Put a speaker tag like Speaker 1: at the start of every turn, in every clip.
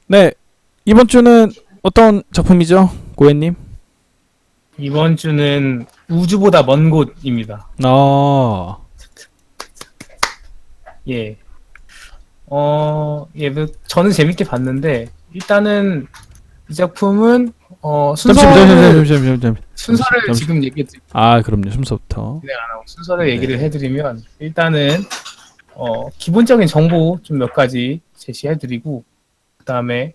Speaker 1: 네, 이번 주는 어떤 작품이죠, 고해님?
Speaker 2: 이번 주는 우주보다 먼 곳입니다.
Speaker 1: 아,
Speaker 2: 예. 저는 재밌게 봤는데, 일단은 이 작품은, 순서를 지금
Speaker 1: 아, 그럼요, 순서부터.
Speaker 2: 진행 안 하고 순서를 얘기를
Speaker 1: 네.
Speaker 2: 해드리면, 일단은, 기본적인 정보 좀 몇 가지 제시해드리고, 그 다음에,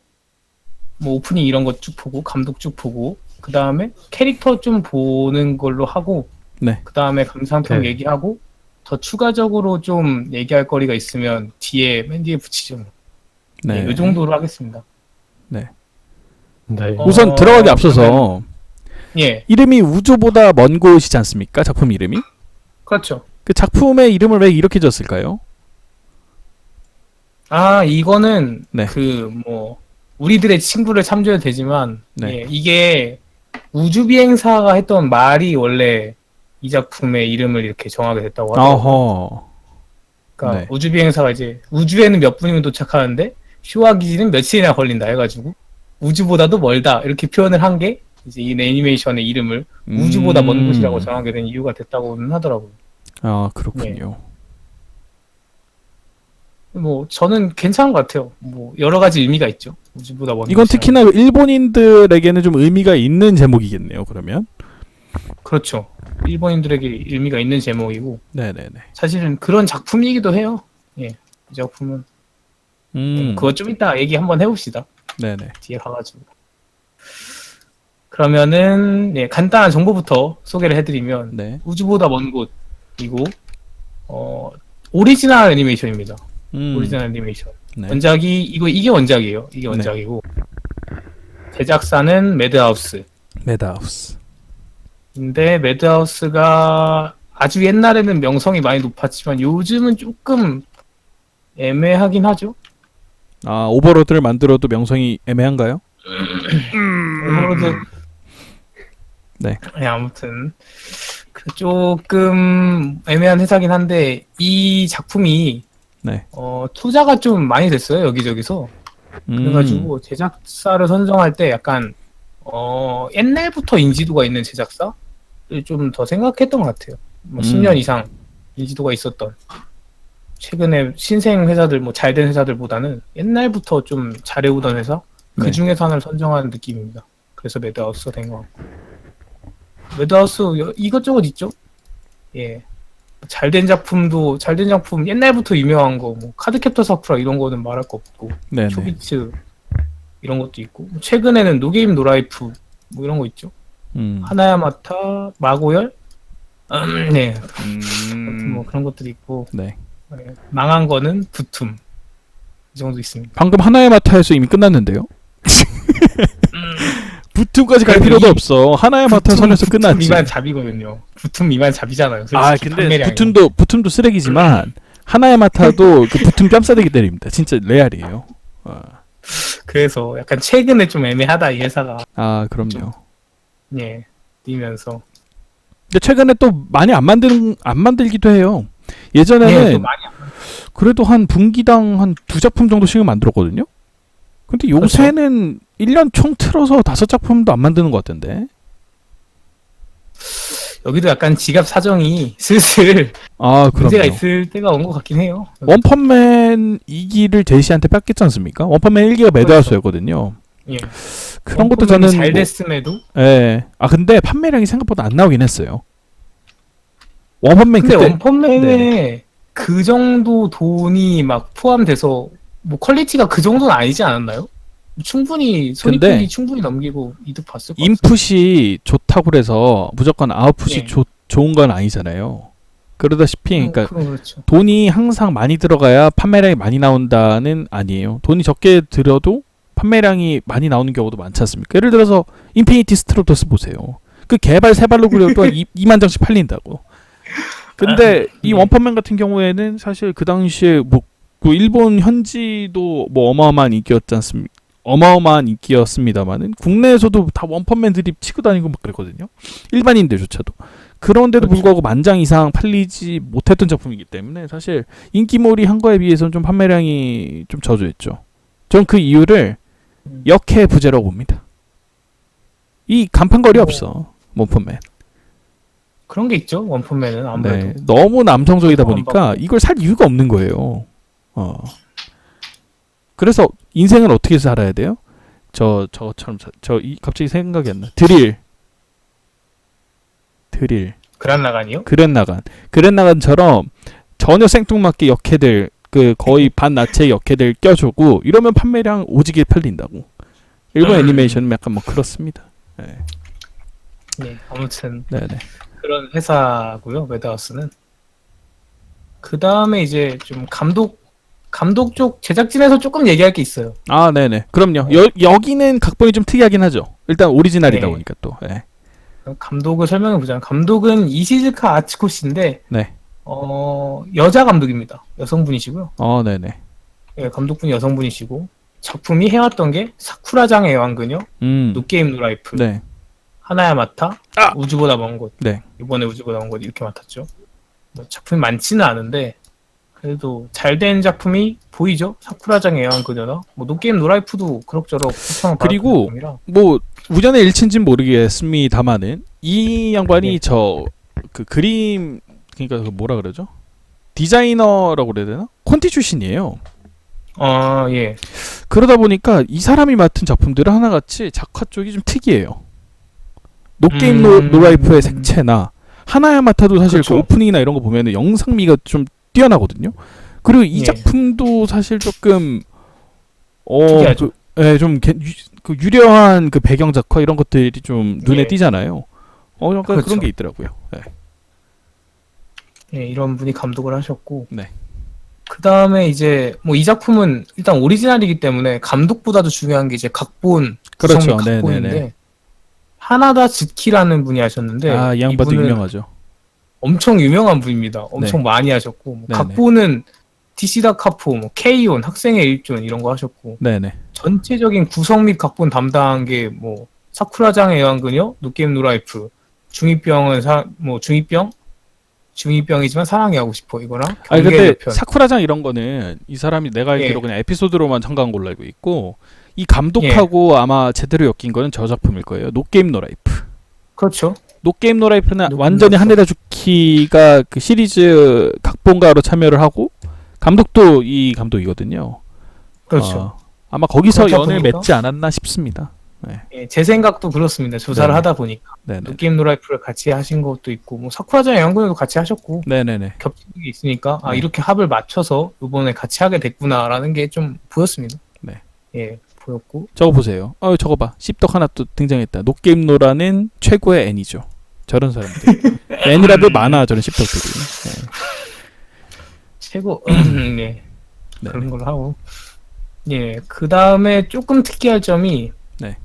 Speaker 2: 뭐, 오프닝 이런 거 쭉 보고, 감독 쭉 보고, 그 다음에 캐릭터 좀 보는 걸로 하고,
Speaker 1: 네,
Speaker 2: 그 다음에 감상평
Speaker 3: 네.
Speaker 2: 얘기하고 더 추가적으로 좀 얘기할 거리가 있으면 맨 뒤에 붙이죠.
Speaker 1: 네.
Speaker 2: 이 정도로 하겠습니다.
Speaker 3: 네.
Speaker 1: 우선 들어가기 앞서서
Speaker 2: 예,
Speaker 1: 이름이 우주보다 먼 곳이지 않습니까? 작품 이름이?
Speaker 2: 그렇죠.
Speaker 1: 그 작품의 이름을 왜 이렇게 졌을까요?
Speaker 2: 이거는
Speaker 1: 네.
Speaker 2: 우리들의 친구를 참조해도 되지만
Speaker 1: 네.
Speaker 2: 예, 이게 우주 비행사가 했던 말이 원래 이 작품의 이름을 이렇게 정하게 됐다고 하더라고요.
Speaker 1: 어허.
Speaker 2: 그러니까
Speaker 1: 네.
Speaker 2: 우주 비행사가 이제 우주에는 몇 분이면 도착하는데 슈와 기지는 며칠이나 걸린다 해가지고 우주보다도 멀다 이렇게 표현을 한 게 이제 이 애니메이션의 이름을 우주보다 먼 곳이라고 정하게 된 이유가 됐다고는 하더라고요.
Speaker 1: 아, 그렇군요.
Speaker 2: 뭐 저는 괜찮은 것 같아요. 뭐 여러 가지 의미가 있죠. 우주보다 먼
Speaker 1: 이건
Speaker 2: 곳이라는
Speaker 1: 특히나 일본인들에게는 좀 의미가 있는 제목이겠네요, 그러면.
Speaker 2: 그렇죠. 일본인들에게 의미가 있는 제목이고
Speaker 1: 네네네.
Speaker 2: 사실은 그런 작품이기도 해요. 예, 이 작품은 그거 좀 이따 얘기 한번 해봅시다.
Speaker 1: 네네.
Speaker 2: 뒤에 가가지고. 그러면은 간단한 정보부터 소개를 해드리면
Speaker 1: 네.
Speaker 2: 우주보다 먼 곳이고 오리지널 애니메이션입니다. 오리지널 애니메이션.
Speaker 1: 네.
Speaker 2: 원작이 이게 원작이에요. 이게 원작이고 제작사는 매드하우스.
Speaker 1: 매드하우스.
Speaker 2: 근데 매드하우스가 아주 옛날에는 명성이 많이 높았지만 요즘은 조금 애매하긴 하죠.
Speaker 1: 아, 오버로드를 만들어도 명성이 애매한가요?
Speaker 2: 오버로드.
Speaker 1: 네.
Speaker 2: 아무튼 조금 애매한 회사긴 한데 이 작품이
Speaker 1: 네.
Speaker 2: 투자가 좀 많이 됐어요 여기저기서. 그래가지고 제작사를 선정할 때 약간 옛날부터 인지도가 있는 제작사를 좀 더 생각했던 것 같아요. 뭐 10년 이상 인지도가 있었던 최근에 신생 회사들 뭐 잘된 회사들보다는 옛날부터 좀 잘해오던 회사 그 중에서 하나를 선정하는 느낌입니다. 그래서 매드하우스가 된 것 같고 매드하우스 이것저것 있죠. 예, 잘된 작품 옛날부터 유명한 거 뭐 카드캡터 사쿠라 이런 거는 말할 거 없고
Speaker 1: 네네.
Speaker 2: 초비츠 이런 것도 있고 최근에는 노게임 노라이프 뭐 이런 거 있죠. 하나야마타 마고열 네 뭐 그런 것들이 있고
Speaker 1: 네.
Speaker 2: 망한 거는 부툼 이 정도 있습니다.
Speaker 1: 방금 하나의 마타에서 이미 끝났는데요. 부툼까지 갈 필요도 없어. 하나의 마타 선에서 끝났지.
Speaker 2: 부툼 미만 잡이거든요. 부툼 미만 잡이잖아요. 솔직히
Speaker 1: 아, 근데
Speaker 2: 판매량이.
Speaker 1: 부툼도 쓰레기지만 하나의 마타도 그 부툼 뺨싸대기 때립니다. 진짜 레알이에요.
Speaker 2: 그래서 약간 최근에 좀 애매하다 이 회사가.
Speaker 1: 아, 그럼요.
Speaker 2: 예, 뛰면서.
Speaker 1: 근데 최근에 또 많이 안 만들기도 해요. 예전에는
Speaker 2: 또 많이
Speaker 1: 그래도 한 분기당 한 2작품 정도씩은 만들었거든요. 근데 요새는 1년 총 틀어서 5작품도 안 만드는 것 같던데.
Speaker 2: 여기도 약간 지갑 사정이 슬슬
Speaker 1: 아,
Speaker 2: 문제가
Speaker 1: 그럼요.
Speaker 2: 있을 때가 온 것 같긴 해요.
Speaker 1: 원펀맨 2기를 제시한테 뺏겼지 않습니까? 원펀맨 1기가 매드하우스였거든요.
Speaker 2: 예.
Speaker 1: 그런 것도 저는
Speaker 2: 잘
Speaker 1: 뭐-
Speaker 2: 됐음에도.
Speaker 1: 예. 아, 근데 판매량이 생각보다 안 나오긴 했어요. 원펀맨
Speaker 2: 근데
Speaker 1: 그때
Speaker 2: 원펀맨에 그 정도 돈이 막 포함돼서 뭐 퀄리티가 그 정도는 아니지 않았나요? 충분히 손익분기
Speaker 1: 근데
Speaker 2: 충분히 넘기고 이득 봤을 것 같아요.
Speaker 1: 인풋이 좋다고 그래서 무조건 아웃풋이
Speaker 2: 예.
Speaker 1: 좋은 건 아니잖아요. 그러다시피 그러니까
Speaker 2: 그건 그렇죠.
Speaker 1: 돈이 항상 많이 들어가야 판매량이 많이 나온다는 아니에요. 돈이 적게 들어도 판매량이 많이 나오는 경우도 많지 않습니까? 예를 들어서 인피니티 스트로더스 보세요. 그 개발 세 발로 그려도 2만 장씩 팔린다고. 근데 이 원펀맨 같은 경우에는 사실 그 당시에 그 일본 현지도 뭐 어마어마한 인기였지 않습니까? 어마어마한 인기였습니다만은 국내에서도 다 원펀맨 드립 치고 다니고 막 그랬거든요. 일반인들조차도. 그런데도
Speaker 2: 그렇죠.
Speaker 1: 불구하고 10,000장 이상 팔리지 못했던 작품이기 때문에 사실 인기몰이 한 거에 비해서는 좀 판매량이 좀 저조했죠. 전 그 이유를 역해 부재라고 봅니다. 이 간판거리
Speaker 2: 뭐,
Speaker 1: 없어 원펀맨.
Speaker 2: 그런 게 있죠. 원펀맨은 아무래도.
Speaker 1: 네, 너무 남성적이다
Speaker 2: 안
Speaker 1: 보니까
Speaker 2: 받고.
Speaker 1: 이걸 살 이유가 없는 거예요. 그래서 인생을 어떻게 살아야 돼요? 저처럼 갑자기 생각이 안 나. 드릴
Speaker 2: 그란라간이요?
Speaker 1: 그랜나간처럼 전혀 생뚱맞게 역해들 그 거의 반나체 역해들 껴주고 이러면 판매량 오지게 팔린다고. 일본 애니메이션은 약간 뭐 그렇습니다. 네.
Speaker 2: 네, 아무튼
Speaker 1: 네네.
Speaker 2: 그런 회사고요. 매드하우스는. 그 다음에 이제 좀 감독 쪽 제작진에서 조금 얘기할 게 있어요.
Speaker 1: 아, 네네. 그럼요. 여기는 각본이 좀 특이하긴 하죠. 일단 오리지널이다
Speaker 2: 네.
Speaker 1: 보니까 또. 네.
Speaker 2: 감독을 설명해 보자면 감독은 이시즈카 아치코 씨인데
Speaker 1: 네.
Speaker 2: 여자 감독입니다. 여성분이시고요.
Speaker 1: 네네.
Speaker 2: 예, 감독분이 여성분이시고 작품이 해왔던 게 사쿠라장의 애완그녀, 노게임 노라이프,
Speaker 1: 네.
Speaker 2: 하나야마타, 우주보다 먼 곳.
Speaker 1: 네.
Speaker 2: 이번에 우주보다 먼 곳 이렇게 맡았죠. 뭐 작품이 많지는 않은데 그래도 잘된 작품이 보이죠. 사쿠라장의 애완그녀나 뭐 노게임 노라이프도 그럭저럭 평을
Speaker 1: 그리고
Speaker 2: 받았던 작품이라.
Speaker 1: 뭐 우연의 일치인지는 모르겠습니다만은 이 양반이
Speaker 2: 네.
Speaker 1: 그 그림 그러니까 그 뭐라 그러죠? 디자이너라고 그래야 되나? 콘티 출신이에요.
Speaker 2: 예.
Speaker 1: 그러다 보니까 이 사람이 맡은 작품들은 하나같이 작화 쪽이 좀 특이해요. 노게임 노라이프의 색채나 하나야마타도 사실
Speaker 2: 그렇죠.
Speaker 1: 그 오프닝이나 이런 거 보면은 영상미가 좀 뛰어나거든요. 그리고 이
Speaker 2: 예.
Speaker 1: 작품도 사실 조금
Speaker 2: 특이하죠.
Speaker 1: 그 유려한 그 배경 작화 이런 것들이 좀 눈에
Speaker 2: 예.
Speaker 1: 띄잖아요. 약간
Speaker 2: 그렇죠.
Speaker 1: 그런 게 있더라고요. 네.
Speaker 2: 예, 이런 분이 감독을 하셨고.
Speaker 1: 네.
Speaker 2: 그 다음에 이제 뭐 이 작품은 일단 오리지널이기 때문에 감독보다도 중요한 게 이제 각본,
Speaker 1: 그렇죠.
Speaker 2: 구성 각본인데
Speaker 1: 네네네.
Speaker 2: 하나다 즈키라는 분이 하셨는데
Speaker 1: 이 양반도
Speaker 2: 이분은
Speaker 1: 유명하죠.
Speaker 2: 엄청 유명한 분입니다. 엄청
Speaker 1: 네.
Speaker 2: 많이 하셨고 뭐
Speaker 1: 네네.
Speaker 2: 각본은 디시다 카포, 뭐 케이온, 학생의 일존 이런 거 하셨고
Speaker 1: 네네.
Speaker 2: 전체적인 구성 및 각본 담당한 게 뭐 사쿠라장의 애완그녀, 노게임 노라이프, 중이병이지만 사랑이 하고 싶어 이거랑
Speaker 1: 아니 근데
Speaker 2: 경계의 편.
Speaker 1: 사쿠라장 이런 거는 이 사람이 내가 알기로
Speaker 2: 예.
Speaker 1: 그냥 에피소드로만 참가한 걸로 알고 있고 이 감독하고 아마 제대로 엮인 거는 저 작품일 거예요. 노게임 노라이프.
Speaker 2: 그렇죠.
Speaker 1: 노게임 노라이프는
Speaker 2: 노게임
Speaker 1: 완전히
Speaker 2: 노라이프.
Speaker 1: 하네다 주키가 그 시리즈 각본가로 참여를 하고 감독도 이 감독이거든요.
Speaker 2: 그렇죠.
Speaker 1: 아마 거기서
Speaker 2: 그렇다
Speaker 1: 연을
Speaker 2: 보니까?
Speaker 1: 맺지 않았나 싶습니다.
Speaker 2: 예, 제 생각도 그렇습니다. 조사를
Speaker 1: 네네.
Speaker 2: 하다 보니까
Speaker 1: 네네.
Speaker 2: 노게임 노라이프를 같이 하신 것도 있고 뭐 사쿠라장 애완그녀도 같이 하셨고
Speaker 1: 네네네.
Speaker 2: 겹치는 게 있으니까
Speaker 1: 네.
Speaker 2: 이렇게 합을 맞춰서 이번에 같이 하게 됐구나라는 게 좀 보였습니다.
Speaker 1: 네.
Speaker 2: 예, 보였고
Speaker 1: 저거 보세요. 저거 봐. 씹덕 하나 또 등장했다. 노게임 노라는 최고의 애니죠. 저런 사람들. 애니라도 많아 저런 씹덕들이.
Speaker 2: 최고 네. 그런 걸로 하고 예, 그 다음에 조금 특이할 점이
Speaker 1: 네.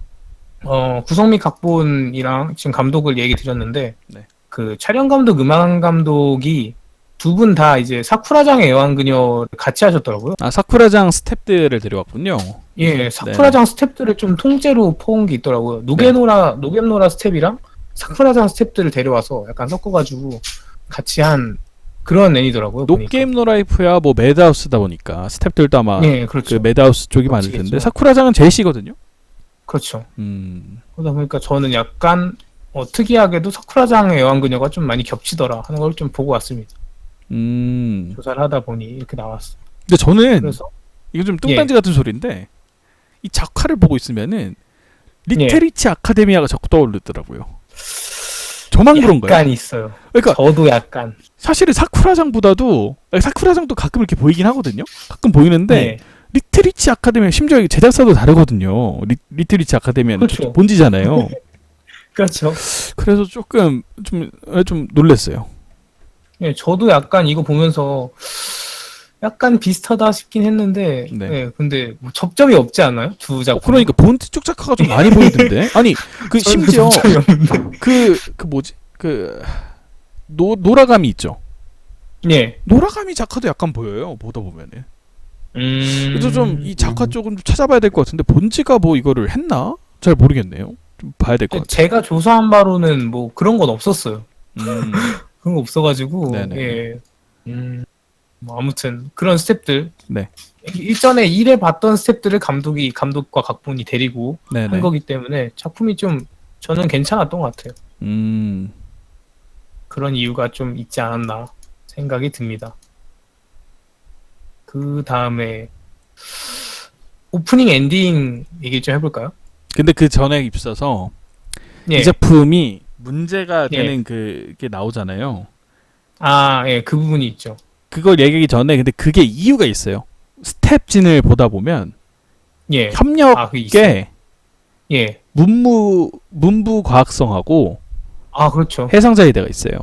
Speaker 2: 구성 및 각본이랑 지금 감독을 얘기 드렸는데
Speaker 1: 네.
Speaker 2: 그 촬영 감독, 음악 감독이 두 분 다 이제 사쿠라장의 애완그녀를 같이 하셨더라고요.
Speaker 1: 사쿠라장 스탭들을 데려왔군요.
Speaker 2: 예, 사쿠라장 스텝들을 좀 통째로 퍼온 게 있더라고요. 노게노라 스텝이랑 사쿠라장 스텝들을 데려와서 약간 섞어가지고 같이 한 그런 애니더라고요.
Speaker 1: 노게임 노라이프야 뭐 매드하우스다 보니까 스탭들도 아마
Speaker 2: 예, 그렇죠.
Speaker 1: 그 매드하우스 쪽이 많을
Speaker 2: 그렇지겠죠.
Speaker 1: 텐데 사쿠라장은 제시거든요.
Speaker 2: 그렇죠.
Speaker 1: 음.
Speaker 2: 그러다 보니까 저는 약간 특이하게도 사쿠라장의 애완그녀가 좀 많이 겹치더라 하는 걸 좀 보고 왔습니다. 조사를 하다 보니 이렇게 나왔어.
Speaker 1: 근데 저는
Speaker 2: 그래서
Speaker 1: 이거 좀 뚱딴지 같은 소리인데 이 작화를 보고 있으면은 리테리치 아카데미아가 자꾸 떠오르더라고요. 저만 그런가요?
Speaker 2: 약간 있어요.
Speaker 1: 그러니까
Speaker 2: 저도 약간.
Speaker 1: 사실은 사쿠라장보다도 사쿠라장도 가끔 이렇게 보이긴 하거든요. 가끔 보이는데
Speaker 2: 네.
Speaker 1: 리테리치 아카데미아 심지어 이게 제작사도 다르거든요. 리테리치 아카데미아는
Speaker 2: 그렇죠.
Speaker 1: 본지잖아요.
Speaker 2: 그렇죠.
Speaker 1: 그래서 조금 좀 놀랐어요.
Speaker 2: 예, 저도 약간 이거 보면서 약간 비슷하다 싶긴 했는데,
Speaker 1: 네.
Speaker 2: 예, 근데 뭐 접점이 없지 않아요? 두 작품.
Speaker 1: 그러니까 본트 쪽 작화가 좀 많이 보이던데. 아니 그 심지어
Speaker 2: 접점이 없는데.
Speaker 1: 그 뭐지 그 노라가미 있죠.
Speaker 2: 예.
Speaker 1: 노라가미 작화도 약간 보여요. 보다 보면은. 그래서 좀 이 작화 쪽은 좀 찾아봐야 될 것 같은데 본지가 뭐 이거를 했나? 잘 모르겠네요. 좀 봐야 될 것 같아요.
Speaker 2: 제가 조사한 바로는 뭐 그런 건 없었어요. 그런 거 없어가지고,
Speaker 1: 네네.
Speaker 2: 예. 뭐 아무튼 그런 스텝들,
Speaker 1: 네.
Speaker 2: 일전에 일해 봤던 스텝들을 감독과 각본이 데리고 한
Speaker 1: 네네.
Speaker 2: 거기 때문에 작품이 좀 저는 괜찮았던 것 같아요.
Speaker 1: 음.
Speaker 2: 그런 이유가 좀 있지 않았나 생각이 듭니다. 그 다음에 오프닝 엔딩 얘기 좀 해볼까요?
Speaker 1: 근데 그 전에 있어서
Speaker 2: 예.
Speaker 1: 이 작품이 문제가
Speaker 2: 예.
Speaker 1: 되는 그게 나오잖아요.
Speaker 2: 예, 그 부분이 있죠.
Speaker 1: 그걸 얘기하기 전에 근데 그게 이유가 있어요. 스텝진을 보다 보면
Speaker 2: 예. 그게 있어요.
Speaker 1: 협력의
Speaker 2: 예.
Speaker 1: 문부 과학성하고
Speaker 2: 그렇죠.
Speaker 1: 해상자의 대가 있어요.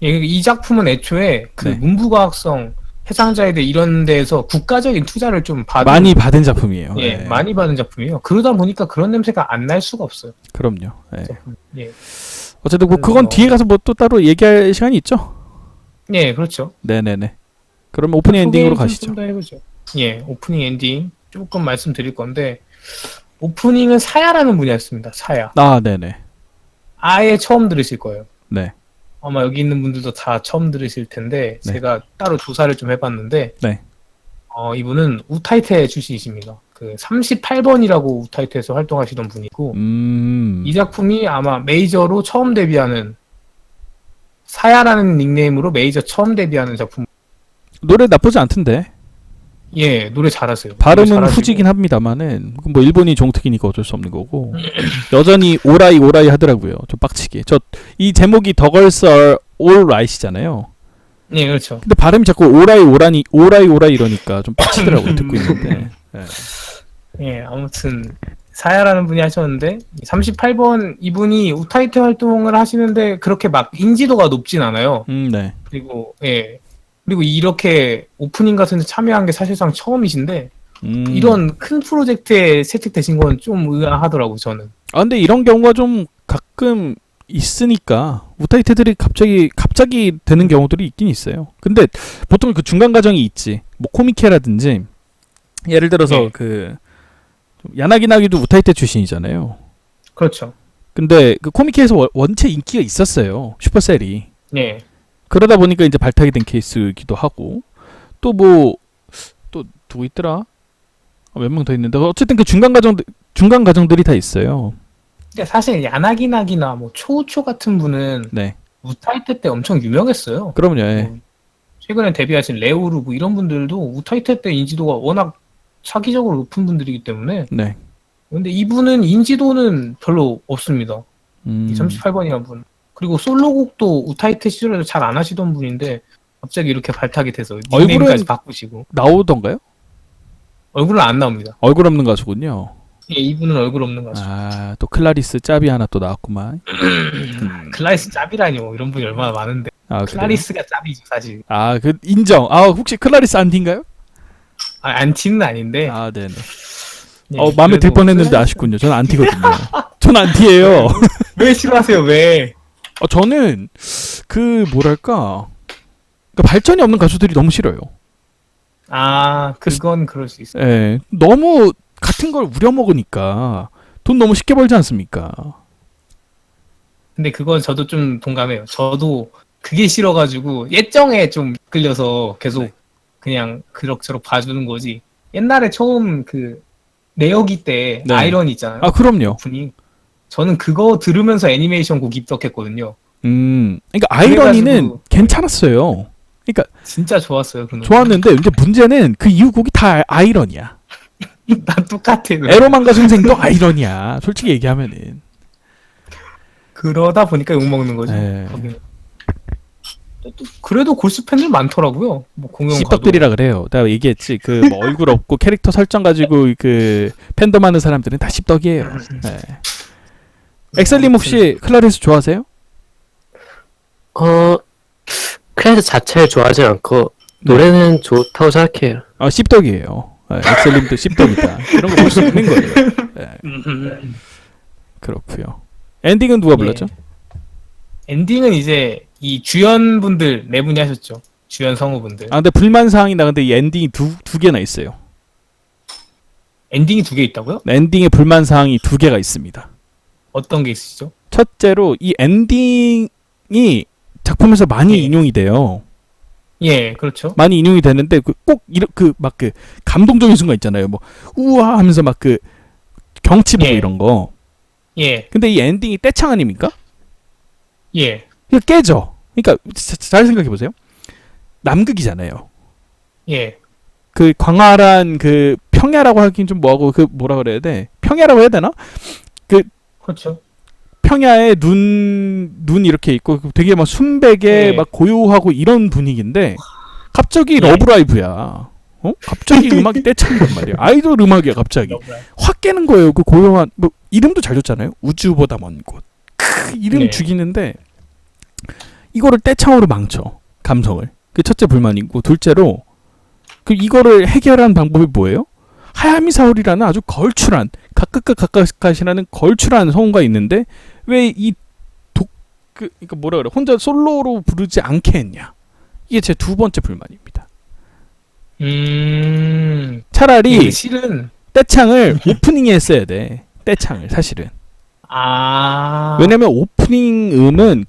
Speaker 2: 예, 이 작품은 애초에 그
Speaker 1: 네.
Speaker 2: 문부과학성, 해상자에 대해 이런 데에서 국가적인 투자를 좀
Speaker 1: 많이 받은 작품이에요.
Speaker 2: 예,
Speaker 1: 네.
Speaker 2: 많이 받은 작품이에요. 그러다 보니까 그런 냄새가 안 날 수가 없어요.
Speaker 1: 그럼요. 네.
Speaker 2: 예.
Speaker 1: 어쨌든 뭐 그건 뒤에 가서 뭐 또 따로 얘기할 시간이 있죠.
Speaker 2: 예, 그렇죠.
Speaker 1: 네네네. 그럼 오프닝 엔딩으로 가시죠.
Speaker 2: 좀더 해보죠. 예, 오프닝 엔딩 조금 말씀드릴 건데 오프닝은 사야라는 분이었습니다. 사야.
Speaker 1: 네네.
Speaker 2: 아예 처음 들으실 거예요.
Speaker 1: 네.
Speaker 2: 아마 여기 있는 분들도 다 처음 들으실 텐데
Speaker 1: 네.
Speaker 2: 제가 따로 조사를 좀 해봤는데
Speaker 1: 네.
Speaker 2: 이분은 우타이테 출신이십니다. 그 38번이라고 우타이테에서 활동하시던 분이고 이 작품이 아마 메이저로 처음 데뷔하는 사야라는 닉네임으로 메이저 처음 데뷔하는 작품.
Speaker 1: 노래 나쁘지 않던데.
Speaker 2: 예, 노래 잘하세요.
Speaker 1: 발음은
Speaker 2: 노래 잘하시고.
Speaker 1: 후지긴 합니다만은 뭐 일본이 종특이니까 어쩔 수 없는 거고 여전히 오라이 오라이 하더라고요. 좀 빡치게. 저 이 제목이 더걸스 올 라이시잖아요.
Speaker 2: 네, 그렇죠.
Speaker 1: 근데 발음이 자꾸 오라이 오라이 이러니까 좀 빡치더라고요. 듣고 있는데. 네.
Speaker 2: 예, 아무튼 사야라는 분이 하셨는데 38번 이분이 우타이테 활동을 하시는데 그렇게 막 인지도가 높진 않아요.
Speaker 1: 네.
Speaker 2: 그리고 이렇게 오프닝 같은 데 참여한 게 사실상 처음이신데 이런 큰 프로젝트에 채택되신 건 좀 의아하더라고요, 저는.
Speaker 1: 근데 이런 경우가 좀 가끔 있으니까 우타이테들이 갑자기 되는 경우들이 있긴 있어요. 근데 보통 그 중간 과정이 있지. 뭐 코미케라든지 예를 들어서
Speaker 2: 네.
Speaker 1: 그 야나기나기도 우타이테 출신이잖아요.
Speaker 2: 그렇죠.
Speaker 1: 근데 그 코미케에서 원체 인기가 있었어요. 슈퍼셀이.
Speaker 2: 네.
Speaker 1: 그러다 보니까 이제 발탁이 된 케이스이기도 하고 또 누구 있더라? 몇 명 더 있는데 어쨌든 그 중간 과정들이 다 있어요.
Speaker 2: 근데 사실 야나기나기나 뭐 초우초 같은 분은
Speaker 1: 네.
Speaker 2: 우타이테 때 엄청 유명했어요.
Speaker 1: 그럼요. 예.
Speaker 2: 최근에 데뷔하신 레오르 뭐 이런 분들도 우타이테 때 인지도가 워낙 차기적으로 높은 분들이기 때문에.
Speaker 1: 네.
Speaker 2: 근데 이분은 인지도는 별로 없습니다. 이 38번이라는 분. 그리고 솔로곡도 우타이테 시절에도 잘 안 하시던 분인데 갑자기 이렇게 발탁이 돼서 닉네임까지 바꾸시고.
Speaker 1: 나오던가요?
Speaker 2: 얼굴은 안 나옵니다.
Speaker 1: 얼굴 없는 가수군요.
Speaker 2: 예, 이분은 얼굴 없는 가수.
Speaker 1: 또 클라리스 짭이 하나 또 나왔구만.
Speaker 2: 클라리스 짭이라뇨. 이런 분이 얼마나 많은데. 클라리스가 짭이죠, 사실.
Speaker 1: 그 인정. 혹시 클라리스 안티인가요?
Speaker 2: 안티는 아닌데.
Speaker 1: 네네.
Speaker 2: 네,
Speaker 1: 마음에 들 뻔했는데 아쉽군요. 저는 안티거든요. 전 안티예요.
Speaker 2: 왜 싫어하세요? 왜?
Speaker 1: 저는 그 뭐랄까 발전이 없는 가수들이 너무 싫어요.
Speaker 2: 그건 그럴 수 있어요.
Speaker 1: 예, 너무 같은 걸 우려먹으니까 돈 너무 쉽게 벌지 않습니까?
Speaker 2: 근데 그건 저도 좀 동감해요. 저도 그게 싫어가지고 예정에 좀 끌려서 계속 그냥 그럭저럭 봐주는 거지. 옛날에 처음 그 내역이 때 아이러니 있잖아요.
Speaker 1: 그럼요.
Speaker 2: 분이 저는 그거 들으면서 애니메이션 곡 입덕했거든요.
Speaker 1: 그러니까 아이러니는
Speaker 2: 그래가지고
Speaker 1: 괜찮았어요. 그러니까
Speaker 2: 진짜 좋았어요. 그 노래.
Speaker 1: 좋았는데 근데 문제는 그 이후 곡이 다 아이러니야.
Speaker 2: 난 똑같아.
Speaker 1: 에로망가 선생도 아이러니야. 솔직히 얘기하면은.
Speaker 2: 그러다 보니까 욕먹는 거지. 그래도 골수 팬들 많더라고요. 뭐 공연
Speaker 1: 씹덕들이라 그래요. 내가 얘기했지. 그 뭐 얼굴 없고 캐릭터 설정 가지고 그 팬덤 하는 사람들은 다 씹덕이에요. 네. 엑셀님 혹시 클라리스 좋아하세요?
Speaker 3: 클래스 자체를 좋아하지 않고 노래는 좋다고 생각해요.
Speaker 1: 씹덕이에요. 엑셀님도 씹덕이다. 이런 거 볼 수 있는 거예요. 네. 그렇고요. 엔딩은 누가 불렀죠?
Speaker 2: 엔딩은 이제 이 주연분들 네 분이 하셨죠. 주연 성우분들.
Speaker 1: 근데 불만 사항이 나근데 이 엔딩이 두 개나 있어요.
Speaker 2: 엔딩이 두 개 있다고요?
Speaker 1: 엔딩에 불만 사항이 두 개가 있습니다.
Speaker 2: 어떤 게 있으시죠?
Speaker 1: 첫째로 이 엔딩이 작품에서 많이 인용이 돼요.
Speaker 2: 예, 그렇죠.
Speaker 1: 많이 인용이 되는데 꼭 이런 막 감동적인 순간 있잖아요. 뭐 우와 하면서 막 경치 보고
Speaker 2: 예.
Speaker 1: 이런 거.
Speaker 2: 예,
Speaker 1: 근데 이 엔딩이 떼창 아닙니까?
Speaker 2: 예,
Speaker 1: 이거 깨져. 그러니까 잘 생각해 보세요. 남극이잖아요.
Speaker 2: 예,
Speaker 1: 그 광활한 그 평야라고 하긴 좀 뭐하고 그 뭐라 그래야 돼? 평야라고 해야 되나?
Speaker 2: 그렇죠.
Speaker 1: 평야에 눈 이렇게 있고 되게 막 순백에
Speaker 2: 예.
Speaker 1: 막 고요하고 이런 분위기인데 갑자기
Speaker 2: 예.
Speaker 1: 러브라이브야. 갑자기 음악이 떼창단 말이야. 아이돌 음악이야 갑자기. 확 깨는 거예요. 그 고요한 뭐 이름도 잘 줬잖아요. 우주보다 먼 곳. 이름
Speaker 2: 네.
Speaker 1: 죽이는데 이거를 떼창으로 망쳐 감성을. 그 첫째 불만이고 둘째로 이거를 해결한 방법이 뭐예요? 하야미 사오리라는 아주 걸출한 가까까 가까시라는 걸출한 성우가 있는데 왜 그러니까 뭐라 그래 혼자 솔로로 부르지 않게 했냐? 이게 제 두 번째 불만입니다. 차라리
Speaker 2: 실은
Speaker 1: 떼창을 오프닝에 했어야 돼. 떼창을 사실은. 왜냐면 오프닝 음은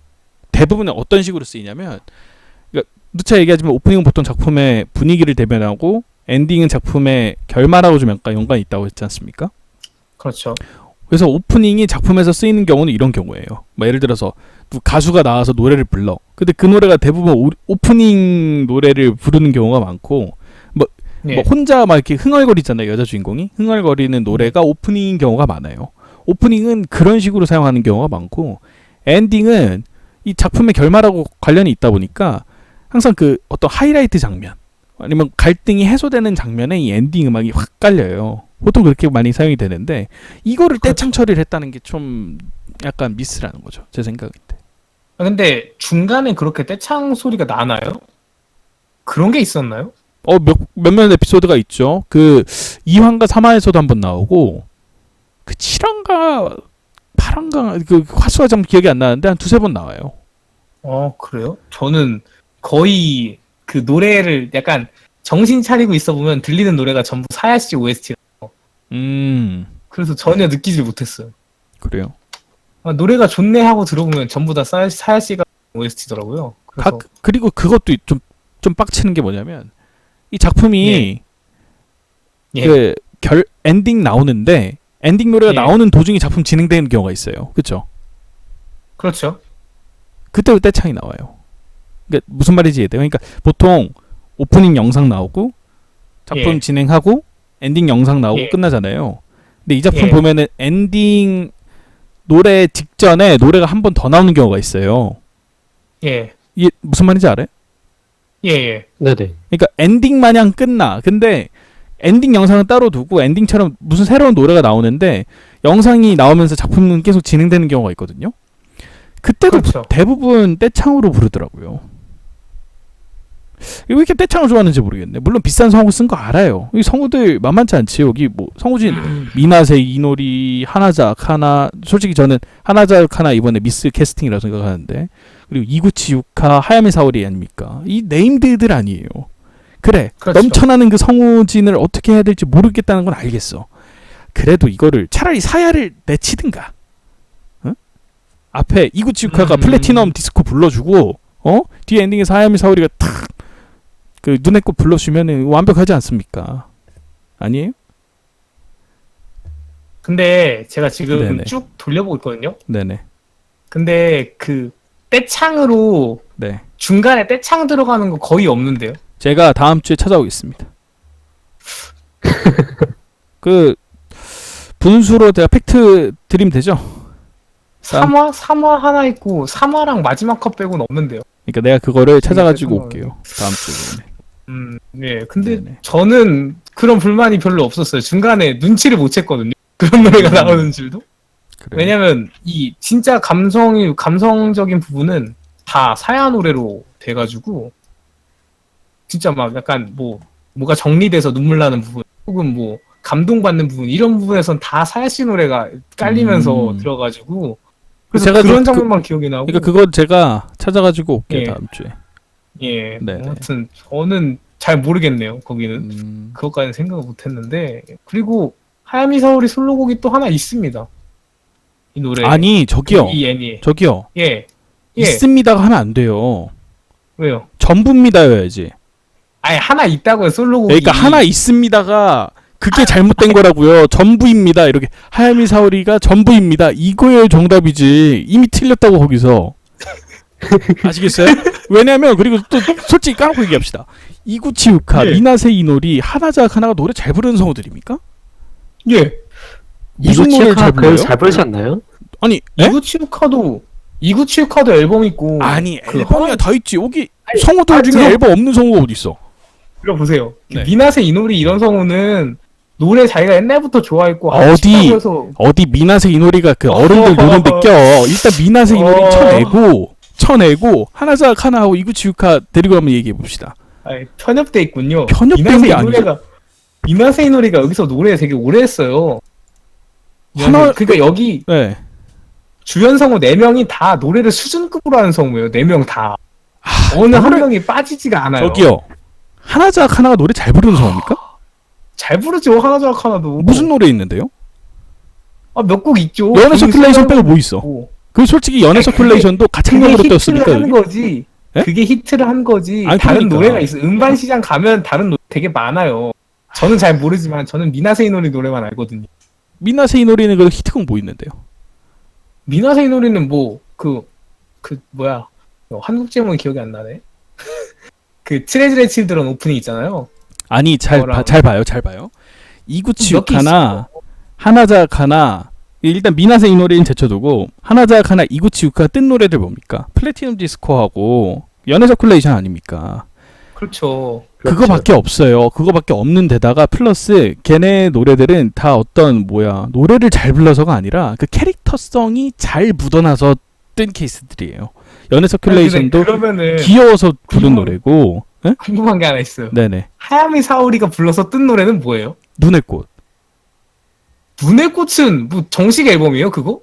Speaker 1: 대부분 어떤 식으로 쓰이냐면 그러니까 누차 얘기하지만 오프닝은 보통 작품의 분위기를 대변하고 엔딩은 작품의 결말하고 좀 약간 연관이 있다고 했지 않습니까?
Speaker 2: 그렇죠.
Speaker 1: 그래서 오프닝이 작품에서 쓰이는 경우는 이런 경우예요. 뭐 예를 들어서 가수가 나와서 노래를 불러. 근데 그 노래가 대부분 오프닝 노래를 부르는 경우가 많고
Speaker 2: 예.
Speaker 1: 뭐 혼자 막 이렇게 흥얼거리잖아요. 여자 주인공이 흥얼거리는 노래가 오프닝인 경우가 많아요. 오프닝은 그런 식으로 사용하는 경우가 많고 엔딩은 이 작품의 결말하고 관련이 있다 보니까 항상 그 어떤 하이라이트 장면 아니면 갈등이 해소되는 장면에 이 엔딩 음악이 확 깔려요. 보통 그렇게 많이 사용이 되는데 이거를
Speaker 2: 그렇죠.
Speaker 1: 떼창 처리를 했다는 게 좀 약간 미스라는 거죠. 제 생각일 때.
Speaker 2: 근데 중간에 그렇게 떼창 소리가 나나요? 그런 게 있었나요?
Speaker 1: 몇몇 에피소드가 있죠. 그 2화인가 3화에서도 한번 나오고 그 7화인가 8화인가 그 화수가 좀 기억이 안 나는데 한 두세 번 나와요.
Speaker 2: 그래요? 저는 거의 그 노래를 약간 정신 차리고 있어 보면 들리는 노래가 전부 사야씨 OST. 그래서 전혀 느끼지 못했어요.
Speaker 1: 그래요.
Speaker 2: 노래가 좋네 하고 들어보면 전부 다 사야씨가 OST더라고요. 그래서
Speaker 1: 그리고 그것도 좀 빡치는 게 뭐냐면 이 작품이
Speaker 2: 예.
Speaker 1: 엔딩 나오는데 엔딩 노래가
Speaker 2: 예.
Speaker 1: 나오는 도중에 작품 진행되는 경우가 있어요. 그렇죠?
Speaker 2: 그렇죠.
Speaker 1: 그때 떼창이 나와요. 그러니까 무슨 말인지 이해돼요. 그러니까 보통 오프닝 영상 나오고 작품
Speaker 2: 예.
Speaker 1: 진행하고 엔딩 영상 나오고
Speaker 2: 예.
Speaker 1: 끝나잖아요. 근데 이 작품
Speaker 2: 예.
Speaker 1: 보면은 엔딩 노래 직전에 노래가 한 번 더 나오는 경우가 있어요.
Speaker 2: 예.
Speaker 1: 이게 무슨 말인지 알아요?
Speaker 2: 예.
Speaker 3: 네네.
Speaker 1: 그러니까 엔딩 마냥 끝나. 근데 엔딩 영상은 따로 두고 엔딩처럼 무슨 새로운 노래가 나오는데 영상이 나오면서 작품은 계속 진행되는 경우가 있거든요. 그때도
Speaker 2: 그렇죠.
Speaker 1: 대부분 떼창으로 부르더라고요. 왜 이렇게 떼창을 좋아하는지 모르겠네. 물론 비싼 성우 쓴 거 알아요. 이 성우들 만만치 않지. 여기 뭐 성우진 미나세, 이노리, 하나작, 하나. 솔직히 저는 하나작 하나 이번에 미스 캐스팅이라고 생각하는데 그리고 이구치 유카, 하야메 사오리 아닙니까? 이 네임드들 아니에요. 그래.
Speaker 2: 그렇죠.
Speaker 1: 넘쳐나는 그 성우진을 어떻게 해야 될지 모르겠다는 건 알겠어. 그래도 이거를 차라리 사야를 내치든가. 응? 앞에 이구치 유카가 플래티넘 디스코 불러주고 뒤에 엔딩에서 하야메 사오리가 탁 그 눈에 꼭 불러주면은 완벽하지 않습니까? 아니에요?
Speaker 2: 근데 제가 지금
Speaker 1: 네네.
Speaker 2: 쭉 돌려보고 있거든요.
Speaker 1: 네네.
Speaker 2: 근데 그 떼창으로
Speaker 1: 네.
Speaker 2: 중간에 떼창 들어가는 거 거의 없는데요.
Speaker 1: 제가 다음 주에 찾아오겠습니다. 그 분수로 제가 팩트 드리면 되죠?
Speaker 2: 3화 하나 있고 3화랑 마지막 컷 빼고는 없는데요.
Speaker 1: 그러니까 내가 그거를 찾아가지고
Speaker 2: 생각을-
Speaker 1: 올게요. 다음 주에.
Speaker 2: 네. 근데
Speaker 1: 네네.
Speaker 2: 저는 그런 불만이 별로 없었어요. 중간에 눈치를 못 챘거든요. 그런 노래가 나오는 줄도.
Speaker 1: 그래요.
Speaker 2: 왜냐면 이 진짜 감성적인 부분은 다 사야 노래로 돼가지고 진짜 막 약간 뭐가 정리돼서 눈물 나는 부분 혹은 뭐 감동받는 부분 이런 부분에선 다 사야 씨 노래가 깔리면서 들어가지고 그래서
Speaker 1: 제가
Speaker 2: 그런 장면만 기억이 나고.
Speaker 1: 그러니까 그거 제가 찾아가지고 올게요.
Speaker 2: 예.
Speaker 1: 다음 주에.
Speaker 2: 예.
Speaker 1: 네네.
Speaker 2: 아무튼 저는 잘 모르겠네요. 거기는 그것까지는 생각을 못했는데 그리고 하야미 사오리 솔로곡이 또 하나 있습니다. 이 노래.
Speaker 1: 아니 저기요.
Speaker 2: 이 애니.
Speaker 1: 저기요.
Speaker 2: 예. 예.
Speaker 1: 있습니다가 하면 안 돼요.
Speaker 2: 왜요?
Speaker 1: 전부입니다여야지.
Speaker 2: 아니 하나 있다고요 솔로곡이.
Speaker 1: 그러니까 하나 있습니다가 그게 잘못된 거라고요. 전부입니다. 이렇게 하야미 사오리가 전부입니다. 이거의 정답이지. 이미 틀렸다고 거기서. 아시겠어요? 왜냐면 그리고 또 솔직히 까놓고 얘기합시다. 이구치 유카,
Speaker 2: 예.
Speaker 1: 미나세 이노리, 하나자 카나가 노래 잘 부르는 성우들입니까?
Speaker 2: 예.
Speaker 1: 무슨 노래를 잘 불러요?
Speaker 3: 잘 부르셨나요?
Speaker 1: 아니, 에?
Speaker 2: 이구치유카도 앨범 있고.
Speaker 1: 아니
Speaker 2: 그
Speaker 1: 앨범이야 다 있지. 여기
Speaker 2: 아니,
Speaker 1: 성우들 중에
Speaker 2: 저-
Speaker 1: 앨범 없는 성우가 어디 있어?
Speaker 2: 들어보세요.
Speaker 1: 네.
Speaker 2: 미나세 이노리 이런 성우는 노래 자기가 옛날부터 좋아했고
Speaker 1: 어디?
Speaker 2: 쉽다고 해서
Speaker 1: 어디 미나세 이노리가 그 어른들 노는데 껴. 일단 미나세 이노리 쳐내고 하나자 카나하고 이구치 유카 데리고 한번 얘기해 봅시다.
Speaker 2: 아니, 편협돼 있군요.
Speaker 1: 편협된
Speaker 2: 미나세
Speaker 1: 게
Speaker 2: 이노리가 미나세 이노리가 여기서 노래 되게 오래 했어요. 그러니까 여기
Speaker 1: 네.
Speaker 2: 주연 성우 4명이 다 노래를 수준급으로 하는 성우예요. 4명 다. 어느 한
Speaker 1: 노래-
Speaker 2: 명이 빠지지가 않아요.
Speaker 1: 저기요. 하나자 카나가 노래 잘 부르는 성우입니까?
Speaker 2: 잘 부르죠. 하나작 하나도.
Speaker 1: 무슨 노래 있는데요?
Speaker 2: 몇 곡 있죠.
Speaker 1: 연애 서큘레이션 빼고 뭐 있어?
Speaker 2: 있고.
Speaker 1: 그 솔직히 연애
Speaker 2: 아니,
Speaker 1: 서큘레이션도 가창력으로
Speaker 2: 그게
Speaker 1: 떴습니까?
Speaker 2: 히트를 한
Speaker 1: 여기?
Speaker 2: 거지.
Speaker 1: 예?
Speaker 2: 그게 히트를 한 거지.
Speaker 1: 아니,
Speaker 2: 다른
Speaker 1: 그러니까.
Speaker 2: 노래가 있어. 음반 시장 가면 다른 노래 되게 많아요. 저는 잘 모르지만 저는 미나세 이노리 노래만 알거든요.
Speaker 1: 미나세 이노리는 그 히트곡 뭐 있는데요?
Speaker 2: 미나세 이노리는 뭐 뭐야 한국 제목이 기억이 안 나네. 그 트레즈레 칠드런 오프닝 있잖아요.
Speaker 1: 아니 잘
Speaker 2: 뭐라고?
Speaker 1: 잘 봐요. 이구치
Speaker 2: 몇개
Speaker 1: 유카나 하나자 카나 일단 미나세 이노리는 제쳐두고 하나자 카나 이구치 유카 뜬 노래들 뭡니까? 플래티넘 디스코하고 연애 서큘레이션 아닙니까?
Speaker 2: 그렇죠.
Speaker 1: 그거밖에 없어요. 그거밖에 없는 데다가 플러스 걔네 노래들은 다 어떤 노래를 잘 불러서가 아니라 그 캐릭터성이 잘 묻어나서 뜬 케이스들이에요. 연애 서큘레이션도
Speaker 2: 그러면은
Speaker 1: 귀여워서 부른
Speaker 2: 궁금-
Speaker 1: 노래고. 에?
Speaker 2: 궁금한 게 하나 있어요.
Speaker 1: 네네.
Speaker 2: 하야미 사오리가 불러서 뜬 노래는 뭐예요?
Speaker 1: 눈의 꽃.
Speaker 2: 눈의 꽃은 뭐 정식 앨범이에요, 그거?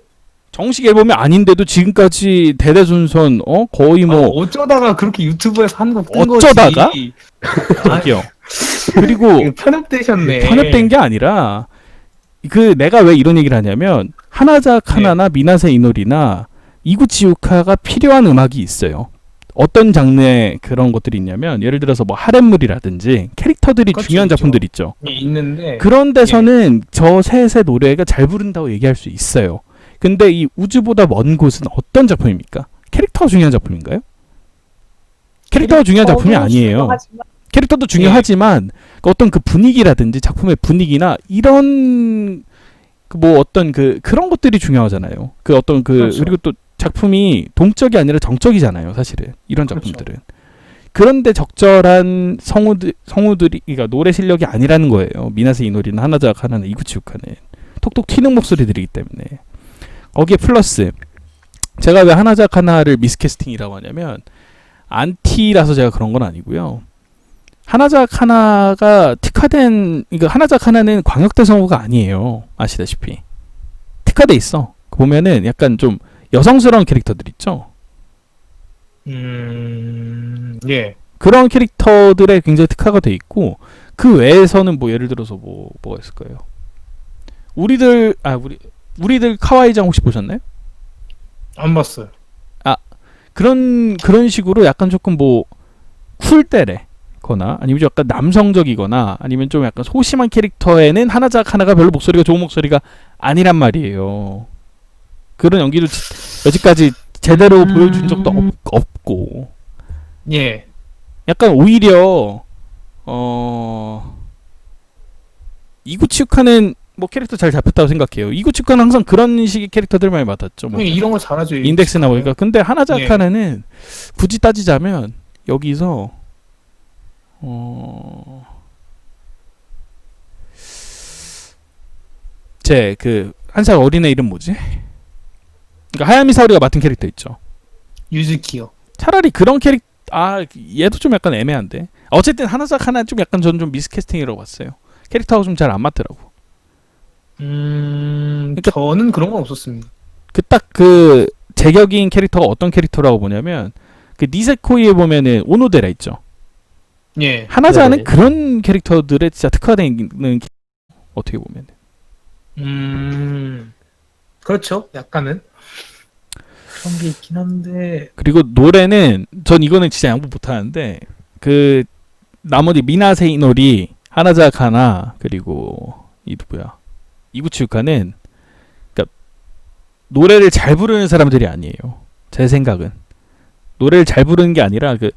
Speaker 1: 정식 앨범이 아닌데도 지금까지 대대손손 거의 뭐
Speaker 2: 어쩌다가 그렇게 유튜브에서 한 곡 뜬
Speaker 1: 어쩌다가?
Speaker 2: 거지.
Speaker 1: 저기요. 그리고
Speaker 2: 이거 편협되셨네.
Speaker 1: 편협된 게 아니라 그 내가 왜 이런 얘기를 하냐면 하나자 카나나 미나세 이노리나 이구치 유카가 필요한 음악이 있어요. 어떤 장르의 그런 것들이 있냐면 예를 들어서 뭐 하렘물이라든지 캐릭터들이
Speaker 2: 그렇죠,
Speaker 1: 중요한
Speaker 2: 있죠.
Speaker 1: 작품들 있죠.
Speaker 2: 예, 있는데
Speaker 1: 그런 데서는 저 셋의 노래가 잘 부른다고 얘기할 수 있어요. 근데 이 우주보다 먼 곳은 어떤 작품입니까? 캐릭터가 중요한 작품인가요? 캐릭터가 중요한 작품이 아니에요. 캐릭터도 중요하지만 그 어떤 그 분위기라든지 작품의 분위기나 이런 그 뭐 어떤 그런 것들이 중요하잖아요. 그 어떤
Speaker 2: 그렇죠.
Speaker 1: 그리고 또 작품이 동적이 아니라 정적이잖아요. 사실은 이런 작품들은. 그런데 적절한 성우들이 그러니까 노래 실력이 아니라는 거예요. 미나세 이노리는 하나자 카나는 이구치 유카는 톡톡 튀는 목소리들이기 때문에. 거기에 플러스 제가 왜 하나자 카나를 미스캐스팅이라고 하냐면 안티라서 제가 그런 건 아니고요. 하나자 카나가 특화된 그러니까 하나자 카나는 광역대 성우가 아니에요. 아시다시피 특화돼 있어. 보면은 약간 좀 여성스러운 캐릭터들 있죠.
Speaker 2: 예.
Speaker 1: 그런 캐릭터들에 굉장히 특화가 돼 있고 그 외에서는 뭐 예를 들어서 뭐가 있을까요? 우리들 카와이장 혹시 보셨나요?
Speaker 2: 안 봤어요.
Speaker 1: 그런 식으로 약간 조금 뭐 쿨때래거나 아니면 좀 약간 남성적이거나 아니면 좀 약간 소심한 캐릭터에는 하나자 카나가 별로 목소리가 좋은 목소리가 아니란 말이에요. 그런 연기를 여지까지 제대로 보여준 적도 없고
Speaker 2: 예.
Speaker 1: 약간 오히려 이구치 유카는 뭐 캐릭터 잘 잡혔다고 생각해요. 이구치 유카는 항상 그런 식의 캐릭터들 많이 맡았죠. 뭐
Speaker 2: 이런 걸 잘하죠.
Speaker 1: 인덱스나 보니까 근데 하나자
Speaker 2: 예.
Speaker 1: 카나는 굳이 따지자면 여기서 제 그 한 살 어린애 이름 뭐지? 그러니까 하야미 사오리가 맡은 캐릭터 있죠.
Speaker 2: 유즈키요.
Speaker 1: 차라리 그런 얘도 좀 약간 애매한데 어쨌든 하나자 카나 좀 약간 저는 좀 미스캐스팅이라고 봤어요. 캐릭터하고 좀 잘 안 맞더라고.
Speaker 2: 저는 그런 건 없었습니다.
Speaker 1: 그 딱 그 제격인 캐릭터가 어떤 캐릭터라고 보냐면 그 니세코이에 보면은 오노데라 있죠.
Speaker 2: 예.
Speaker 1: 하나자는
Speaker 3: 네.
Speaker 1: 그런 캐릭터들에 진짜 특화되어 있는 어떻게 보면
Speaker 2: 그렇죠. 약간은. 그런 게 있긴 한데
Speaker 1: 그리고 노래는 전 이거는 진짜 양보 못하는데 그 나머지 미나세 이노리, 하나자카나 그리고 이 누구야 이구치 유카는 그러니까 노래를 잘 부르는 사람들이 아니에요. 제 생각은 노래를 잘 부르는 게 아니라 그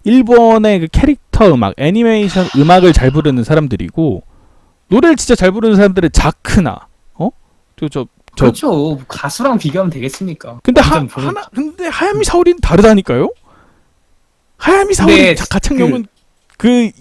Speaker 1: 일본의 그 캐릭터 음악, 애니메이션 음악을 잘 부르는 사람들이고 노래를 진짜 잘 부르는 사람들은 자크나 저
Speaker 2: 그렇죠. 가수랑 비교하면 되겠습니까?
Speaker 1: 근데
Speaker 2: 완전 보는-
Speaker 1: 근데 하야미 사오리는 다르다니까요. 하야미 사오리
Speaker 2: 근데
Speaker 1: 가창력은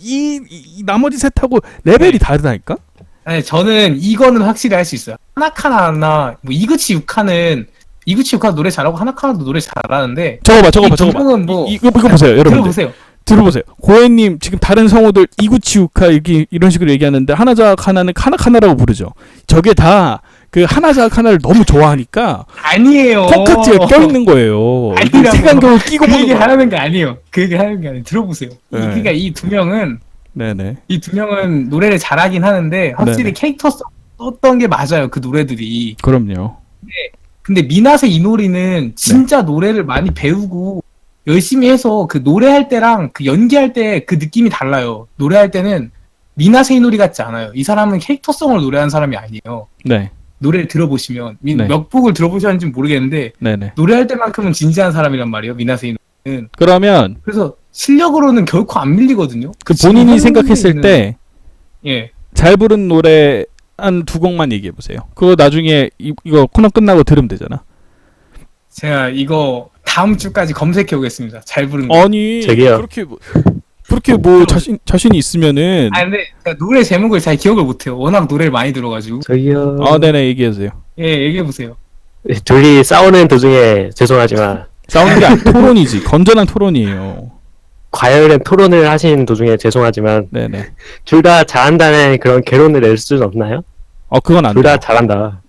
Speaker 1: 이 나머지 셋하고 레벨이
Speaker 2: 네.
Speaker 1: 다르다니까.
Speaker 2: 아니 저는 이거는 확실히 할 수 있어요. 하나카나나 뭐 이구치 유카는 이구치 유카 노래 잘하고 하나카나도 노래 잘하는데
Speaker 1: 저거 봐.
Speaker 2: 이 두 명은 뭐
Speaker 1: 이거 보세요, 여러분.
Speaker 2: 들어보세요.
Speaker 1: 들어보세요. 고해님 지금 다른 성우들 이구치 유카 이런 식으로 얘기하는데 하나자카나는 카나카나라고 부르죠. 저게 다 그 하나자카나를 너무 좋아하니까
Speaker 2: 아니에요.
Speaker 1: 콘카트에 껴있는 거예요.
Speaker 2: 아니라고.
Speaker 1: 색안경을 끼고
Speaker 2: 그
Speaker 1: 보는
Speaker 2: 얘기
Speaker 1: 거.
Speaker 2: 하는 게 아니에요. 그 얘기 하는 게 아니에요. 들어보세요.
Speaker 1: 네.
Speaker 2: 그러니까 이 두 명은
Speaker 1: 네네.
Speaker 2: 노래를 잘하긴 하는데 확실히
Speaker 1: 네네.
Speaker 2: 캐릭터 썼던 게 맞아요. 그 노래들이.
Speaker 1: 그럼요.
Speaker 2: 근데 미나세 이노리는
Speaker 1: 네.
Speaker 2: 진짜 노래를 많이 배우고 열심히 해서 그 노래할 때랑 그 연기할 때 그 느낌이 달라요. 노래할 때는 미나세 이노리 같지 않아요. 이 사람은 캐릭터성을 노래하는 사람이 아니에요.
Speaker 1: 네.
Speaker 2: 노래를 들어보시면
Speaker 1: 네.
Speaker 2: 몇 곡을 들어보셨는지 모르겠는데
Speaker 1: 네네.
Speaker 2: 노래할 때만큼은 진지한 사람이란 말이에요. 미나세 이노리는.
Speaker 1: 그러면
Speaker 2: 그래서 실력으로는 결코 안 밀리거든요.
Speaker 1: 그
Speaker 2: 지금
Speaker 1: 본인이
Speaker 2: 하는
Speaker 1: 생각했을
Speaker 2: 있는-
Speaker 1: 때
Speaker 2: 예.
Speaker 1: 잘 부른 노래 한 두 곡만 얘기해 보세요. 그거 나중에 이거 코너 끝나고 들으면 되잖아.
Speaker 2: 제가 이거 다음 주까지 검색해 오겠습니다. 잘 부른 거.
Speaker 1: 아니
Speaker 3: 저기요.
Speaker 1: 그렇게 뭐 자신이 있으면은
Speaker 2: 아 근데 제가 노래 제목을 잘 기억을 못해요. 워낙 노래를 많이 들어가지고.
Speaker 3: 저기요.
Speaker 1: 네네 얘기하세요.
Speaker 2: 예, 얘기해 보세요.
Speaker 3: 둘이 싸우는 도중에 죄송하지만
Speaker 1: 싸우는 게 토론이지. 건전한 토론이에요.
Speaker 3: 과열된 토론을 하신 도중에 죄송하지만
Speaker 1: 네네.
Speaker 3: 둘 다 잘한다는 그런 결론을 낼 수는 없나요?
Speaker 1: 그건 안
Speaker 3: 둘 다
Speaker 1: 돼.
Speaker 3: 잘한다.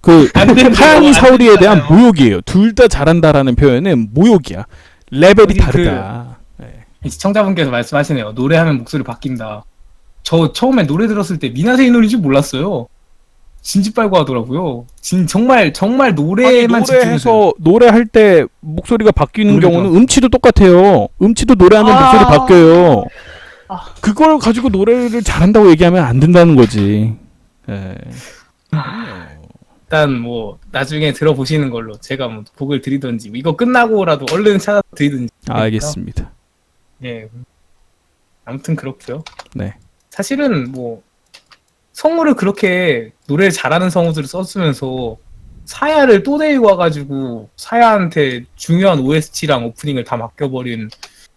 Speaker 1: 그
Speaker 2: 안 된다고,
Speaker 1: 하양이
Speaker 2: 안
Speaker 1: 사오리에 대한
Speaker 2: 된다고요.
Speaker 1: 모욕이에요. 둘 다 잘한다라는 표현은 모욕이야. 레벨이
Speaker 2: 어디
Speaker 1: 다르다. 네.
Speaker 2: 시청자분께서 말씀하시네요. 노래하면 목소리 바뀐다. 저 처음에 노래 들었을 때 미나세 이노리인 줄 몰랐어요. 진지 빨고 하더라고요. 정말
Speaker 1: 아니,
Speaker 2: 노래만 집중해서.
Speaker 1: 노래할 때 목소리가 바뀌는
Speaker 2: 노래가.
Speaker 1: 경우는 음치도 똑같아요. 음치도 노래하면
Speaker 2: 아.
Speaker 1: 목소리 바뀌어요.
Speaker 2: 아.
Speaker 1: 그걸 가지고 노래를 잘한다고 얘기하면 안 된다는 거지. 예.
Speaker 2: 일단 뭐 나중에 들어보시는 걸로 제가 뭐 곡을 드리든지 이거 끝나고라도 얼른 찾아 드리든지.
Speaker 1: 알겠습니다.
Speaker 2: 예. 아무튼 그렇고요.
Speaker 1: 네.
Speaker 2: 사실은 뭐 성우를 그렇게 노래를 잘하는 성우들을 썼으면서 사야를 또 데리고 와가지고 사야한테 중요한 OST랑 오프닝을 다 맡겨버린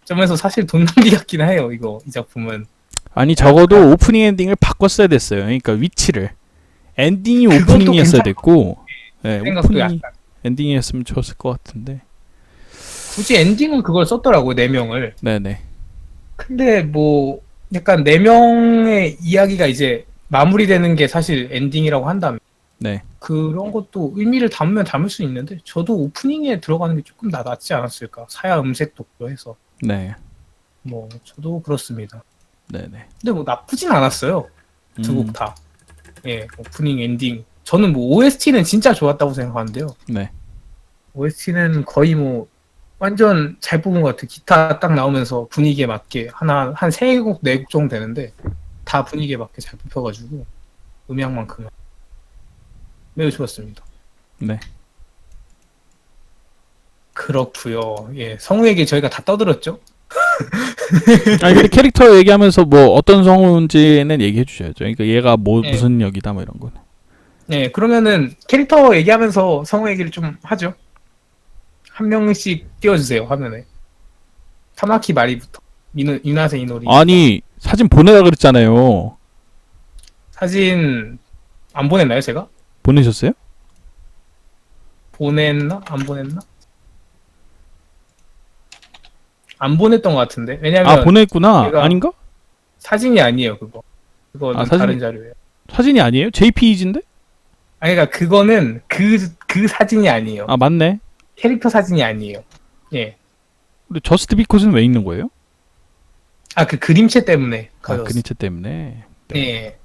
Speaker 2: 점에서 사실 돈 낭비 같긴 해요. 이 작품은.
Speaker 1: 아니 적어도 오프닝 엔딩을 바꿨어야 됐어요. 그러니까 위치를 엔딩이
Speaker 2: 그것도
Speaker 1: 오프닝이었어야
Speaker 2: 괜찮-
Speaker 1: 됐고, 네,
Speaker 2: 생각도
Speaker 1: 오프닝이
Speaker 2: 약간.
Speaker 1: 엔딩이었으면 좋았을 것 같은데.
Speaker 2: 굳이 엔딩은 그걸 썼더라고요. 4명을.
Speaker 1: 네네.
Speaker 2: 근데 뭐 약간 4명의 이야기가 이제 마무리되는 게 사실 엔딩이라고 한다면
Speaker 1: 네.
Speaker 2: 그런 것도 의미를 담으면 담을 수 있는데 저도 오프닝에 들어가는 게 조금 낫지 않았을까. 사야 음색도 해서
Speaker 1: 네.
Speaker 2: 뭐 저도 그렇습니다.
Speaker 1: 네네.
Speaker 2: 근데 뭐 나쁘진 않았어요. 두
Speaker 1: 음,
Speaker 2: 곡 다. 예, 오프닝, 엔딩. 저는 뭐 OST는 진짜 좋았다고 생각하는데요.
Speaker 1: 네.
Speaker 2: OST는 거의 뭐 완전 잘 뽑은 것 같아요. 기타 딱 나오면서 분위기에 맞게 한 3곡, 4곡 정도 되는데 다 분위기에 맞게 잘 뽑혀가지고 음향만큼은 매우 좋았습니다.
Speaker 1: 네.
Speaker 2: 그렇고요. 예, 성우 얘기 저희가 다 떠들었죠?
Speaker 1: 아니 근데 캐릭터 얘기하면서 뭐 어떤 성우인지는 얘기해 주셔야죠. 그러니까 얘가 뭐
Speaker 2: 네.
Speaker 1: 무슨 역이다 뭐 이런 거는.
Speaker 2: 네, 그러면은 캐릭터 얘기하면서 성우 얘기를 좀 하죠. 한 명씩 띄워주세요, 화면에. 타마키 마리부터. 유나세 이노리.
Speaker 1: 아니 사진 보내라 그랬잖아요.
Speaker 2: 사진 안 보냈나요, 제가?
Speaker 1: 보내셨어요?
Speaker 2: 보냈나? 안 보냈나? 안 보냈던 것 같은데. 왜냐면
Speaker 1: 보냈구나.
Speaker 2: 얘가-
Speaker 1: 아닌가?
Speaker 2: 사진이 아니에요, 그거. 그거는
Speaker 1: 사진-
Speaker 2: 다른 자료예요.
Speaker 1: 사진이 아니에요? JPEG인데?
Speaker 2: 아니, 그러니까 그거는 그 사진이 아니에요.
Speaker 1: 맞네.
Speaker 2: 캐릭터 사진이 아니에요. 예.
Speaker 1: 근데 저스트 비콧은 왜 있는 거예요?
Speaker 2: 그 그림체 때문에. 가져왔어요.
Speaker 1: 그니체 때문에.
Speaker 2: 예.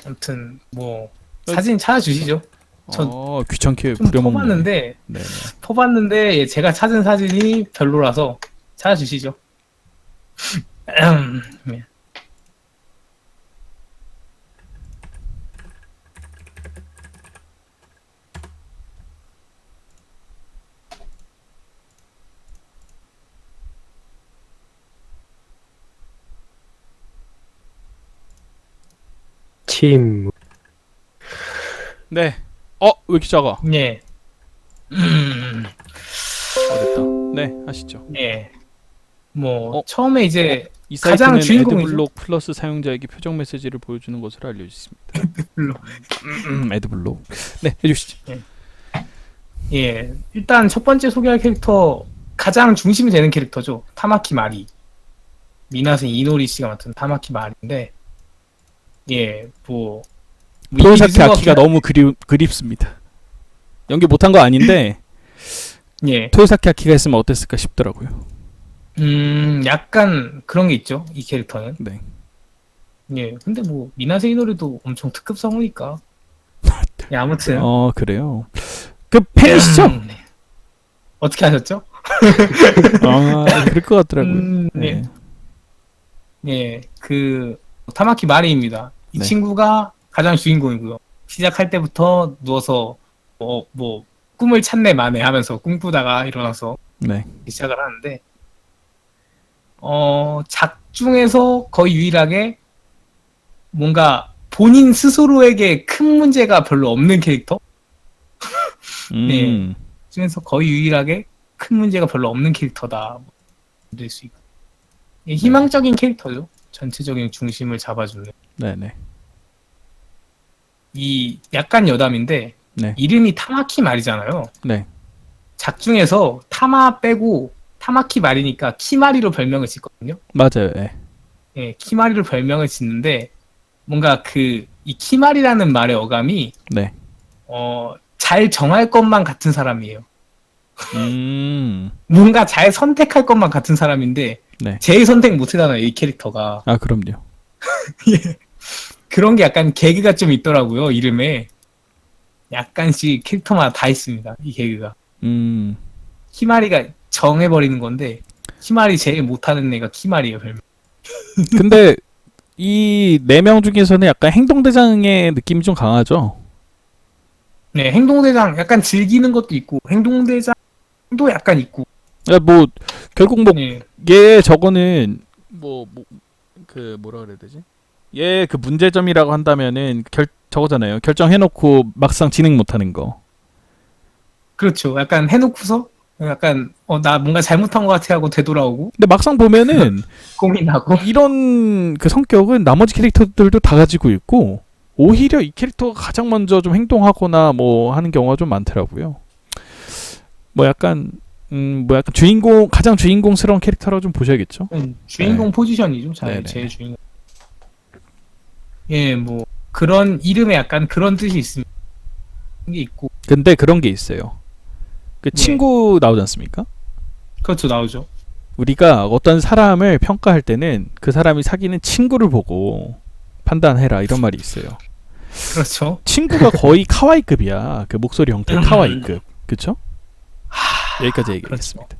Speaker 2: 아무튼 뭐 사진 찾아주시죠.
Speaker 1: 귀찮게
Speaker 2: 좀
Speaker 1: 부려먹는.
Speaker 2: 퍼봤는데
Speaker 1: 네.
Speaker 2: 예, 제가 찾은 사진이 별로라서 찾아주시죠. 네.
Speaker 3: 팀.
Speaker 1: 네. 왜 이렇게 작아?
Speaker 2: 예.
Speaker 1: 됐다. 네, 하시죠.
Speaker 2: 예. 뭐 처음에
Speaker 1: 처음에
Speaker 2: 이제
Speaker 1: 이
Speaker 2: 가장
Speaker 1: 사이트는
Speaker 2: 주인공이죠.
Speaker 1: 애드블록 플러스 사용자에게 표정 메시지를 보여주는 것으로 알려져 있습니다.
Speaker 2: 애드블록.
Speaker 1: 애드블록. 네, 해주시죠.
Speaker 2: 예. 일단 첫 번째 소개할 캐릭터 가장 중심이 되는 캐릭터죠. 타마키 마리. 미나세 이노리 씨가 맡은 타마키 마리인데 예, 뭐
Speaker 1: 토요사키
Speaker 2: 이즈우가
Speaker 1: 아키가 너무 그립습니다. 연기 못한 거 아닌데
Speaker 2: 예.
Speaker 1: 토요사키 아키가 했으면 어땠을까 싶더라고요.
Speaker 2: 약간 그런 게 있죠. 이 캐릭터는.
Speaker 1: 네.
Speaker 2: 예. 근데 뭐 미나세 이노리도 엄청 특급 성우니까. 예, 아무튼
Speaker 1: 그래요. 그 팬이시죠?
Speaker 2: 네. 어떻게 하셨죠?
Speaker 1: 그럴 것 같더라고요.
Speaker 2: 네. 예. 그 타마키 마리입니다. 이
Speaker 1: 네.
Speaker 2: 친구가 가장 주인공이고요. 시작할 때부터 누워서 뭐 꿈을 찾네 마네 하면서 꿈꾸다가 일어나서
Speaker 1: 네.
Speaker 2: 시작을 하는데 작중에서 거의 유일하게 뭔가 본인 스스로에게 큰 문제가 별로 없는 캐릭터 네. 중에서 거의 유일하게 큰 문제가 별로 없는 캐릭터다 될 수 있고 예, 희망적인 캐릭터죠. 전체적인 중심을 잡아주는
Speaker 1: 네네.
Speaker 2: 이 약간 여담인데
Speaker 1: 네.
Speaker 2: 이름이 타마키 말이잖아요.
Speaker 1: 네.
Speaker 2: 작중에서 타마 빼고 타마키 말이니까 키마리로 별명을 짓거든요.
Speaker 1: 맞아요. 네.
Speaker 2: 예, 키마리로 별명을 짓는데 뭔가 이 키마리라는 말의 어감이
Speaker 1: 네.
Speaker 2: 잘 정할 것만 같은 사람이에요.
Speaker 1: 음.
Speaker 2: 뭔가 잘 선택할 것만 같은 사람인데
Speaker 1: 네.
Speaker 2: 제일 선택 못하잖아요, 이 캐릭터가.
Speaker 1: 그럼요.
Speaker 2: 예. 그런 게 약간 개그가 좀 있더라고요, 이름에. 약간씩 캐릭터마다 다 있습니다, 이 개그가. 키마리가 정해버리는 건데 키마리 제일 못하는 애가 키마리예요, 별명.
Speaker 1: 근데 이 4명 중에서는 약간 행동대장의 느낌이 좀 강하죠.
Speaker 2: 네, 행동대장 약간 즐기는 것도 있고 행동대장도 약간 있고.
Speaker 1: 뭐 결국 뭐
Speaker 2: 네.
Speaker 1: 얘 저거는 그 뭐라 그래야 되지? 얘 그 문제점이라고 한다면은 저거잖아요. 결정해놓고 막상 진행 못하는 거.
Speaker 2: 그렇죠. 약간 해놓고서 약간 나 뭔가 잘못한 것 같아 하고 되돌아오고
Speaker 1: 근데 막상 보면은
Speaker 2: 고민하고.
Speaker 1: 이런 그 성격은 나머지 캐릭터들도 다 가지고 있고 오히려 이 캐릭터가 가장 먼저 좀 행동하거나 뭐 하는 경우가 좀 많더라고요. 뭐 약간 가장 주인공스러운 캐릭터라고 좀 보셔야겠죠.
Speaker 2: 주인공
Speaker 1: 네.
Speaker 2: 포지션이죠.
Speaker 1: 네네.
Speaker 2: 제일 주인공. 예, 뭐 그런 이름에 약간 그런 뜻이 있습니다. 게 있고.
Speaker 1: 근데 그런 게 있어요. 그
Speaker 2: 네.
Speaker 1: 친구 나오지 않습니까?
Speaker 2: 그렇죠, 나오죠.
Speaker 1: 우리가 어떤 사람을 평가할 때는 그 사람이 사귀는 친구를 보고 판단해라 이런 말이 있어요.
Speaker 2: 그렇죠.
Speaker 1: 친구가 거의 카와이급이야. 그 목소리 형태 카와이급. 그쵸? 여기까지 얘기하겠습니다.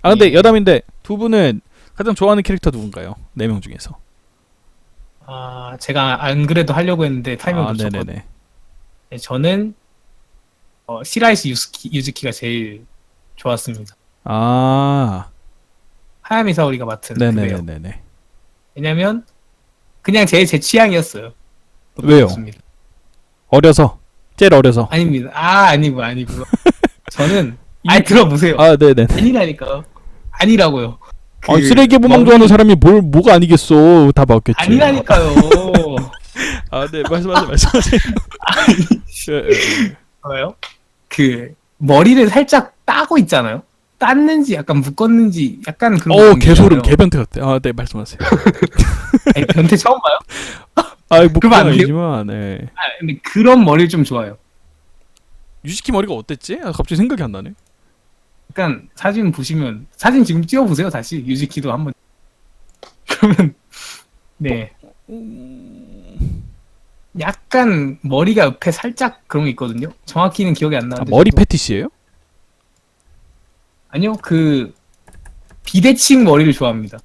Speaker 1: 근데
Speaker 2: 예.
Speaker 1: 여담인데 두 분은 가장 좋아하는 캐릭터 누군가요? 4명 중에서.
Speaker 2: 제가 안 그래도 하려고 했는데 타이밍 놓쳤거든요.
Speaker 1: 네네네.
Speaker 2: 네, 저는 시라이시 유즈키가 제일 좋았습니다. 하야미 사오리가 맡은 그래요.
Speaker 1: 네네네네.
Speaker 2: 왜냐면 그냥 제일 제 취향이었어요.
Speaker 1: 왜요?
Speaker 2: 없습니다.
Speaker 1: 어려서? 제일 어려서?
Speaker 2: 아닙니다. 아니고. 저는 들어보세요.
Speaker 1: 네네.
Speaker 2: 아니라니까요. 아니라고요.
Speaker 1: 쓰레기 보망 좋아하는 사람이 뭐가 아니겠어. 다 맞겠지.
Speaker 2: 아니라니까요.
Speaker 1: 네, 말씀하세요.
Speaker 2: 뭐요? 머리를 살짝 따고 있잖아요. 땄는지 약간 묶었는지 약간 그런 거.
Speaker 1: 개소름 개변태 같아. 네, 말씀하세요.
Speaker 2: 아니, 변태 처음 봐요?
Speaker 1: 뭐
Speaker 2: 그러면 안 돼요?
Speaker 1: 아니지만, 네.
Speaker 2: 근데 그런 머리를 좀 좋아해요.
Speaker 1: 유시키 머리가 어땠지? 갑자기 생각이 안 나네.
Speaker 2: 약간 사진 보시면 사진 지금 띄워보세요. 다시 유지키도 한번. 그러면 네. 약간 머리가 옆에 살짝 그런 게 있거든요. 정확히는 기억이 안
Speaker 1: 아,
Speaker 2: 나는데.
Speaker 1: 머리
Speaker 2: 저도.
Speaker 1: 패티시예요?
Speaker 2: 아니요, 그 비대칭 머리를 좋아합니다.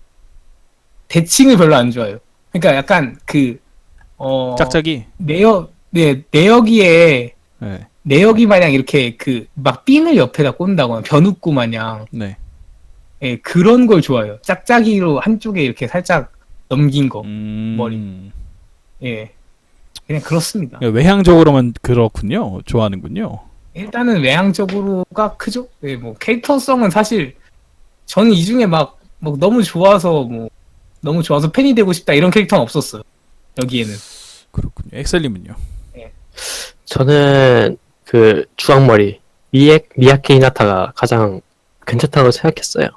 Speaker 2: 대칭을 별로 안 좋아해요. 그러니까 약간 그
Speaker 1: 짝짝이.
Speaker 2: 내역이에
Speaker 1: 네.
Speaker 2: 내역이 마냥 이렇게 그 막 핀을 옆에다 꼰다거나 변우꾸 마냥
Speaker 1: 네.
Speaker 2: 예, 그런 걸 좋아해요. 짝짝이로 한쪽에 이렇게 살짝 넘긴 거. 머리. 예. 그냥 그렇습니다.
Speaker 1: 외향적으로만 그렇군요. 좋아하는군요.
Speaker 2: 일단은 외향적으로가 크죠. 예, 뭐 캐릭터성은 사실 저는 이 중에 막 너무 좋아서 너무 좋아서 팬이 되고 싶다 이런 캐릭터는 없었어요. 여기에는.
Speaker 1: 그렇군요. 엑셀님은요?
Speaker 3: 저는 그 주황머리 미야케 히나타가 가장 괜찮다고 생각했어요.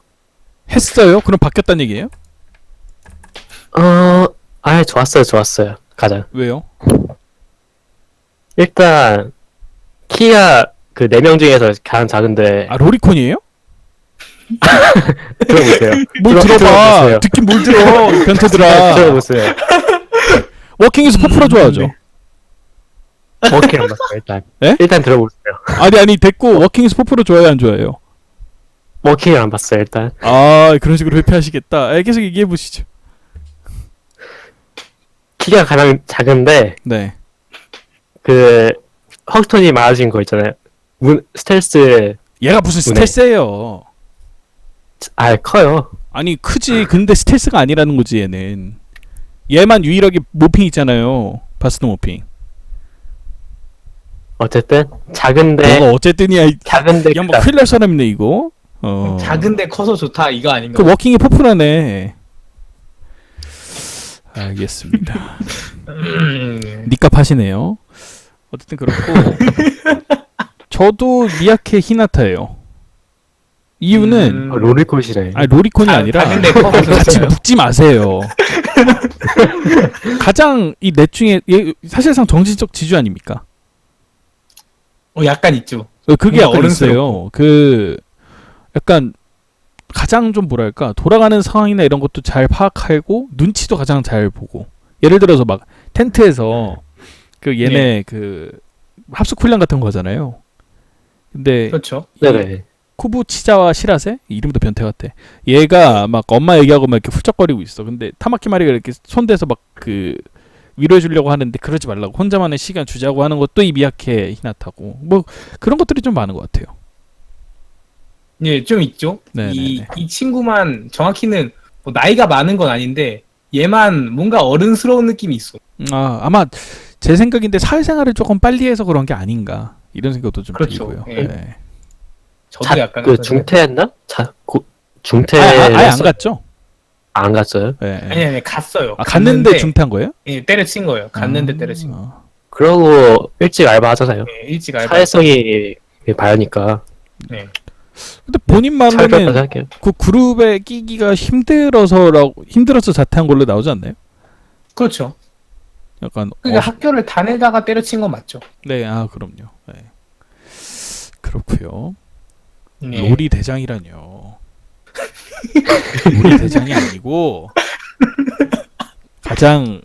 Speaker 1: 했어요? 그럼 바뀌었단 얘기예요?
Speaker 3: 좋았어요. 가장.
Speaker 1: 왜요?
Speaker 3: 일단 키가 그 4명 중에서 가장 작은데
Speaker 1: 아 로리콘이에요?
Speaker 3: 들어보세요.
Speaker 1: 뭘 들어봐.
Speaker 3: 들어보세요.
Speaker 1: 듣긴 뭘 들어. 변태들아.
Speaker 3: 들어보세요.
Speaker 1: 워킹에서 포프라 좋아하죠?
Speaker 3: 워킹 안 봤어요, 일단.
Speaker 1: 예?
Speaker 3: 일단 들어보세요.
Speaker 1: 아니 됐고 워킹에서 포프라 좋아해요 안 좋아해요?
Speaker 3: 워킹을 안 봤어요, 일단.
Speaker 1: 아 그런 식으로 회피하시겠다. 계속 얘기해 보시죠.
Speaker 3: 키가 가장 작은데
Speaker 1: 네.
Speaker 3: 그 헉스톤이 말하신 거 있잖아요. 스텔스
Speaker 1: 얘가 무슨 스텔스예요?
Speaker 3: 커요.
Speaker 1: 아니 크지. 근데 스텔스가 아니라는 거지 얘는. 얘만 유일하게 모핑 있잖아요. 바스트 모핑.
Speaker 3: 어쨌든 작은데
Speaker 1: 뭐가 어쨌든이야.
Speaker 3: 작은데
Speaker 1: 야, 뭐
Speaker 3: 크다.
Speaker 1: 큰일 날 사람이네 이거.
Speaker 2: 작은데 커서 좋다 이거 아닌가?
Speaker 1: 그 워킹이 포프라네. 알겠습니다. 니값 하시네요. 어쨌든 그렇고 저도 미야케 히나타예요. 이유는
Speaker 3: 로리콘이네.
Speaker 1: 아니 로리콘이 아니라
Speaker 2: 작은데 커서
Speaker 1: 같이
Speaker 2: 좋아요.
Speaker 1: 묶지 마세요. 가장 이 넷 중에 얘 사실상 정신적 지주 아닙니까?
Speaker 2: 약간 있죠.
Speaker 1: 그게
Speaker 2: 뭔가
Speaker 1: 어른스러요. 그 약간 가장 좀 뭐랄까 돌아가는 상황이나 이런 것도 잘 파악하고 눈치도 가장 잘 보고. 예를 들어서 막 텐트에서 그 얘네 그 합숙 훈련 같은 거 하잖아요. 근데
Speaker 2: 그렇죠.
Speaker 3: 네네.
Speaker 1: 쿠부치자와 시라세 이름도 변태 같아. 얘가 막 엄마 얘기하고 막 이렇게 훌쩍거리고 있어. 근데 타마키 마리가 이렇게 손대서 막 그 위로해 주려고 하는데 그러지 말라고 혼자만의 시간 주자고 하는 것도 이 미야케 히나타고 뭐 그런 것들이 좀 많은 것 같아요.
Speaker 2: 예, 좀 있죠.
Speaker 1: 네네네.
Speaker 2: 이 친구만 정확히는 뭐 나이가 많은 건 아닌데 얘만 뭔가 어른스러운 느낌이 있어.
Speaker 1: 아마 제 생각인데 사회생활을 조금 빨리 해서 그런 게 아닌가 이런 생각도 좀
Speaker 2: 그렇죠.
Speaker 1: 들고요.
Speaker 2: 예.
Speaker 1: 네.
Speaker 2: 저도 약간
Speaker 3: 그
Speaker 2: 그런 생각-
Speaker 3: 중퇴했나? 중퇴
Speaker 1: 아예 안 갔죠?
Speaker 3: 안 갔어요.
Speaker 1: 네.
Speaker 2: 아니 갔어요.
Speaker 1: 갔는데 중퇴한 거예요?
Speaker 2: 예, 때려친 거예요. 갔는데 때려친 거.
Speaker 1: 아.
Speaker 3: 그러고 일찍 알바하잖아요.
Speaker 2: 예, 일찍 알바.
Speaker 3: 사회성이 봐야니까.
Speaker 2: 네.
Speaker 1: 근데 본인
Speaker 3: 잘 배웠다
Speaker 1: 말로는
Speaker 3: 생각해요.
Speaker 1: 그 그룹에 끼기가 힘들어서 자퇴한 걸로 나오지 않나요?
Speaker 2: 그렇죠.
Speaker 1: 약간
Speaker 2: 그러니까 학교를 다니다가 때려친 건 맞죠.
Speaker 1: 네, 그럼요. 네. 그렇고요.
Speaker 2: 예.
Speaker 1: 로리 대장이라뇨. 로리 대장이 아니고 가장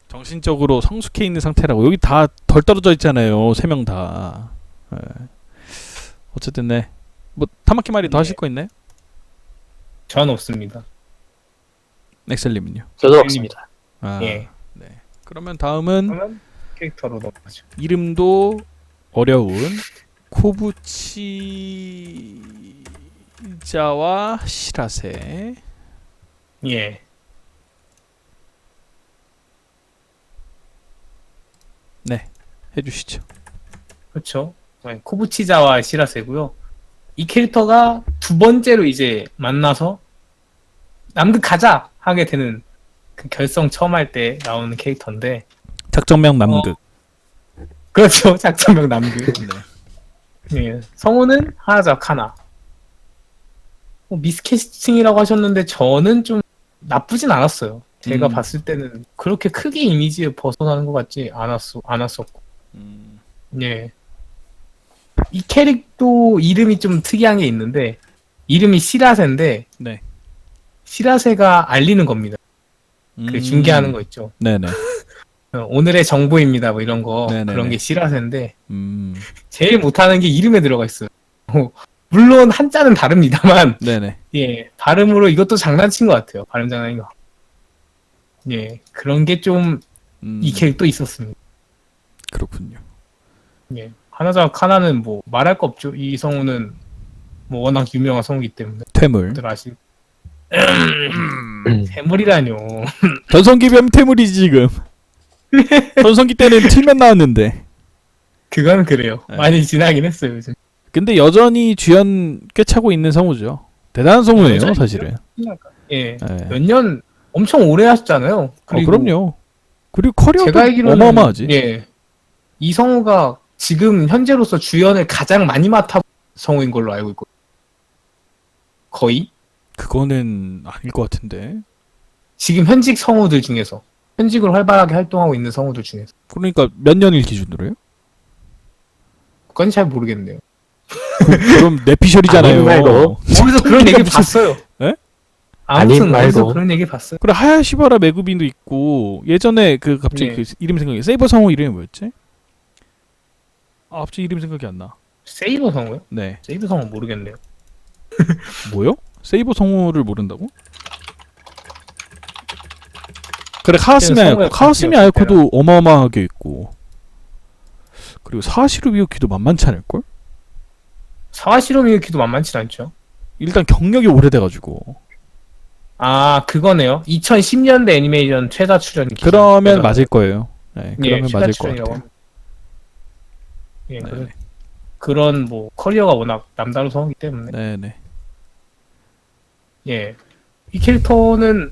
Speaker 1: 정신적으로 성숙해 있는 상태라고. 여기 다 덜 떨어져 있잖아요. 3명 다. 네. 어쨌든 네. 뭐 타마키 말이 더
Speaker 2: 네.
Speaker 1: 하실 거 있나요?
Speaker 2: 전 없습니다.
Speaker 1: 엑셀님은요?
Speaker 3: 저도 없습니다.
Speaker 2: 예.
Speaker 1: 네. 그러면 다음은
Speaker 2: 그러면 캐릭터로 넘어가죠.
Speaker 1: 이름도 어려운 코부치자와 시라세.
Speaker 2: 예.
Speaker 1: 해주시죠.
Speaker 2: 그렇죠. 네, 코부치자와 시라세고요. 이 캐릭터가 두 번째로 이제 만나서 남극 가자 하게 되는 그 결성 처음 할 때 나오는 캐릭터인데
Speaker 1: 작정명 남극.
Speaker 2: 그렇죠. 작전명 남극.
Speaker 1: 네.
Speaker 2: 예. 성우는 하나자 카나. 미스캐스팅이라고 하셨는데 저는 좀 나쁘진 않았어요. 제가 봤을 때는 그렇게 크게 이미지에 벗어나는 것 같지 않았었고. 예. 이 캐릭도 이름이 좀 특이한 게 있는데 이름이 시라세인데
Speaker 1: 네.
Speaker 2: 시라세가 알리는 겁니다. 그 중계하는 거 있죠.
Speaker 1: 네네.
Speaker 2: 오늘의 정보입니다 뭐 이런 거
Speaker 1: 네네네.
Speaker 2: 그런 게 싫어하는데
Speaker 1: 음.
Speaker 2: 제일 못하는 게 이름에 들어가 있어요. 물론 한자는 다릅니다만
Speaker 1: 네네.
Speaker 2: 예 발음으로 이것도 장난친 것 같아요. 발음 장난인 거. 예 그런 게 좀 이 캐릭터 있었습니다.
Speaker 1: 그렇군요.
Speaker 2: 예 하나자 카나는 뭐 말할 거 없죠. 이 성우는 뭐 워낙 유명한 성우이기 때문에
Speaker 1: 퇴물.
Speaker 2: 다들 괴물이라뇨.
Speaker 1: 전성기면 퇴물이지 지금. 전성기 때는 틀면 나왔는데.
Speaker 2: 그건 그래요.
Speaker 1: 네.
Speaker 2: 많이 지나긴 했어요 요즘.
Speaker 1: 근데 여전히 주연 꿰차고 있는 성우죠. 대단한 성우예요,
Speaker 2: 여전히요?
Speaker 1: 사실은.
Speaker 2: 예.
Speaker 1: 네.
Speaker 2: 몇 년 엄청 오래 하셨잖아요. 그리고
Speaker 1: 그럼요. 그리고 커리어도
Speaker 2: 제가 알기로는
Speaker 1: 어마어마하지.
Speaker 2: 예. 이성우가 지금 현재로서 주연을 가장 많이 맡아 성우인 걸로 알고 있고 거의
Speaker 1: 그거는 아닐 것 같은데.
Speaker 2: 지금 현직 성우들 중에서 현직으로 활발하게 활동하고 있는 성우들 중에서
Speaker 1: 그러니까 몇 년일 기준으로요?
Speaker 2: 그건 잘 모르겠네요.
Speaker 1: 그럼 내피셜이잖아요.
Speaker 3: 아닌 말고.
Speaker 2: 어디서 그런 얘기 봤어요.
Speaker 1: 예?
Speaker 2: 아무튼
Speaker 3: 아닌
Speaker 2: 어디서
Speaker 3: 말고.
Speaker 2: 그런 얘기 봤어요.
Speaker 1: 그래 하야시바라 메구빈도 있고 예전에 그 갑자기
Speaker 2: 네.
Speaker 1: 그 이름 생각이 세이버 성우 이름이 뭐였지? 아 갑자기 이름 생각이 안 나.
Speaker 2: 세이버 성우요?
Speaker 1: 네.
Speaker 2: 세이버 성우 모르겠네요.
Speaker 1: 뭐요? 세이버 성우를 모른다고? 그래 카와스미
Speaker 2: 성우의
Speaker 1: 아야코 카와스미
Speaker 2: 관심이
Speaker 1: 아야코도 어마어마하게 있고 그리고 사와시로 미유키도 만만치 않을걸?
Speaker 2: 사와시로 미유키도 만만치 않죠.
Speaker 1: 일단 경력이 오래돼가지고
Speaker 2: 아 그거네요. 2010년대 애니메이션 최다 출연 기준.
Speaker 1: 그러면
Speaker 2: 최다.
Speaker 1: 맞을 거예요. 네,
Speaker 2: 예,
Speaker 1: 그러면
Speaker 2: 최다
Speaker 1: 맞을 것
Speaker 2: 출연이라고
Speaker 1: 같아요.
Speaker 2: 합니다. 예,
Speaker 1: 네,
Speaker 2: 그런 뭐 커리어가 워낙 남다른 성우기 때문에
Speaker 1: 네네.
Speaker 2: 예, 이 캐릭터는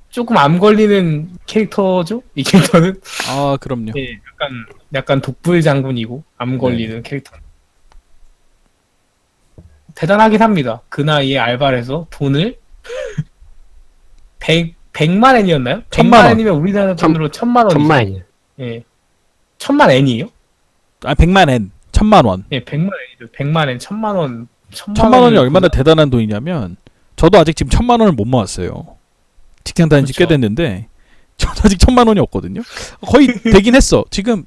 Speaker 2: 조금 암 걸리는 캐릭터죠. 이 캐릭터는
Speaker 1: 아 그럼요.
Speaker 2: 예, 약간 독불 장군이고 암 걸리는
Speaker 1: 네.
Speaker 2: 캐릭터. 대단하긴 합니다. 그 나이에 알바를 해서 돈을 100만 엔이었나요?
Speaker 1: 1000만
Speaker 2: 100만
Speaker 1: 원.
Speaker 2: 엔이면 우리나라 돈으로 1000만 원.
Speaker 3: 1000만이요.
Speaker 2: 예. 1000만 엔이에요?
Speaker 1: 아 100만 엔, 1000만 원.
Speaker 2: 예, 100만 엔이죠. 100만 엔, 1000만 원.
Speaker 1: 1000만 원이 얼마나 대단한 돈이냐면 저도 아직 지금 1000만 원을 못 모았어요. 직장 다닌 지 꽤
Speaker 2: 그쵸.
Speaker 1: 됐는데 저도 아직 1000만 원이 없거든요. 거의 되긴 했어. 지금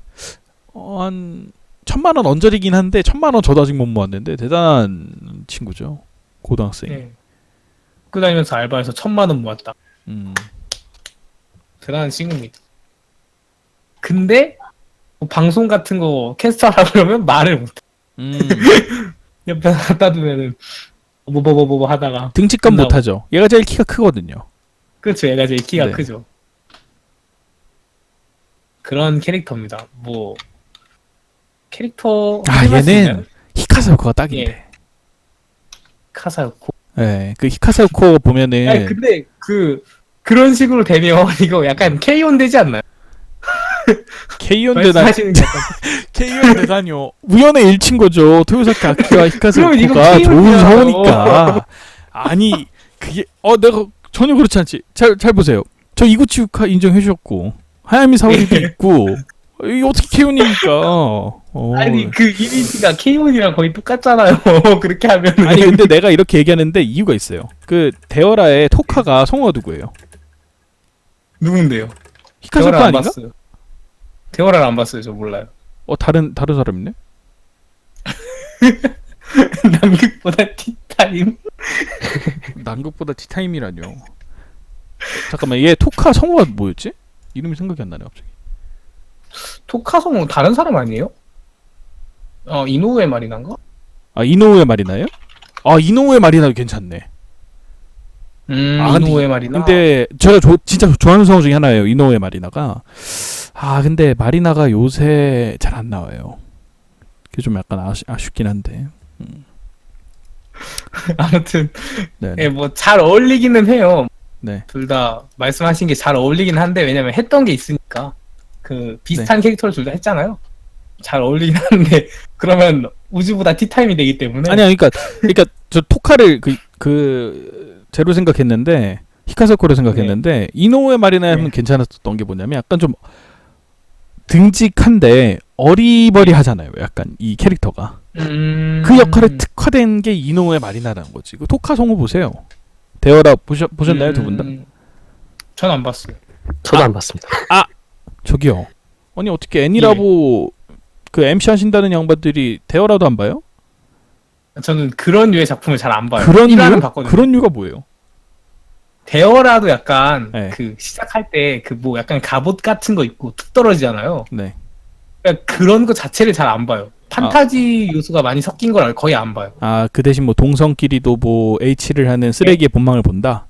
Speaker 1: 한 1000만 원 언저리긴 한데 1000만 원 저도 아직 못 모았는데 대단한 친구죠. 고등학생.
Speaker 2: 예. 학교 다니면서 알바해서 1000만 원 모았다.
Speaker 1: 음.
Speaker 2: 대단한 친구입니다. 근데 뭐 방송 같은 거 캐스터라 그러면 말을 못해.
Speaker 1: 음.
Speaker 2: 옆에 갖다 두면은 뭐 하다가
Speaker 1: 등치감
Speaker 2: 끝나고.
Speaker 1: 못하죠. 얘가 제일 키가 크거든요.
Speaker 2: 그렇죠. 얘가 제일 키가
Speaker 1: 네.
Speaker 2: 크죠. 그런 캐릭터입니다. 뭐 캐릭터
Speaker 1: 아
Speaker 2: 이름할 수
Speaker 1: 얘는
Speaker 2: 있나요?
Speaker 1: 히카사요코가 딱인데.
Speaker 2: 카사요코.
Speaker 1: 네, 그 히카사요코 보면은
Speaker 2: 아니 근데 그런 식으로 되면 이거 약간 K-ON 되지 않나요?
Speaker 1: 케이온 대단
Speaker 2: 말씀하시는 게 약간
Speaker 1: 케이온 대단요. 우연의 일치인 거죠. 토요사키 아키와
Speaker 2: 그러면 이거
Speaker 1: 히카사요코가 좋은
Speaker 2: K-ON 이잖아요.
Speaker 1: 성우니까. 아니 그게 내가 전혀 그렇지 않지. 잘 보세요. 저 이구치 유카 인정해 주셨고 하야미 사오리도 있고 이게 어떻게 케이온입니까?
Speaker 2: 아니 그 이미지가 K-ON이랑 거의 똑같잖아요. 그렇게 하면
Speaker 1: 아니 근데 내가 이렇게 얘기하는데 이유가 있어요. 그 데어라의 토카가 성우가 누구예요?
Speaker 2: 누군데요?
Speaker 1: 히카사요코
Speaker 2: 대화를 안
Speaker 1: 아닌가?
Speaker 2: 봤어요. 대화를 안 봤어요. 저 몰라요.
Speaker 1: 다른 사람이네.
Speaker 2: 남극보다 티타임.
Speaker 1: 남극보다 티타임이라뇨. 잠깐만 얘 토카 성우가 뭐였지? 이름이 생각이 안 나네 갑자기.
Speaker 2: 토카성우 다른 사람 아니에요? 이노우에 마리나인가?
Speaker 1: 아 이노우에 마리나요? 아 이노우에 마리나 괜찮네. 아, 근데
Speaker 2: 이노우에 마리나.
Speaker 1: 근데 제가 진짜 좋아하는 성우 중에 하나예요. 이노우에 마리나가. 아 근데 마리나가 요새 잘 안 나와요. 그게 좀 약간 아쉽긴 한데.
Speaker 2: 아무튼
Speaker 1: 네.
Speaker 2: 예, 뭐 잘 어울리기는 해요.
Speaker 1: 네.
Speaker 2: 둘 다 말씀하신 게 잘 어울리긴 한데 왜냐면 했던 게 있으니까 그 비슷한
Speaker 1: 네.
Speaker 2: 캐릭터를 둘 다 했잖아요. 잘 어울리긴 하는데 그러면 우주보다 티타임이 되기 때문에
Speaker 1: 아니야 그러니까 저 토카를 그 제로 생각했는데 히카사코를 생각했는데 이노우에 마리나 하면
Speaker 2: 네.
Speaker 1: 괜찮았던 게 뭐냐면 약간 좀 듬직한데 어리버리하잖아요. 약간 이 캐릭터가. 그 역할에 특화된 게 이노우에 마리나라는 거지. 그 토카 성우 보세요. 데어라 보셨나요 두 분 다?
Speaker 2: 전 안 봤어요.
Speaker 3: 저도 안 봤습니다.
Speaker 1: 저기요. 아니 어떻게 애니라고 그 MC 하신다는 양반들이 대여라도 안 봐요?
Speaker 2: 저는 그런 류의 작품을 잘 안 봐요.
Speaker 1: 그런
Speaker 2: 1화는
Speaker 1: 이유?
Speaker 2: 봤거든요.
Speaker 1: 그런 이유가 뭐예요?
Speaker 2: 대어라도 약간
Speaker 1: 네.
Speaker 2: 그 시작할 때 그 뭐 약간 갑옷 같은 거 입고 툭 떨어지잖아요.
Speaker 1: 네.
Speaker 2: 그러니까 그런 거 자체를 잘 안 봐요. 판타지 요소가 많이 섞인 걸 거의 안 봐요.
Speaker 1: 아, 그 대신 뭐 동성끼리도 뭐 H를 하는 쓰레기의 본망을 본다.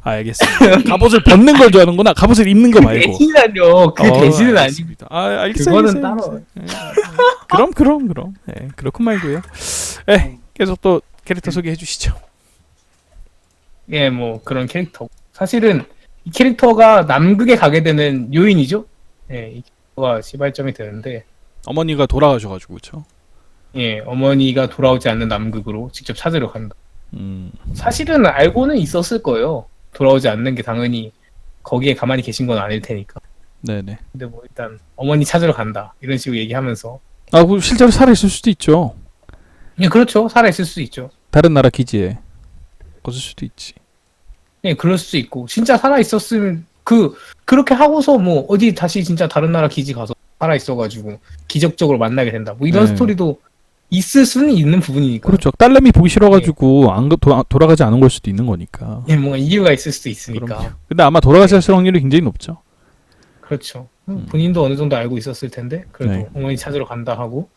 Speaker 1: 아, 알겠습니다. 갑옷을 벗는 걸 좋아하는구나. 갑옷을 입는 거 말고.
Speaker 2: 대신은요. 그 대신은 아니고.
Speaker 1: 알겠습니다. 아, 알겠어요.
Speaker 2: 그거는
Speaker 1: 알겠어요,
Speaker 2: 따로.
Speaker 1: 알겠어요. 그럼. 네, 그렇군 말고요. 네, 계속 또 캐릭터 소개해 주시죠.
Speaker 2: 예, 뭐 그런 캐릭터. 사실은 이 캐릭터가 남극에 가게 되는 요인이죠. 예, 이 캐릭터가 시발점이 되는데,
Speaker 1: 어머니가 돌아가셔가지고 그렇죠.
Speaker 2: 예, 어머니가 돌아오지 않는 남극으로 직접 찾으러 간다.
Speaker 1: 음,
Speaker 2: 사실은 알고는 있었을 거예요. 돌아오지 않는 게 당연히 거기에 가만히 계신 건 아닐 테니까.
Speaker 1: 네네.
Speaker 2: 근데 뭐 일단 어머니 찾으러 간다 이런 식으로 얘기하면서,
Speaker 1: 아, 그 실제로 살아 있을 수도 있죠.
Speaker 2: 예, 그렇죠. 살아 있을 수 있죠.
Speaker 1: 다른 나라 기지에 거을 수도 있지.
Speaker 2: 예, 그럴 수도 있고 진짜 살아 있었으면 그렇게 하고서 뭐 어디 다시 진짜 다른 나라 기지 가서 살아 있어가지고 기적적으로 만나게 된다. 뭐 이런
Speaker 1: 네.
Speaker 2: 스토리도 있을 수는 있는 부분이니까.
Speaker 1: 그렇죠. 딸내미 보기 싫어가지고 안 돌아가지 않은 걸 수도 있는 거니까.
Speaker 2: 예, 뭔가 이유가 있을 수도 있으니까.
Speaker 1: 그럼요. 근데 아마 돌아가실 확률이 굉장히 높죠.
Speaker 2: 그렇죠. 본인도 어느 정도 알고 있었을 텐데 그래도
Speaker 1: 네.
Speaker 2: 어머니 찾으러 간다 하고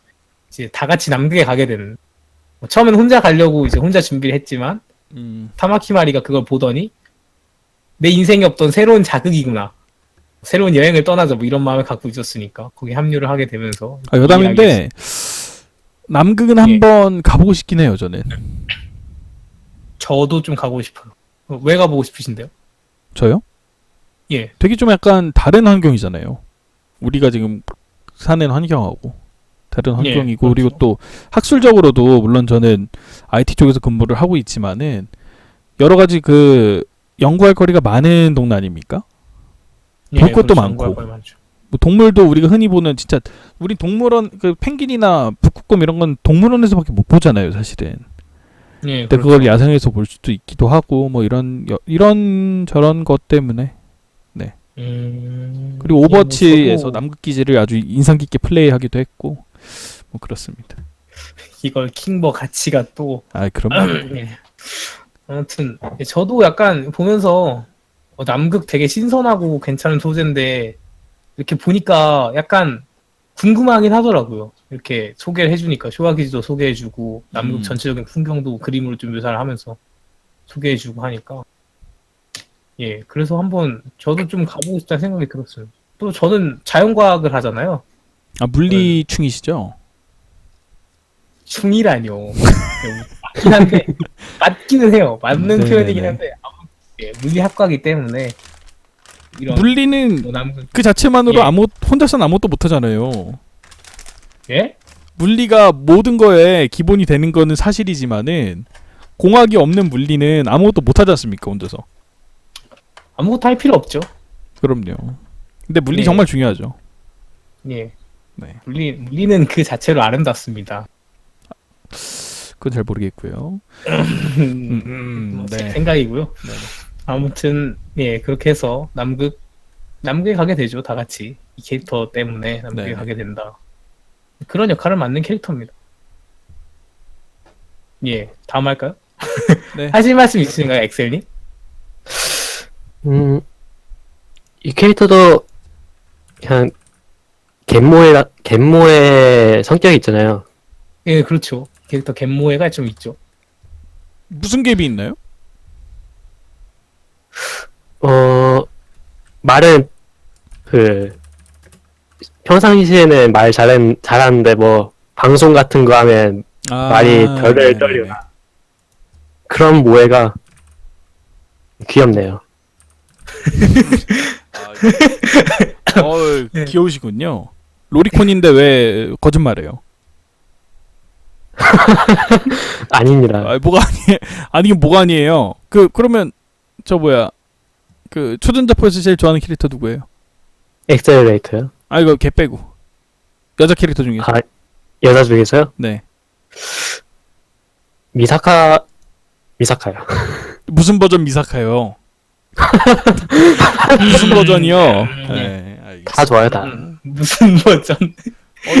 Speaker 2: 이제 다 같이 남극에 가게 되는. 뭐 처음엔 혼자 가려고 이제 혼자 준비를 했지만 타마키마리가 그걸 보더니 내 인생에 없던 새로운 자극이구나. 새로운 여행을 떠나자 뭐 이런 마음을 갖고 있었으니까 거기 합류를 하게 되면서.
Speaker 1: 아, 여담인데 남극은
Speaker 2: 예.
Speaker 1: 한번 가보고 싶긴 해요. 저는.
Speaker 2: 저도 좀 가고 싶어요. 왜 가보고 싶으신데요?
Speaker 1: 저요?
Speaker 2: 예.
Speaker 1: 되게 좀 약간 다른 환경이잖아요. 우리가 지금 사는 환경하고 다른 환경이고,
Speaker 2: 그렇죠.
Speaker 1: 그리고 또 학술적으로도 물론 저는 IT 쪽에서 근무를 하고 있지만은 여러 가지 그 연구할 거리가 많은 동네 아닙니까? 볼 것도 많고.
Speaker 2: 연구할 걸 많죠.
Speaker 1: 뭐 동물도 우리가 흔히 보는 진짜 우리 동물원 그 펭귄이나 북극곰 이런 건 동물원에서밖에 못 보잖아요, 사실은.
Speaker 2: 예,
Speaker 1: 근데 그걸 야생에서 볼 수도 있기도 하고 뭐 이런 저런 것 때문에. 그리고 오버워치에서
Speaker 2: 저도
Speaker 1: 남극 기지를 아주 인상 깊게 플레이하기도 했고 뭐 그렇습니다.
Speaker 2: 이걸 킹버 가치가 또
Speaker 1: 아, 그럼.
Speaker 2: 예. 아무튼 저도 약간 보면서 남극 되게 신선하고 괜찮은 소재인데 이렇게 보니까 약간 궁금하긴 하더라고요. 이렇게 소개를 해주니까 쇼와기지도 소개해주고 남극 전체적인 풍경도 그림으로 좀 묘사를 하면서 소개해주고 하니까 예, 그래서 한번 저도 좀 가보고 싶다는 생각이 들었어요. 또 저는 자연과학을 하잖아요.
Speaker 1: 아, 물리충이시죠?
Speaker 2: 충이라뇨. 맞긴 한데 맞기는 해요. 맞는
Speaker 1: 네네네.
Speaker 2: 표현이긴 한데 예, 물리학과이기 때문에 이런
Speaker 1: 물리는
Speaker 2: 뭐 남극
Speaker 1: 그 자체만으로
Speaker 2: 예.
Speaker 1: 혼자서는 아무것도 못 하잖아요.
Speaker 2: 예?
Speaker 1: 물리가 모든 거에 기본이 되는 거는 사실이지만은 공학이 없는 물리는 아무것도 못 하지 않습니까, 혼자서.
Speaker 2: 아무것도 할 필요 없죠.
Speaker 1: 그럼요. 근데 물리
Speaker 2: 예.
Speaker 1: 정말 중요하죠.
Speaker 2: 예.
Speaker 1: 네.
Speaker 2: 물리는 그 자체로 아름답습니다.
Speaker 1: 그건 잘 모르겠고요.
Speaker 2: 뭐 제
Speaker 1: 네.
Speaker 2: 생각이고요.
Speaker 1: 네.
Speaker 2: 아무튼 예, 그렇게 해서 남극에 가게 되죠. 다 같이 이 캐릭터 때문에 남극에
Speaker 1: 네네.
Speaker 2: 가게 된다. 그런 역할을 맡는 캐릭터입니다. 예, 다음 할까요?
Speaker 1: 네.
Speaker 2: 하실 말씀 있으신가요, 엑셀님?
Speaker 3: 이 캐릭터도 그냥 갯모의 성격이 있잖아요.
Speaker 2: 예, 그렇죠. 캐릭터 갯모애가 좀 있죠.
Speaker 1: 무슨 갭이 있나요?
Speaker 3: 말은 평상시에는 말 잘하는데 뭐 방송 같은 거 하면 말이 덜덜
Speaker 1: 네네네.
Speaker 3: 떨려. 그런 모해가 귀엽네요.
Speaker 2: 네.
Speaker 1: 귀여우시군요. 로리콘인데 왜 거짓말해요?
Speaker 3: 아닙니다.
Speaker 1: 아, 뭐가 아니긴 뭐가 아니에요. 그러면 저 뭐야 그 초전자포에서 제일 좋아하는 캐릭터 누구예요?
Speaker 3: 엑셀레이터요?
Speaker 1: 아, 이거 걔 빼고 여자 캐릭터 중에서.
Speaker 3: 아, 여자 중에서요?
Speaker 1: 네.
Speaker 3: 미사카요.
Speaker 1: 무슨 버전 미사카요? 무슨 버전이요? 네, 알겠습니다.
Speaker 3: 다 좋아요 다.
Speaker 2: 무슨 버전?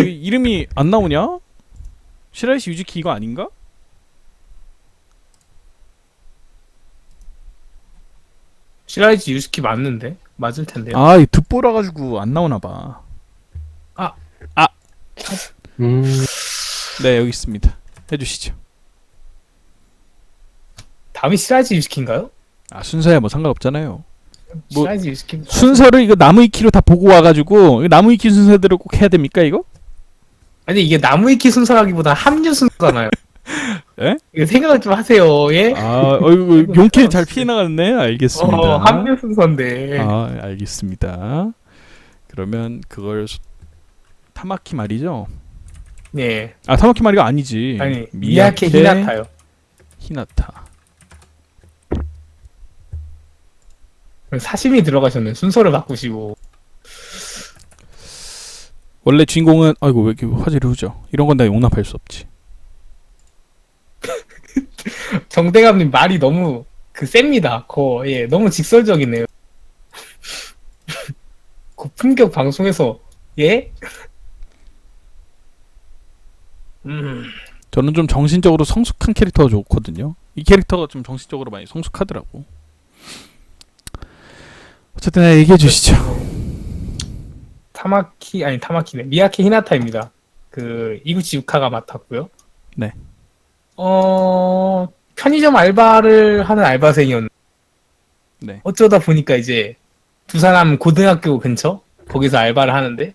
Speaker 1: 이름이 안 나오냐? 시라이시 유즈키 이거 아닌가?
Speaker 2: 시라이즈 유스키 맞는데? 맞을 텐데요.
Speaker 1: 아, 이 득보라 가지고 안 나오나 봐.
Speaker 3: 음,
Speaker 1: 네, 여기 있습니다. 해주시죠.
Speaker 2: 다음이 시라이즈 유스키인가요?
Speaker 1: 아, 순서야 뭐 상관없잖아요. 뭐,
Speaker 2: 시라이즈 유스키.
Speaker 1: 순서를 이거 나무위키로 다 보고 와가지고 이거 나무위키 순서대로 꼭 해야 됩니까 이거?
Speaker 2: 아니 이게 나무위키 순서라기보다 합류 순서잖아요.
Speaker 1: 예?
Speaker 2: 이거 생각을 좀 하세요. 예?
Speaker 1: 아, 이거 용케 잘 피해 나갔네. 알겠습니다.
Speaker 2: 합류 순서인데.
Speaker 1: 아, 알겠습니다. 그러면 그걸 타마키 말이죠?
Speaker 2: 네.
Speaker 1: 아, 타마키 말이가 아니지.
Speaker 2: 아니 미야케 히나타요.
Speaker 1: 히나타.
Speaker 2: 사심이 들어가셨네. 순서를 바꾸시고.
Speaker 1: 원래 주인공은 아이고 왜 이렇게 화질이 후져? 이런 건 내가 용납할 수 없지.
Speaker 2: 정대감님 말이 너무 셉니다. 예, 너무 직설적이네요. 고품격 방송에서 예?
Speaker 1: 저는 좀 정신적으로 성숙한 캐릭터가 좋거든요. 이 캐릭터가 좀 정신적으로 많이 성숙하더라고. 어쨌든 얘기해 주시죠.
Speaker 2: 타마키네. 미야케 히나타입니다. 이구치 유카가 맡았고요.
Speaker 1: 네.
Speaker 2: 편의점 알바를 하는 알바생이었는데
Speaker 1: 네.
Speaker 2: 어쩌다 보니까 이제 두 사람 고등학교 근처 거기서 알바를 하는데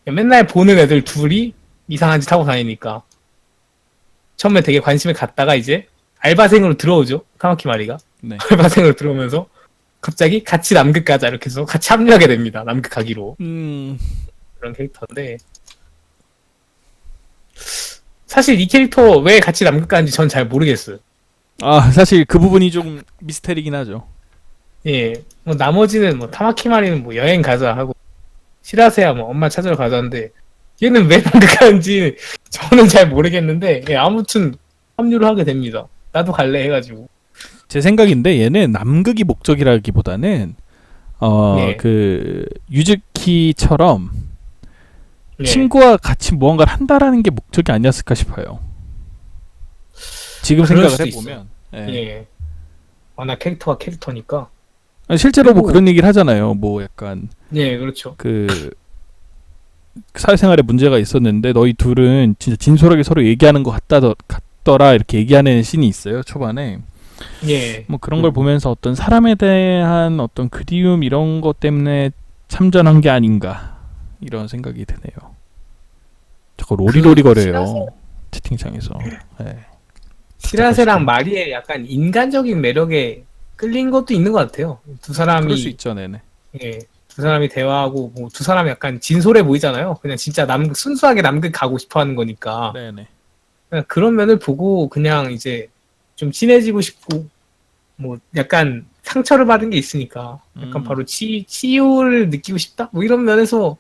Speaker 2: 맨날 보는 애들 둘이 이상한 짓 하고 다니니까 처음에 되게 관심을 갖다가 이제 알바생으로 들어오죠. 타마키 마리가.
Speaker 1: 네.
Speaker 2: 알바생으로 들어오면서 갑자기 같이 남극 가자 이렇게 해서 같이 합류하게 됩니다. 남극 가기로. 그런 캐릭터인데 사실 이 캐릭터 왜 같이 남극 가는지 전 잘 모르겠어요.
Speaker 1: 아, 사실 그 부분이 좀 미스테리긴 하죠.
Speaker 2: 예, 뭐 나머지는 뭐 타마키마리는 뭐 여행 가자 하고 시라세야 뭐 엄마 찾으러 가자는데 얘는 왜 남극 가는지 저는 잘 모르겠는데 예, 아무튼 합류를 하게 됩니다. 나도 갈래 해가지고.
Speaker 1: 제 생각인데 얘는 남극이 목적이라기보다는
Speaker 2: 네.
Speaker 1: 그 유즈키처럼
Speaker 2: 예.
Speaker 1: 친구와 같이 무언가를 한다라는 게 목적이 아니었을까 싶어요. 지금
Speaker 2: 그럴
Speaker 1: 생각을
Speaker 2: 수도
Speaker 1: 해보면. 예.
Speaker 2: 예. 워낙 캐릭터가 캐릭터니까.
Speaker 1: 아니, 실제로 뭐
Speaker 2: 그리고-
Speaker 1: 그런 얘기를 하잖아요. 뭐 약간
Speaker 2: 예, 그렇죠.
Speaker 1: 그 사회생활에 문제가 있었는데 너희 둘은 진짜 진솔하게 서로 얘기하는 것 같더라 이렇게 얘기하는 씬이 있어요. 초반에.
Speaker 2: 예.
Speaker 1: 뭐 그런 걸 보면서 어떤 사람에 대한 어떤 그리움 이런 것 때문에 참전한 게 아닌가 이런 생각이 드네요. 자꾸 로리로리 거려요. 채팅창에서. 네.
Speaker 2: 시라세랑 마리의 약간 인간적인 매력에 끌린 것도 있는 것 같아요. 두 사람이
Speaker 1: 그럴 수 있죠, 네네.
Speaker 2: 예, 두 사람이 대화하고 뭐 두 사람이 약간 진솔해 보이잖아요. 그냥 진짜 순수하게 남극 가고 싶어하는 거니까.
Speaker 1: 네네.
Speaker 2: 그냥 그런 면을 보고 그냥 이제 좀 친해지고 싶고 뭐 약간 상처를 받은 게 있으니까 약간 바로 치유를 느끼고 싶다. 뭐 이런 면에서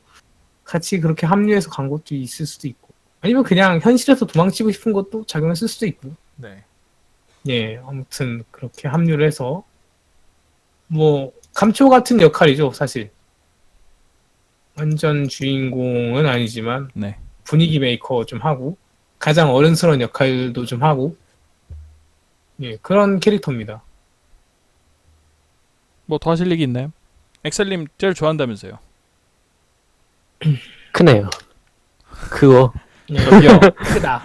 Speaker 2: 같이 그렇게 합류해서 간 것도 있을 수도 있고 아니면 그냥 현실에서 도망치고 싶은 것도 작용했을 수도 있고.
Speaker 1: 네.
Speaker 2: 예, 아무튼 그렇게 합류를 해서 뭐 감초 같은 역할이죠, 사실. 완전 주인공은 아니지만
Speaker 1: 네.
Speaker 2: 분위기 메이커 좀 하고 가장 어른스러운 역할도 좀 하고 예, 그런 캐릭터입니다.
Speaker 1: 뭐 더 하실 얘기 있나요? 엑셀님 제일 좋아한다면서요?
Speaker 3: 크네요. 그거
Speaker 2: 예, 여기요. 크다.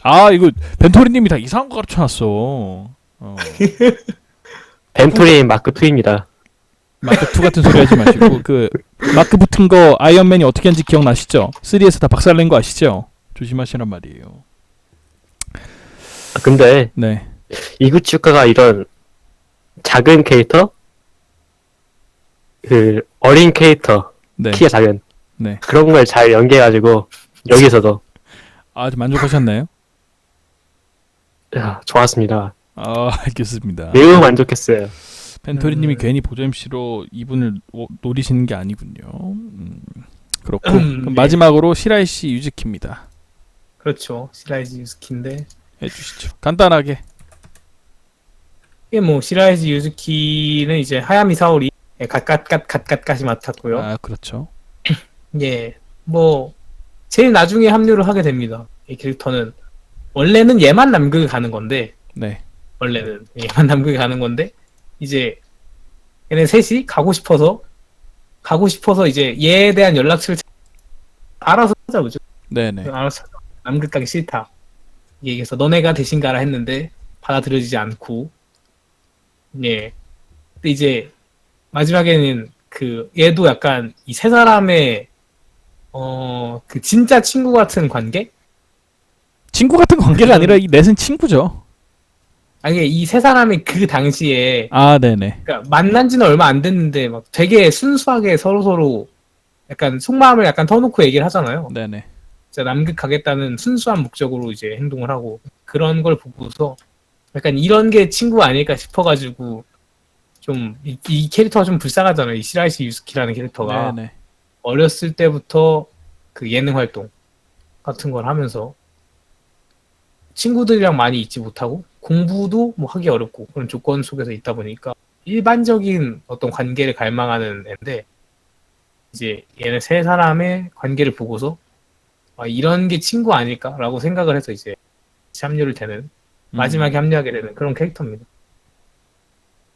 Speaker 1: 아 이거 벤토리님이 다 이상한 거 가르쳐놨어.
Speaker 3: 벤토리 마크 2입니다.
Speaker 1: 마크 2 같은 소리 하지 마시고 그 마크 붙은 거 아이언맨이 어떻게 한지 기억나시죠? 3에서 다 박살낸 거 아시죠? 조심하시란 말이에요.
Speaker 3: 근데
Speaker 1: 네.
Speaker 3: 이구치우카가 이런 작은 캐릭터, 그 어린 캐릭터,
Speaker 1: 네.
Speaker 3: 키가 작은
Speaker 1: 네.
Speaker 3: 그런 걸 잘 연기해가지고 여기서도
Speaker 1: 아주 만족하셨나요?
Speaker 3: 야, 좋았습니다.
Speaker 1: 아 알겠습니다.
Speaker 3: 매우 만족했어요.
Speaker 1: 벤토리님이 괜히 보조 MC로 이분을 노리시는 게 아니군요. 그렇고 그럼
Speaker 2: 네.
Speaker 1: 마지막으로 시라이시 유즈키입니다.
Speaker 2: 그렇죠. 시라이즈 유스키인데
Speaker 1: 해주시죠. 간단하게.
Speaker 2: 이게 뭐 시라이즈 유즈키는 이제 하야미 사오리 갓갓갓갓갓갓이 맡았고요.
Speaker 1: 아, 그렇죠.
Speaker 2: 예, 뭐 제일 나중에 합류를 하게 됩니다. 이 캐릭터는 원래는 얘만 남극에 가는 건데
Speaker 1: 네.
Speaker 2: 원래는 얘만 남극에 가는 건데 이제 얘네 셋이 가고 싶어서 이제 얘에 대한 연락처를 알아서 찾아보죠.
Speaker 1: 네네.
Speaker 2: 알아서 찾아. 남극 가기 싫다. 얘기해서 너네가 대신 가라 했는데 받아들여지지 않고 예. 근데 이제 마지막에는 그 얘도 약간 이 세 사람의 그 진짜 친구 같은 관계?
Speaker 1: 친구 같은 관계가 아니라 이 넷은 친구죠.
Speaker 2: 아니 이 세 사람이 그 당시에
Speaker 1: 아, 네네.
Speaker 2: 그러니까 만난 지는 얼마 안 됐는데 막 되게 순수하게 서로 약간 속마음을 약간 터놓고 얘기를 하잖아요.
Speaker 1: 네네.
Speaker 2: 진짜 남극 가겠다는 순수한 목적으로 이제 행동을 하고 그런 걸 보고서 약간 이런 게 친구 아닐까 싶어가지고 좀 이 캐릭터가 좀 불쌍하잖아요. 이 시라이시 유스키라는 캐릭터가
Speaker 1: 네네.
Speaker 2: 어렸을 때부터 그 예능 활동 같은 걸 하면서 친구들이랑 많이 있지 못하고 공부도 뭐 하기 어렵고 그런 조건 속에서 있다 보니까 일반적인 어떤 관계를 갈망하는 애인데 이제 얘네 세 사람의 관계를 보고서 아, 이런 게 친구 아닐까라고 생각을 해서 이제 합류를 되는 마지막에 합류하게 되는 그런 캐릭터입니다.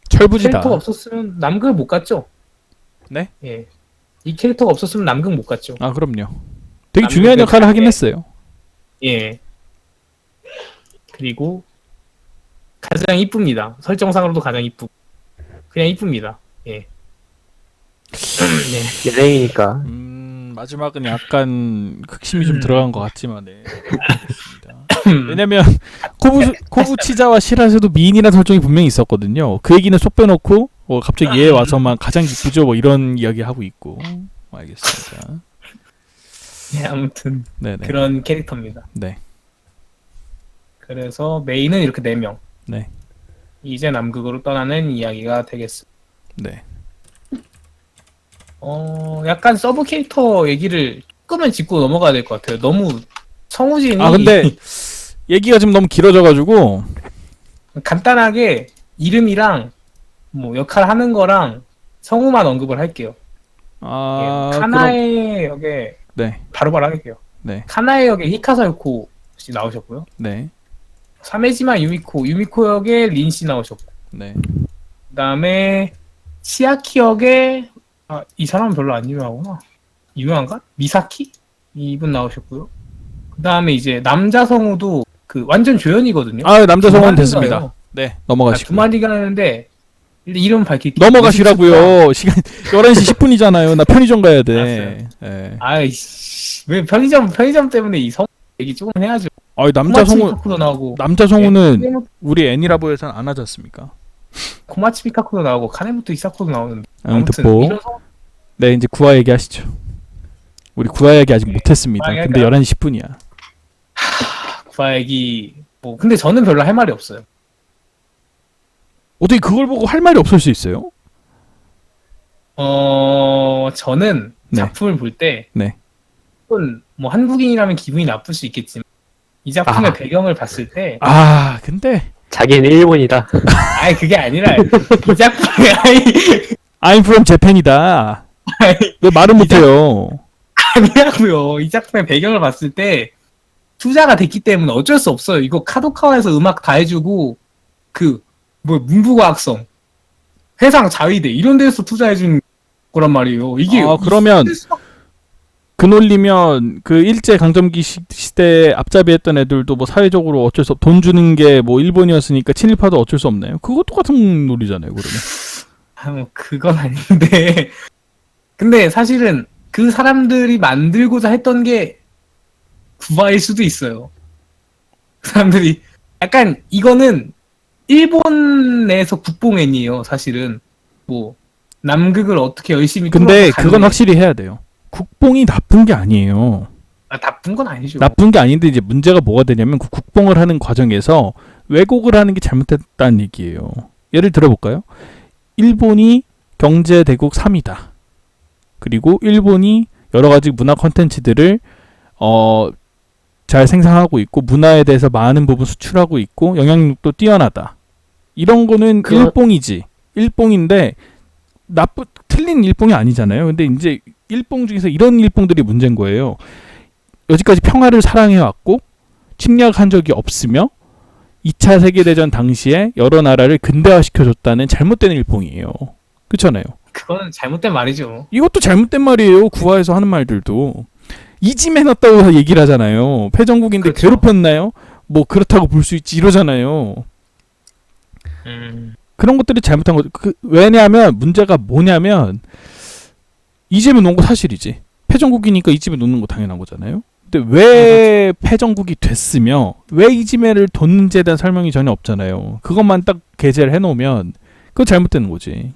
Speaker 1: 철부지다.
Speaker 2: 캐릭터가 없었으면 남극을 못 갔죠.
Speaker 1: 네?
Speaker 2: 예. 이 캐릭터가 없었으면 남극 못 갔죠.
Speaker 1: 아, 그럼요. 되게
Speaker 2: 남극의
Speaker 1: 중요한 역할을 하긴
Speaker 2: 관계.
Speaker 1: 했어요.
Speaker 2: 예. 그리고 가장 이쁩니다. 설정상으로도 가장 이쁘고 그냥 이쁩니다. 예. 네.
Speaker 3: 연예인이니까.
Speaker 1: 마지막은 약간 극심이 좀 들어간 것 같지만, 네. 알겠습니다. 왜냐면 코부치자와 시라세도 미인이라는 설정이 분명히 있었거든요. 그 얘기는 쏙 빼놓고 갑자기 얘 와서만 가장 이쁘죠 뭐 이런 이야기 하고 있고. 알겠습니다.
Speaker 2: 네, 아무튼
Speaker 1: 네네.
Speaker 2: 그런 캐릭터입니다.
Speaker 1: 네.
Speaker 2: 그래서 메인은 이렇게 4명.
Speaker 1: 네.
Speaker 2: 이제 남극으로 떠나는 이야기가 되겠습니다.
Speaker 1: 네.
Speaker 2: 약간 서브 캐릭터 얘기를 조금은 짚고 넘어가야 될 것 같아요. 너무 성우진이
Speaker 1: 아, 근데 얘기가 지금 너무 길어져가지고.
Speaker 2: 간단하게 이름이랑 뭐 역할 하는 거랑 성우만 언급을 할게요.
Speaker 1: 아,
Speaker 2: 예, 카나에 역에
Speaker 1: 네.
Speaker 2: 바로바로 할게요.
Speaker 1: 네.
Speaker 2: 카나에 역에 히카사 요코 씨 나오셨고요.
Speaker 1: 네.
Speaker 2: 사메지마 유미코 역에 린 씨 나오셨고,
Speaker 1: 네.
Speaker 2: 그다음에 치아키 역에 이 사람은 별로 안 유명하구나. 유명한가? 미사키 이분 나오셨고요. 그다음에 이제 남자 성우도 그 완전 조연이거든요.
Speaker 1: 아, 남자 성우는
Speaker 2: 두마리가요.
Speaker 1: 됐습니다. 네. 넘어가시고.
Speaker 2: 두 마리가 하는데 이름 밝힐게요.
Speaker 1: 넘어가시라고요. 시간 11시 10분이잖아요. 나 편의점 가야 돼. 예.
Speaker 2: 아이씨, 왜 편의점 때문에 이 성우 얘기 조금 해야죠.
Speaker 1: 아이, 남자
Speaker 2: 코마치
Speaker 1: 성우
Speaker 2: 미카코도 나오고,
Speaker 1: 남자 성우는
Speaker 2: 네,
Speaker 1: 우리 애니라보에서는 안 하지 않습니까?
Speaker 2: 코마치 미카코도 나오고 카네모토 이사코도 나오는데
Speaker 1: 아무튼
Speaker 2: 아무튼
Speaker 1: 뭐
Speaker 2: 이런 성우
Speaker 1: 네, 이제 구화 얘기하시죠. 우리 구화 얘기 아직 못했습니다.
Speaker 2: 구화
Speaker 1: 근데
Speaker 2: 얘기할까요?
Speaker 1: 11시 10분이야.
Speaker 2: 구화 얘기 뭐 근데 저는 별로 할 말이 없어요.
Speaker 1: 어떻게 그걸 보고 할 말이 없을 수 있어요?
Speaker 2: 저는
Speaker 1: 네.
Speaker 2: 작품을 볼 때,
Speaker 1: 네.
Speaker 2: 뭐 한국인이라면 기분이 나쁠 수 있겠지만, 이 작품의 배경을 봤을 때,
Speaker 1: 아, 근데
Speaker 3: 자기는 일본이다.
Speaker 2: 아니 그게 아니라 이 작품에
Speaker 1: I'm from Japan이다. 왜 말을 못해요?
Speaker 2: 아니라고요. 이 작품의 배경을 봤을 때 투자가 됐기 때문에 어쩔 수 없어요. 이거 카도카와에서 음악 다 해주고 뭐 문부과학성, 해상 자위대 이런 데서 투자해준 거란 말이에요. 이게
Speaker 1: 그러면 그 논리면 그 일제 강점기 시대에 앞잡이했던 애들도 뭐 사회적으로 어쩔 수 없, 돈 주는 게 뭐 일본이었으니까 친일파도 어쩔 수 없나요? 그거 똑같은 논리잖아요, 그러면.
Speaker 2: 뭐 그건 아닌데 근데 사실은 그 사람들이 만들고자 했던 게 구바일 수도 있어요. 그 사람들이 약간 이거는 일본 내에서 국뽕애니에요. 사실은 뭐 남극을 어떻게 열심히
Speaker 1: 근데
Speaker 2: 뚫어서
Speaker 1: 그건
Speaker 2: 가는데
Speaker 1: 확실히 해야 돼요. 국뽕이 나쁜 게 아니에요.
Speaker 2: 나쁜 건 아니죠.
Speaker 1: 나쁜 게 아닌데 이제 문제가 뭐가 되냐면 그 국뽕을 하는 과정에서 왜곡을 하는 게 잘못됐다는 얘기예요. 예를 들어볼까요? 일본이 경제대국 3위다. 그리고 일본이 여러 가지 문화 콘텐츠들을 잘 생산하고 있고 문화에 대해서 많은 부분 수출하고 있고 영향력도 뛰어나다. 이런 거는
Speaker 3: 그-
Speaker 1: 일봉이지. 일봉인데 틀린 일봉이 아니잖아요. 근데 이제 일봉 중에서 이런 일봉들이 문제인 거예요. 여지까지 평화를 사랑해 왔고 침략한 적이 없으며 2차 세계대전 당시에 여러 나라를 근대화시켜줬다는 잘못된 일봉이에요. 그렇잖아요.
Speaker 2: 그거는 잘못된 말이죠.
Speaker 1: 이것도 잘못된 말이에요. 구화에서 하는 말들도. 이짐해놨다고 얘기를 하잖아요. 패전국인데
Speaker 2: 그렇죠.
Speaker 1: 괴롭혔나요? 뭐 그렇다고 볼 수 있지 이러잖아요. 그런 것들이 잘못한 거죠. 왜냐하면 문제가 뭐냐면 이집에 놓은 거 사실이지. 패전국이니까 이집에 놓는 거 당연한 거잖아요. 근데 왜 패전국이 됐으며 왜 이집에를 뒀는지에 대한 설명이 전혀 없잖아요. 그것만 딱 게재를 해놓으면 그거 잘못되는 거지.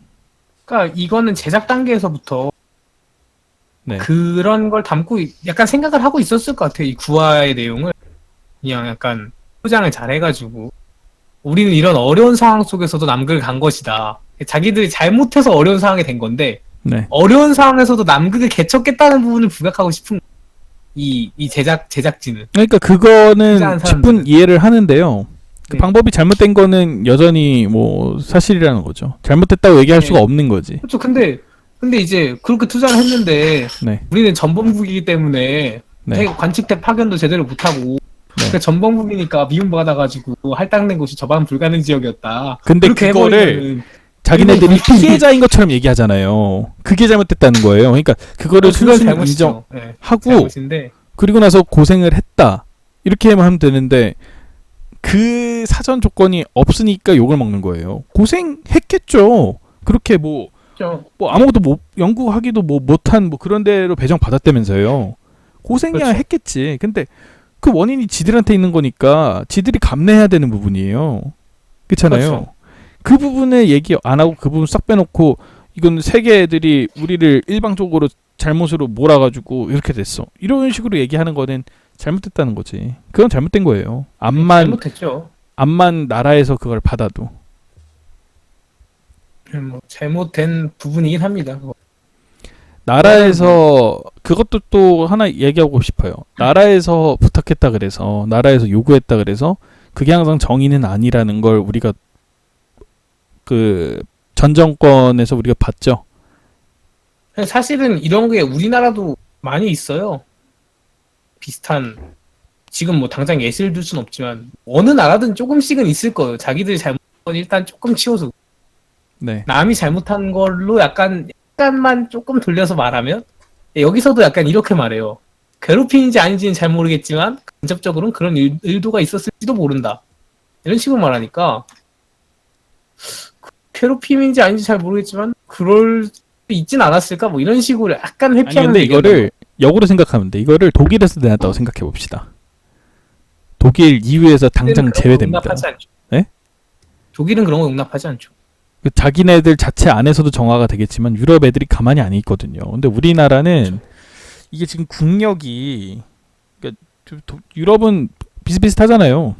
Speaker 2: 그러니까 이거는 제작 단계에서부터
Speaker 1: 네.
Speaker 2: 그런 걸 담고 약간 생각을 하고 있었을 것 같아요. 이 구화의 내용을 그냥 약간 포장을 잘 해가지고 우리는 이런 어려운 상황 속에서도 남극을 간 것이다. 자기들이 잘못해서 어려운 상황이 된 건데
Speaker 1: 네.
Speaker 2: 어려운 상황에서도 남극을 개척했다는 부분을 부각하고 싶은 이 제작진은.
Speaker 1: 그러니까 그거는
Speaker 2: 투자한
Speaker 1: 충분
Speaker 2: 사람들은.
Speaker 1: 이해를 하는데요. 그
Speaker 2: 네.
Speaker 1: 방법이 잘못된 거는 여전히 뭐 사실이라는 거죠. 잘못됐다고 얘기할
Speaker 2: 네.
Speaker 1: 수가 없는 거지.
Speaker 2: 그렇죠. 근데 이제 그렇게 투자를 했는데
Speaker 1: 네.
Speaker 2: 우리는 전범국이기 때문에
Speaker 1: 네.
Speaker 2: 관측대 파견도 제대로 못하고 그러니까 전범국이니까 미움받아가지고 할당된 곳이 저반 불가능 지역이었다.
Speaker 1: 근데
Speaker 2: 그렇게
Speaker 1: 그거를
Speaker 2: 해버리면은
Speaker 1: 자기네들이
Speaker 2: 일본
Speaker 1: 피해자인 것처럼 얘기하잖아요. 그게 잘못됐다는 거예요. 그러니까 그거를
Speaker 2: 그건
Speaker 1: 순순히
Speaker 2: 잘못이죠. 네,
Speaker 1: 인정하고
Speaker 2: 잘못인데
Speaker 1: 그리고 나서 고생을 했다. 이렇게만 하면 되는데 그 사전 조건이 없으니까 욕을 먹는 거예요. 고생했겠죠. 그렇게 뭐 아무것도 못 연구하기도 뭐 못한 뭐 그런 데로 배정 받았다면서요. 고생이야
Speaker 2: 그렇죠.
Speaker 1: 했겠지. 근데 그 원인이 지들한테 있는 거니까 지들이 감내해야 되는 부분이에요. 그렇잖아요.
Speaker 2: 그렇죠.
Speaker 1: 그 부분에 얘기 안 하고 그 부분 싹 빼놓고 이건 세계 애들이 우리를 일방적으로 잘못으로 몰아가지고 이렇게 됐어. 이런 식으로 얘기하는 거는 잘못됐다는 거지. 그건 잘못된 거예요.
Speaker 2: 잘못했죠.
Speaker 1: 암만 나라에서 그걸 받아도.
Speaker 2: 뭐 잘못된 부분이긴 합니다. 그거.
Speaker 1: 나라에서 그것도 또 하나 얘기하고 싶어요. 나라에서 부탁했다 그래서 나라에서 요구했다 그래서 그게 항상 정의는 아니라는 걸 우리가 그 전 정권에서 우리가 봤죠.
Speaker 2: 사실은 이런 게 우리나라도 많이 있어요. 비슷한 지금 뭐 당장 예시를 들 수는 없지만 어느 나라든 조금씩은 있을 거예요. 자기들이 잘못한 건 일단 조금 치워서
Speaker 1: 네.
Speaker 2: 남이 잘못한 걸로 약간만 조금 돌려서 말하면 여기서도 약간 이렇게 말해요. 괴롭힘인지 아닌지는 잘 모르겠지만 간접적으로는 그런 의도가 있었을지도 모른다. 이런 식으로 말하니까 괴롭힘인지 아닌지 잘 모르겠지만 그럴 수 있진 않았을까? 뭐 이런 식으로 약간
Speaker 1: 아니
Speaker 2: 회피하는
Speaker 1: 근데 이거를 역으로 생각하면 돼. 이거를 독일에서 내놨다고 생각해 봅시다. 독일 EU에서 당장 제외됩니다.
Speaker 2: 용납하지 않죠.
Speaker 1: 네?
Speaker 2: 독일은 그런 거 용납하지 않죠.
Speaker 1: 그 자기네들 자체 안에서도 정화가 되겠지만 유럽 애들이 가만히 안 있거든요. 근데 우리나라는 이게 지금 국력이 그러니까 유럽은 비슷비슷하잖아요.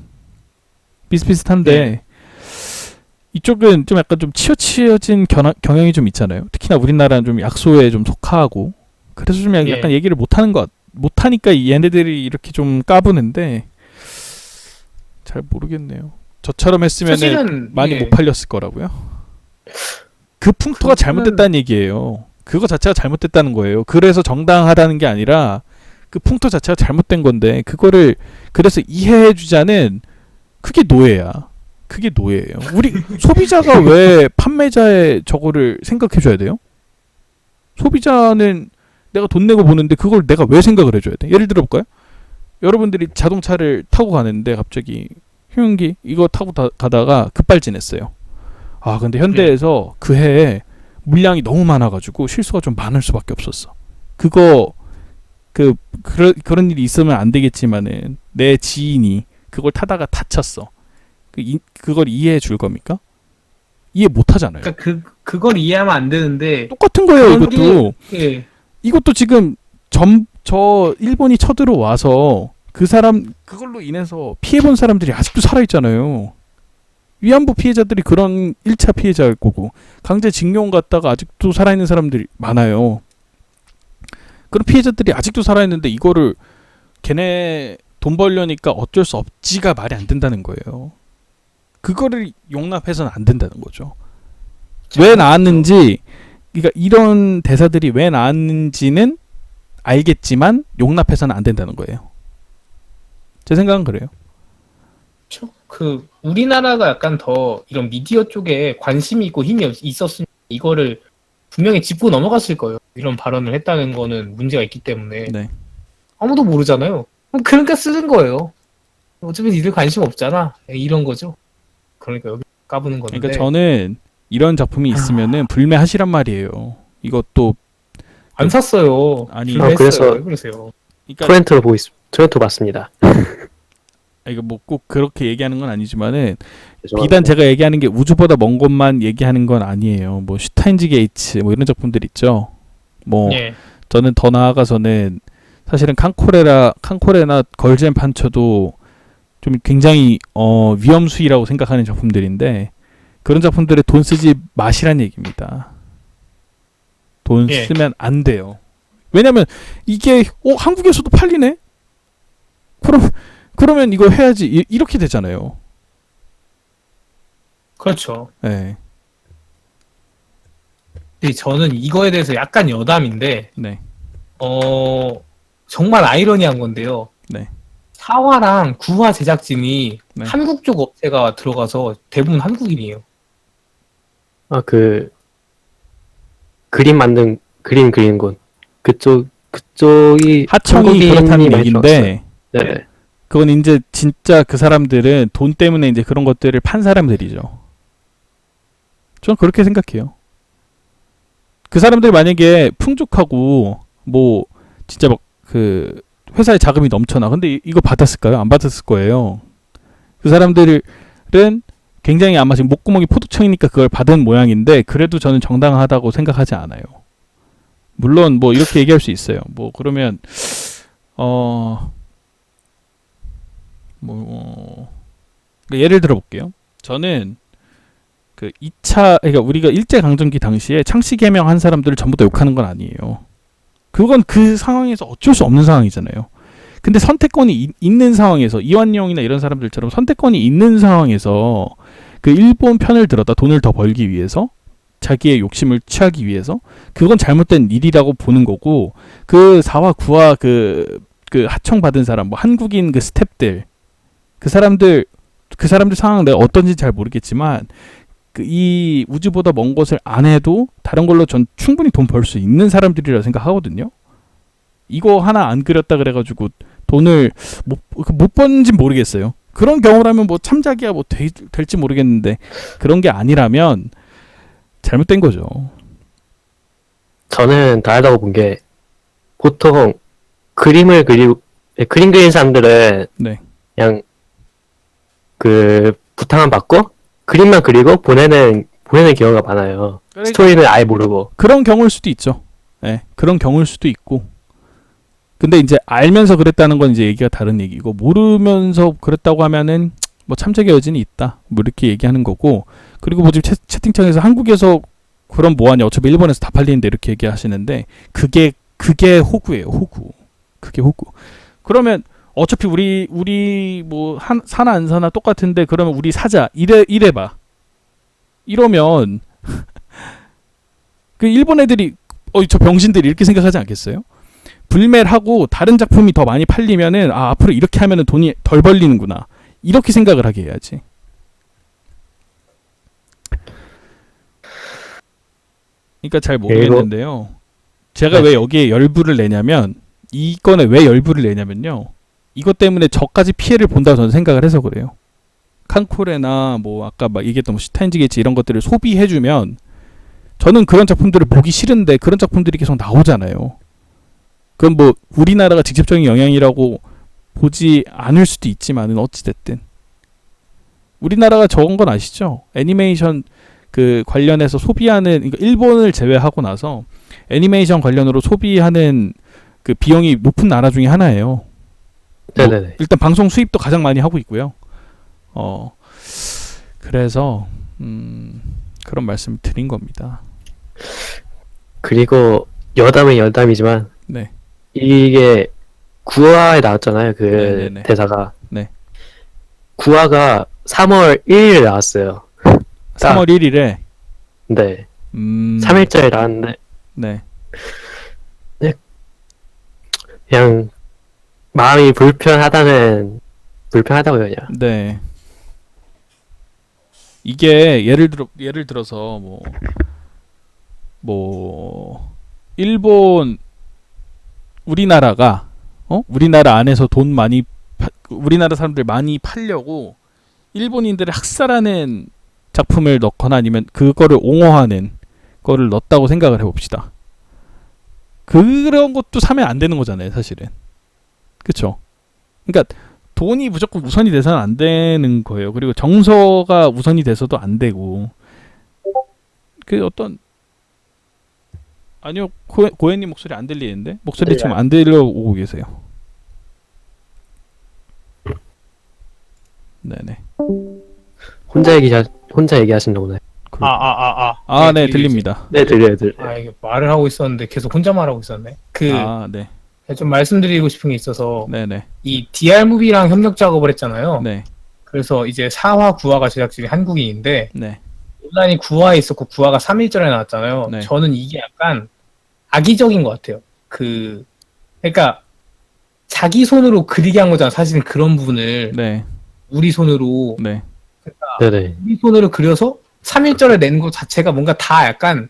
Speaker 1: 비슷비슷한데
Speaker 2: 네.
Speaker 1: 이쪽은 좀 약간 좀 치어진 경향이 좀 있잖아요. 특히나 우리나라는 좀 약소에 좀 속하고 그래서 좀 약간
Speaker 2: 예.
Speaker 1: 얘기를 못하니까 얘네들이 이렇게 좀 까부는데 잘 모르겠네요. 저처럼 했으면
Speaker 2: 사실은
Speaker 1: 많이
Speaker 2: 예.
Speaker 1: 못 팔렸을 거라고요. 그 풍토가
Speaker 2: 그거는-
Speaker 1: 잘못됐다는 얘기예요. 그거 자체가 잘못됐다는 거예요. 그래서 정당하다는 게 아니라 그 풍토 자체가 잘못된 건데 그거를 그래서 이해해 주자는 그게 노예야. 그게 노예예요. 우리 소비자가 왜 판매자의 저거를 생각해 줘야 돼요? 소비자는 내가 돈 내고 보는데 그걸 내가 왜 생각을 해줘야 돼? 예를 들어 볼까요? 여러분들이 자동차를 타고 가는데 갑자기 휴양기 이거 타고 가다가 급발진했어요. 아 근데 현대에서 그 해에 물량이 너무 많아가지고 실수가 좀 많을 수밖에 없었어. 그런 일이 있으면 안 되겠지만은 내 지인이 그걸 타다가 다쳤어. 그걸 이해해 줄 겁니까? 이해 못 하잖아요.
Speaker 2: 그러니까 그걸 이해하면 안 되는데
Speaker 1: 똑같은 거예요,
Speaker 2: 그런
Speaker 1: 이것도.
Speaker 2: 예.
Speaker 1: 이것도 지금 저 일본이 쳐들어와서 그 사람 그걸로 인해서 피해본 사람들이 아직도 살아있잖아요. 위안부 피해자들이 그런 1차 피해자일 거고 강제징용 갔다가 아직도 살아있는 사람들이 많아요. 그런 피해자들이 아직도 살아있는데 이거를 걔네 돈 벌려니까 어쩔 수 없지가 말이 안 된다는 거예요. 그거를 용납해서는 안 된다는 거죠. 왜 나왔는지, 그러니까 이런 대사들이 왜 나왔는지는 알겠지만 용납해서는 안 된다는 거예요. 제 생각은 그래요.
Speaker 2: 그렇죠. 그 우리나라가 약간 더 이런 미디어 쪽에 관심이 있고 힘이 있었으면 이거를 분명히 짚고 넘어갔을 거예요. 이런 발언을 했다는 거는 문제가 있기 때문에
Speaker 1: 네.
Speaker 2: 아무도 모르잖아요. 그러니까 쓰는 거예요. 어차피 니들 관심 없잖아. 이런 거죠. 그러니까 여기 까부는 건데.
Speaker 1: 그러니까 저는 이런 작품이 있으면은 불매하시란 말이에요. 이것도
Speaker 2: 안 샀어요.
Speaker 1: 아니,
Speaker 2: 불매했어요.
Speaker 3: 그래서-
Speaker 2: 왜 그러세요?
Speaker 1: 그러니까
Speaker 3: 토렌토 봤습니다.
Speaker 1: 이거 뭐 꼭 그렇게 얘기하는 건 아니지만은
Speaker 3: 죄송합니다.
Speaker 1: 비단 제가 얘기하는 게 우주보다 먼 것만 얘기하는 건 아니에요. 뭐 슈타인즈 게이츠 뭐 이런 작품들 있죠. 뭐
Speaker 2: 예.
Speaker 1: 저는 더 나아가서는 사실은 칸코레나 걸즈앤 판처도 좀 굉장히 위험수위라고 생각하는 작품들인데 그런 작품들에 돈 쓰지 마시란 얘기입니다. 돈
Speaker 2: 예.
Speaker 1: 쓰면 안 돼요. 왜냐면 이게 한국에서도 팔리네? 그러면 이거 해야지 이렇게 되잖아요.
Speaker 2: 그렇죠.
Speaker 1: 네.
Speaker 2: 근데 저는 이거에 대해서 약간 여담인데
Speaker 1: 네.
Speaker 2: 정말 아이러니한 건데요.
Speaker 1: 네.
Speaker 2: 4화랑 9화 제작진이
Speaker 1: 네.
Speaker 2: 한국 쪽 업체가 들어가서 대부분 한국인이에요.
Speaker 3: 아, 그림 그리는 곳. 그쪽이
Speaker 1: 하청이
Speaker 3: 한국인이
Speaker 1: 그렇다는
Speaker 3: 많이
Speaker 1: 얘기인데
Speaker 3: 들어왔어요. 네.
Speaker 1: 그건 이제 진짜 그 사람들은 돈 때문에 이제 그런 것들을 판 사람들이죠. 저는 그렇게 생각해요. 그 사람들이 만약에 풍족하고 뭐 진짜 막 그 회사에 자금이 넘쳐나. 근데 이거 받았을까요? 안 받았을 거예요. 그 사람들은 굉장히 아마 지금 목구멍이 포도청이니까 그걸 받은 모양인데 그래도 저는 정당하다고 생각하지 않아요. 물론 뭐 이렇게 얘기할 수 있어요. 뭐 그러면 그러니까 예를 들어 볼게요. 저는 그 2차 그러니까 우리가 일제 강점기 당시에 창씨 개명한 사람들을 전부 다 욕하는 건 아니에요. 그건 그 상황에서 어쩔 수 없는 상황이잖아요. 근데 선택권이 있는 상황에서 이완용이나 이런 사람들처럼 선택권이 있는 상황에서 그 일본 편을 들었다 돈을 더 벌기 위해서 자기의 욕심을 취하기 위해서 그건 잘못된 일이라고 보는 거고 그 4화 9화 그 하청 받은 사람 뭐 한국인 그 스탭들 그 사람들 상황 내가 어떤지 잘 모르겠지만 이 우주보다 먼 것을 안 해도 다른 걸로 전 충분히 돈 벌 수 있는 사람들이라 생각하거든요. 이거 하나 안 그렸다 그래가지고 돈을 못 버는지 모르겠어요. 그런 경우라면 뭐 참작이야 뭐 될지 모르겠는데 그런 게 아니라면 잘못된 거죠.
Speaker 3: 저는 다르다고 본 게 보통 그림 그리는 사람들은
Speaker 1: 네.
Speaker 3: 그냥 그 부탁만 받고 그림만 그리고 보내는 경우가 많아요. 스토리는 아예 모르고.
Speaker 1: 그런 경우일 수도 있죠. 네, 그런 경우일 수도 있고. 근데 이제 알면서 그랬다는 건 이제 얘기가 다른 얘기고 모르면서 그랬다고 하면은 뭐 참작의 여지는 있다. 뭐 이렇게 얘기하는 거고. 그리고 뭐 지금 채팅창에서 한국에서 그럼 뭐하냐. 어차피 일본에서 다 팔리는데 이렇게 얘기하시는데 그게 호구예요. 호구. 그게 호구. 그러면 어차피 우리 뭐 사나 안 사나 똑같은데 그러면 우리 사자 이래봐. 이러면 그 일본 애들이 저 병신들이 이렇게 생각하지 않겠어요? 불매를 하고 다른 작품이 더 많이 팔리면은 앞으로 이렇게 하면은 돈이 덜 벌리는구나 이렇게 생각을 하게 해야지. 그러니까 잘 모르겠는데요. 제가 왜 여기에 열불을 내냐면 이건에 왜 열불을 내냐면요. 이것 때문에 저까지 피해를 본다고 저는 생각을 해서 그래요. 칸코레나 뭐 아까 막 얘기했던 뭐 슈타인즈 게이츠 이런 것들을 소비해주면 저는 그런 작품들을 보기 싫은데 그런 작품들이 계속 나오잖아요. 그건 뭐 우리나라가 직접적인 영향이라고 보지 않을 수도 있지만은 어찌됐든 우리나라가 적은 건 아시죠? 애니메이션 그 관련해서 소비하는 그러니까 일본을 제외하고 나서 애니메이션 관련으로 소비하는 그 비용이 높은 나라 중에 하나예요.
Speaker 3: 네네네.
Speaker 1: 일단 방송 수입도 가장 많이 하고 있고요. 그래서 그런 말씀 드린 겁니다.
Speaker 3: 그리고 여담은 여담이지만
Speaker 1: 네.
Speaker 3: 이게 9화에 나왔잖아요. 그
Speaker 1: 네네네.
Speaker 3: 대사가.
Speaker 1: 네.
Speaker 3: 9화가 3월 1일에 나왔어요.
Speaker 1: 3월 1일에.
Speaker 3: 네.
Speaker 1: 3일째
Speaker 3: 3일절에 나왔는데
Speaker 1: 네.
Speaker 3: 그냥 마음이 불편하다고 그냥.
Speaker 1: 네. 이게 예를 들어서 일본 우리나라가 우리나라 안에서 우리나라 사람들 많이 팔려고 일본인들을 학살하는 작품을 넣거나 아니면 그거를 옹호하는 거를 넣었다고 생각을 해봅시다. 그런 것도 사면 안 되는 거잖아요, 사실은. 그쵸? 그러니까 돈이 무조건 우선이 돼서는 안 되는 거예요. 그리고 정서가 우선이 돼서도 안 되고. 아니요, 고현님 목소리 안 들리는데? 목소리 지금 안 들려오고 계세요. 네네.
Speaker 3: 혼자 얘기하시는 거나요?
Speaker 1: 네, 들립니다.
Speaker 3: 네, 들려요.
Speaker 2: 이게 말을 하고 있었는데 계속 혼자 말하고 있었네.
Speaker 1: 네.
Speaker 2: 좀 말씀드리고 싶은 게 있어서
Speaker 1: 네네.
Speaker 2: 이 DR 무비랑 협력 작업을 했잖아요.
Speaker 1: 네.
Speaker 2: 그래서 이제 4화, 9화가 제작진이 한국인인데
Speaker 1: 네.
Speaker 2: 논란이 9화에 있었고 9화가 3일절에 나왔잖아요.
Speaker 1: 네.
Speaker 2: 저는 이게 약간 악의적인 것 같아요. 그러니까 자기 손으로 그리게 한 거잖아. 사실은 그런 부분을
Speaker 1: 네.
Speaker 2: 우리 손으로
Speaker 1: 네.
Speaker 3: 네네.
Speaker 2: 우리 손으로 그려서 3일절에 낸 것 자체가 뭔가 다 약간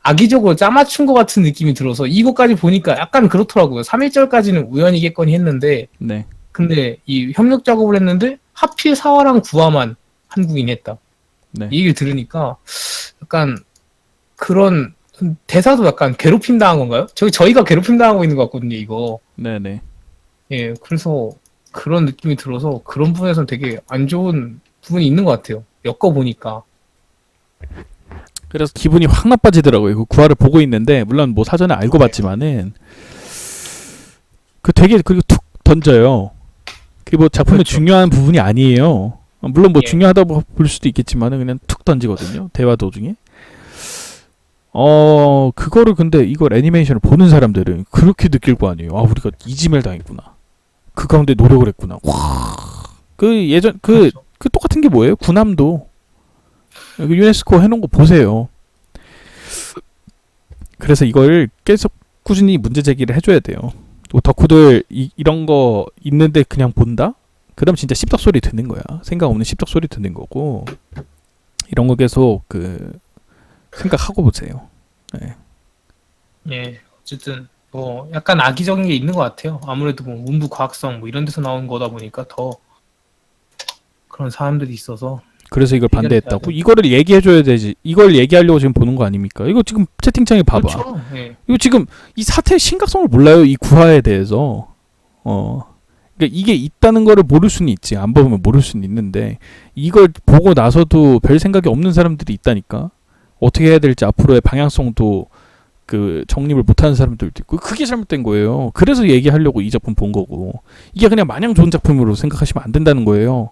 Speaker 2: 악의적으로 짜맞춘 것 같은 느낌이 들어서 이거까지 보니까 약간 그렇더라고요. 3일절까지는 우연이겠거니 했는데
Speaker 1: 네.
Speaker 2: 근데 이 협력 작업을 했는데 하필 4화랑 9화만 한국인이 했다.
Speaker 1: 네.
Speaker 2: 이 얘기를 들으니까 약간 그런 대사도 약간 괴롭힘 당한 건가요? 저희가 괴롭힘 당하고 있는 것 같거든요, 이거.
Speaker 1: 네네.
Speaker 2: 예, 그래서 그런 느낌이 들어서 그런 부분에서는 되게 안 좋은 부분이 있는 것 같아요. 엮어보니까.
Speaker 1: 그래서 기분이 확 나빠지더라고요. 그 구화를 보고 있는데 물론 뭐 사전에 알고 봤지만은 그리고 툭 던져요. 그게 뭐 작품의
Speaker 2: 그렇죠.
Speaker 1: 중요한 부분이 아니에요. 물론 뭐
Speaker 2: 예.
Speaker 1: 중요하다고 볼 수도 있겠지만은 그냥 툭 던지거든요. 대화 도중에. 그거를 근데 이걸 애니메이션을 보는 사람들은 그렇게 느낄 거 아니에요. 우리가 이지매를 당했구나. 그 가운데 노력을 했구나. 와.
Speaker 2: 그렇죠.
Speaker 1: 그 똑같은 게 뭐예요? 군함도 유네스코 해놓은 거 보세요. 그래서 이걸 계속 꾸준히 문제 제기를 해줘야 돼요. 또 덕후들 이런 거 있는데 그냥 본다? 그럼 진짜 씹덕 소리 듣는 거야. 생각 없는 씹덕 소리 듣는 거고 이런 거 계속 생각하고 보세요. 네.
Speaker 2: 예, 어쨌든 뭐 약간 악의적인 게 있는 것 같아요. 아무래도 뭐 문부 과학성 뭐 이런 데서 나온 거다 보니까 더 그런 사람들이 있어서
Speaker 1: 그래서 이걸 반대했다고?
Speaker 2: 해결해야 돼.
Speaker 1: 이거를 얘기해줘야 되지. 이걸 얘기하려고 지금 보는 거 아닙니까? 이거 지금 채팅창에 봐봐.
Speaker 2: 그렇죠. 예.
Speaker 1: 이거 지금 이 사태의 심각성을 몰라요. 이 구화에 대해서. 그러니까 이게 있다는 거를 모를 수는 있지. 안 보면 모를 수는 있는데 이걸 보고 나서도 별 생각이 없는 사람들이 있다니까. 어떻게 해야 될지 앞으로의 방향성도 정립을 못하는 사람들도 있고 그게 잘못된 거예요. 그래서 얘기하려고 이 작품 본 거고 이게 그냥 마냥 좋은 작품으로 생각하시면 안 된다는 거예요.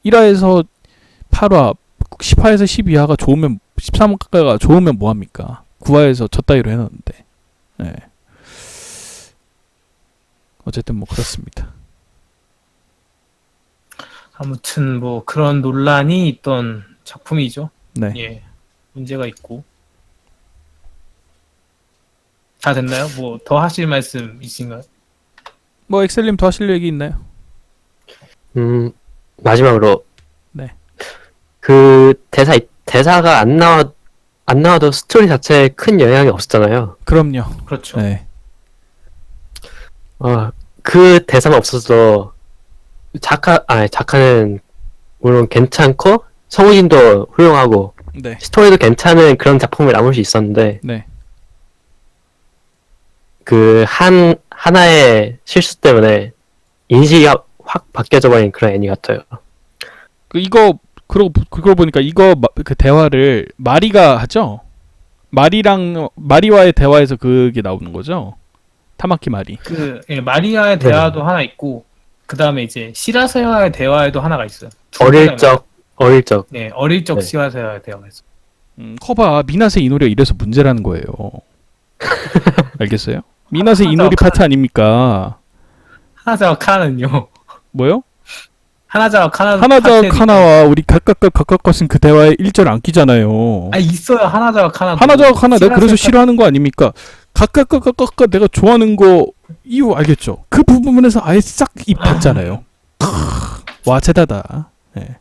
Speaker 1: 1화에서 8화, 10화에서 12화가 좋으면 13화가 좋으면 뭐합니까? 9화에서 저 따위로 해놨는데. 네. 어쨌든 뭐 그렇습니다.
Speaker 2: 아무튼 뭐 그런 논란이 있던 작품이죠.
Speaker 1: 네.
Speaker 2: 예, 문제가 있고. 다 됐나요? 뭐 더 하실 말씀 있으신가요?
Speaker 1: 뭐 엑셀님 더 하실 얘기 있나요?
Speaker 3: 마지막으로.
Speaker 1: 네.
Speaker 3: 그 대사가 안 나와도 스토리 자체에 큰 영향이 없었잖아요.
Speaker 1: 그럼요.
Speaker 2: 그렇죠.
Speaker 1: 네.
Speaker 3: 그 대사만 없어서 작가는 물론 괜찮고 성우진도 훌륭하고
Speaker 1: 네.
Speaker 3: 스토리도 괜찮은 그런 작품을 남을 수 있었는데
Speaker 1: 네.
Speaker 3: 그 하나의 실수 때문에 인식이 확 바뀌어져 버린 그런 애니 같아요.
Speaker 1: 그걸 보니까 그 대화를 마리가 하죠? 마리와의 대화에서 그게 나오는 거죠? 타마키 마리.
Speaker 2: 예, 마리아의
Speaker 3: 네.
Speaker 2: 대화도 하나 있고 그 다음에 이제 시라세와의 대화에도 하나가 있어요.
Speaker 3: 어릴 적.
Speaker 2: 네, 어릴 적
Speaker 3: 네.
Speaker 2: 시라세와의 대화가 있어요.
Speaker 1: 커봐. 미나세 이노리가 이래서 문제라는 거예요. 알겠어요? 미나세 이노리 파트 아닙니까?
Speaker 2: 하나세와 카는요.
Speaker 1: 뭐요?
Speaker 2: 하나자와
Speaker 1: 하나자와
Speaker 2: 카테리.
Speaker 1: 카나와 우리 각각 것은 그 대화에 일절 안 끼잖아요.
Speaker 2: 아 있어요. 하나자와 카나.
Speaker 1: 하나자와 카나 내가 그래서 싫어하는 거 아닙니까? 각각 내가 좋아하는 거 이유 알겠죠? 그 부분에서 아예 싹 입혔잖아요. 와세다다. 네.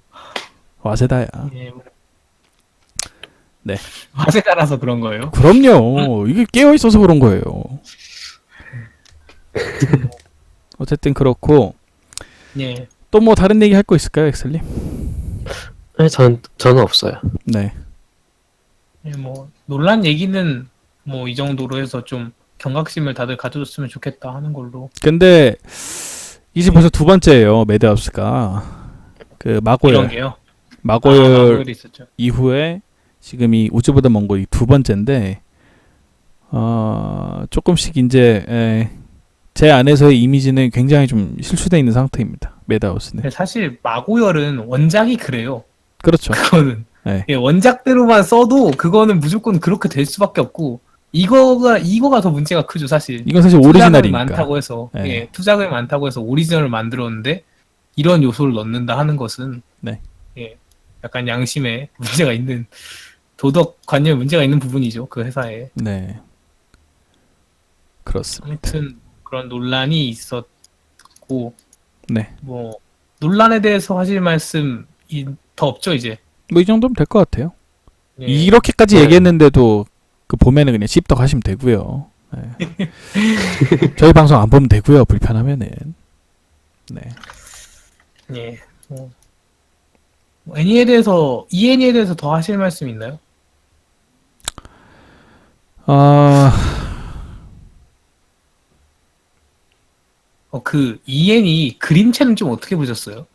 Speaker 1: 와세다야.
Speaker 2: 예, 뭐.
Speaker 1: 네.
Speaker 2: 맛에 따라서 그런 거예요.
Speaker 1: 그럼요. 이게 깨어 있어서 그런 거예요. 어쨌든 그렇고
Speaker 2: 예.
Speaker 1: 또 뭐 다른 얘기 할 거 있을까요, 엑셀님?
Speaker 3: 네, 저는 없어요.
Speaker 1: 네.
Speaker 2: 예, 뭐 논란 얘기는 뭐 이 정도로 해서 좀 경각심을 다들 가져줬으면 좋겠다 하는 걸로.
Speaker 1: 근데 이제 벌써 두 번째예요, 매드하우스가. 그
Speaker 2: 이런
Speaker 1: 마고열
Speaker 2: 게요.
Speaker 1: 마고열
Speaker 2: 있었죠.
Speaker 1: 이후에 지금 이 우즈보다 먼 거 이 두 번째인데 조금씩 이제 제 안에서의 이미지는 굉장히 좀 실추되어 있는 상태입니다. 매드하우스는.
Speaker 2: 사실 마고열은 원작이 그래요.
Speaker 1: 그렇죠.
Speaker 2: 그거는
Speaker 1: 네.
Speaker 2: 예, 원작대로만 써도 그거는 무조건 그렇게 될 수밖에 없고 이거가 더 문제가 크죠 사실.
Speaker 1: 이건 사실
Speaker 2: 투자금이
Speaker 1: 오리지널이니까.
Speaker 2: 많다고 해서
Speaker 1: 네.
Speaker 2: 예, 투자금이 많다고 해서 오리지널을 만들었는데 이런 요소를 넣는다 하는 것은
Speaker 1: 네.
Speaker 2: 예, 약간 양심에 문제가 있는 도덕 관념에 문제가 있는 부분이죠 그 회사에.
Speaker 1: 네. 그렇습니다.
Speaker 2: 아무튼 그런 논란이 있었고
Speaker 1: 네.
Speaker 2: 뭐 논란에 대해서 하실 말씀 더 없죠 이제.
Speaker 1: 뭐 이 정도면 될 것 같아요.
Speaker 2: 예.
Speaker 1: 이렇게까지
Speaker 3: 네.
Speaker 1: 얘기했는데도 그 보면은 그냥 씹덕 하시면 되고요. 네. 저희 방송 안 보면 되고요. 불편하면은. 네.
Speaker 2: 예. 뭐 애니에 대해서 이애니에 대해서 더 하실 말씀 있나요? 그 이애니 그림체는 좀 어떻게 보셨어요?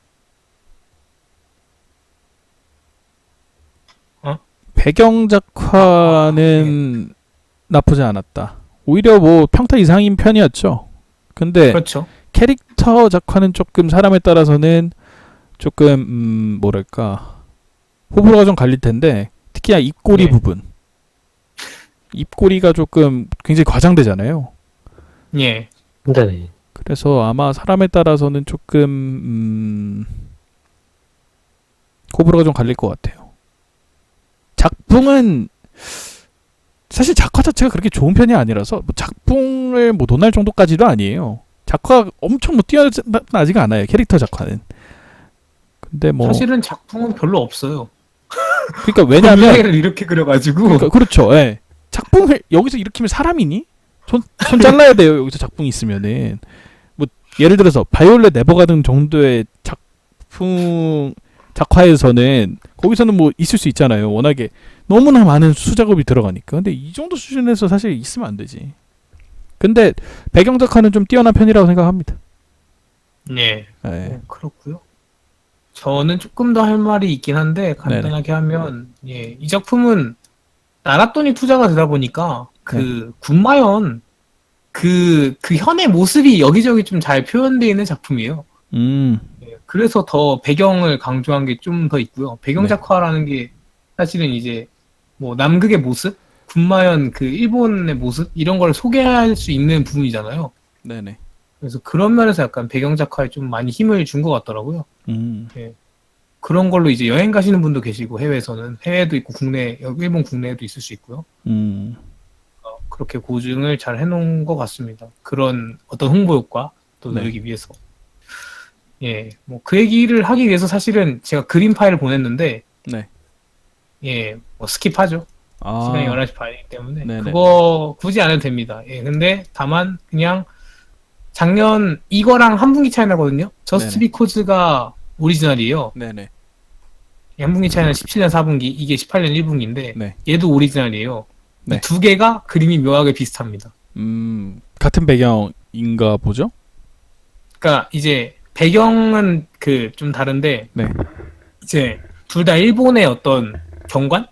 Speaker 1: 배경 작화는 나쁘지 않았다. 오히려 뭐 평타 이상인 편이었죠. 근데
Speaker 2: 그렇죠.
Speaker 1: 캐릭터 작화는 조금 사람에 따라서는 조금 뭐랄까 호불호가 좀 갈릴 텐데 특히나 입꼬리
Speaker 2: 네.
Speaker 1: 부분. 입꼬리가 조금 굉장히 과장되잖아요.
Speaker 2: 예.
Speaker 3: 네.
Speaker 1: 그래서 아마 사람에 따라서는 조금 호불호가 좀 갈릴 것 같아요. 작품은 사실 작화 자체가 그렇게 좋은 편이 아니라서 뭐 작품을 뭐 논할 정도까지도 아니에요. 작화가 엄청 뭐 뛰어나지가 않아요. 캐릭터 작화는. 근데 뭐
Speaker 2: 사실은 작품은 별로 없어요.
Speaker 1: 그러니까 왜냐하면
Speaker 2: 를 이렇게 그려가지고
Speaker 1: 그러니까 그렇죠. 예. 작품을 여기서 일으키면 사람이니? 손 잘라야 돼요. 여기서 작품이 있으면은 뭐 예를 들어서 바이올렛 네버가든 정도의 작품 작화에서는 거기서는 뭐 있을 수 있잖아요. 워낙에 너무나 많은 수작업이 들어가니까. 근데 이 정도 수준에서 사실 있으면 안 되지. 근데 배경 작화는 좀 뛰어난 편이라고 생각합니다.
Speaker 2: 예.
Speaker 1: 예.
Speaker 2: 그렇고요. 저는 조금 더 할 말이 있긴 한데 간단하게 하면 예, 이 작품은 나랏돈이 투자가 되다 보니까 그 군마현 그 현의 모습이 여기저기 좀 잘 표현되어 있는 작품이에요. 예, 그래서 더 배경을 강조한 게 좀 더 있고요. 배경
Speaker 1: 네.
Speaker 2: 작화라는 게 사실은 이제 뭐 남극의 모습, 군마현 그 일본의 모습 이런 걸 소개할 수 있는 부분이잖아요.
Speaker 1: 네네.
Speaker 2: 그래서 그런 면에서 약간 배경 작화에 좀 많이 힘을 준 것 같더라고요. 그런 걸로 이제 여행 가시는 분도 계시고 해외에서는 해외도 있고 국내 일본 국내에도 있을 수 있고요. 그렇게 고증을 잘 해놓은 것 같습니다. 그런 어떤 홍보 효과 또
Speaker 1: 네.
Speaker 2: 늘리기 위해서. 예, 뭐 그 얘기를 하기 위해서 사실은 제가 그림 파일을 보냈는데
Speaker 1: 네.
Speaker 2: 예, 뭐 스킵하죠. 시간이 11시 반이기 때문에
Speaker 1: 네네.
Speaker 2: 그거 굳이 안 해도 됩니다. 예, 근데 다만 그냥 작년 이거랑 한 분기 차이 나거든요. 저스트
Speaker 1: 네네.
Speaker 2: 비코즈가 오리지널이에요.
Speaker 1: 네네.
Speaker 2: 한 분기 차이는 17년 4분기, 이게 18년 1분기인데
Speaker 1: 네.
Speaker 2: 얘도 오리지널이에요.
Speaker 1: 네.
Speaker 2: 이 두 개가 그림이 묘하게 비슷합니다.
Speaker 1: 같은 배경인가 보죠?
Speaker 2: 그러니까 이제 배경은 그 좀 다른데
Speaker 1: 네.
Speaker 2: 이제 둘 다 일본의 어떤 경관?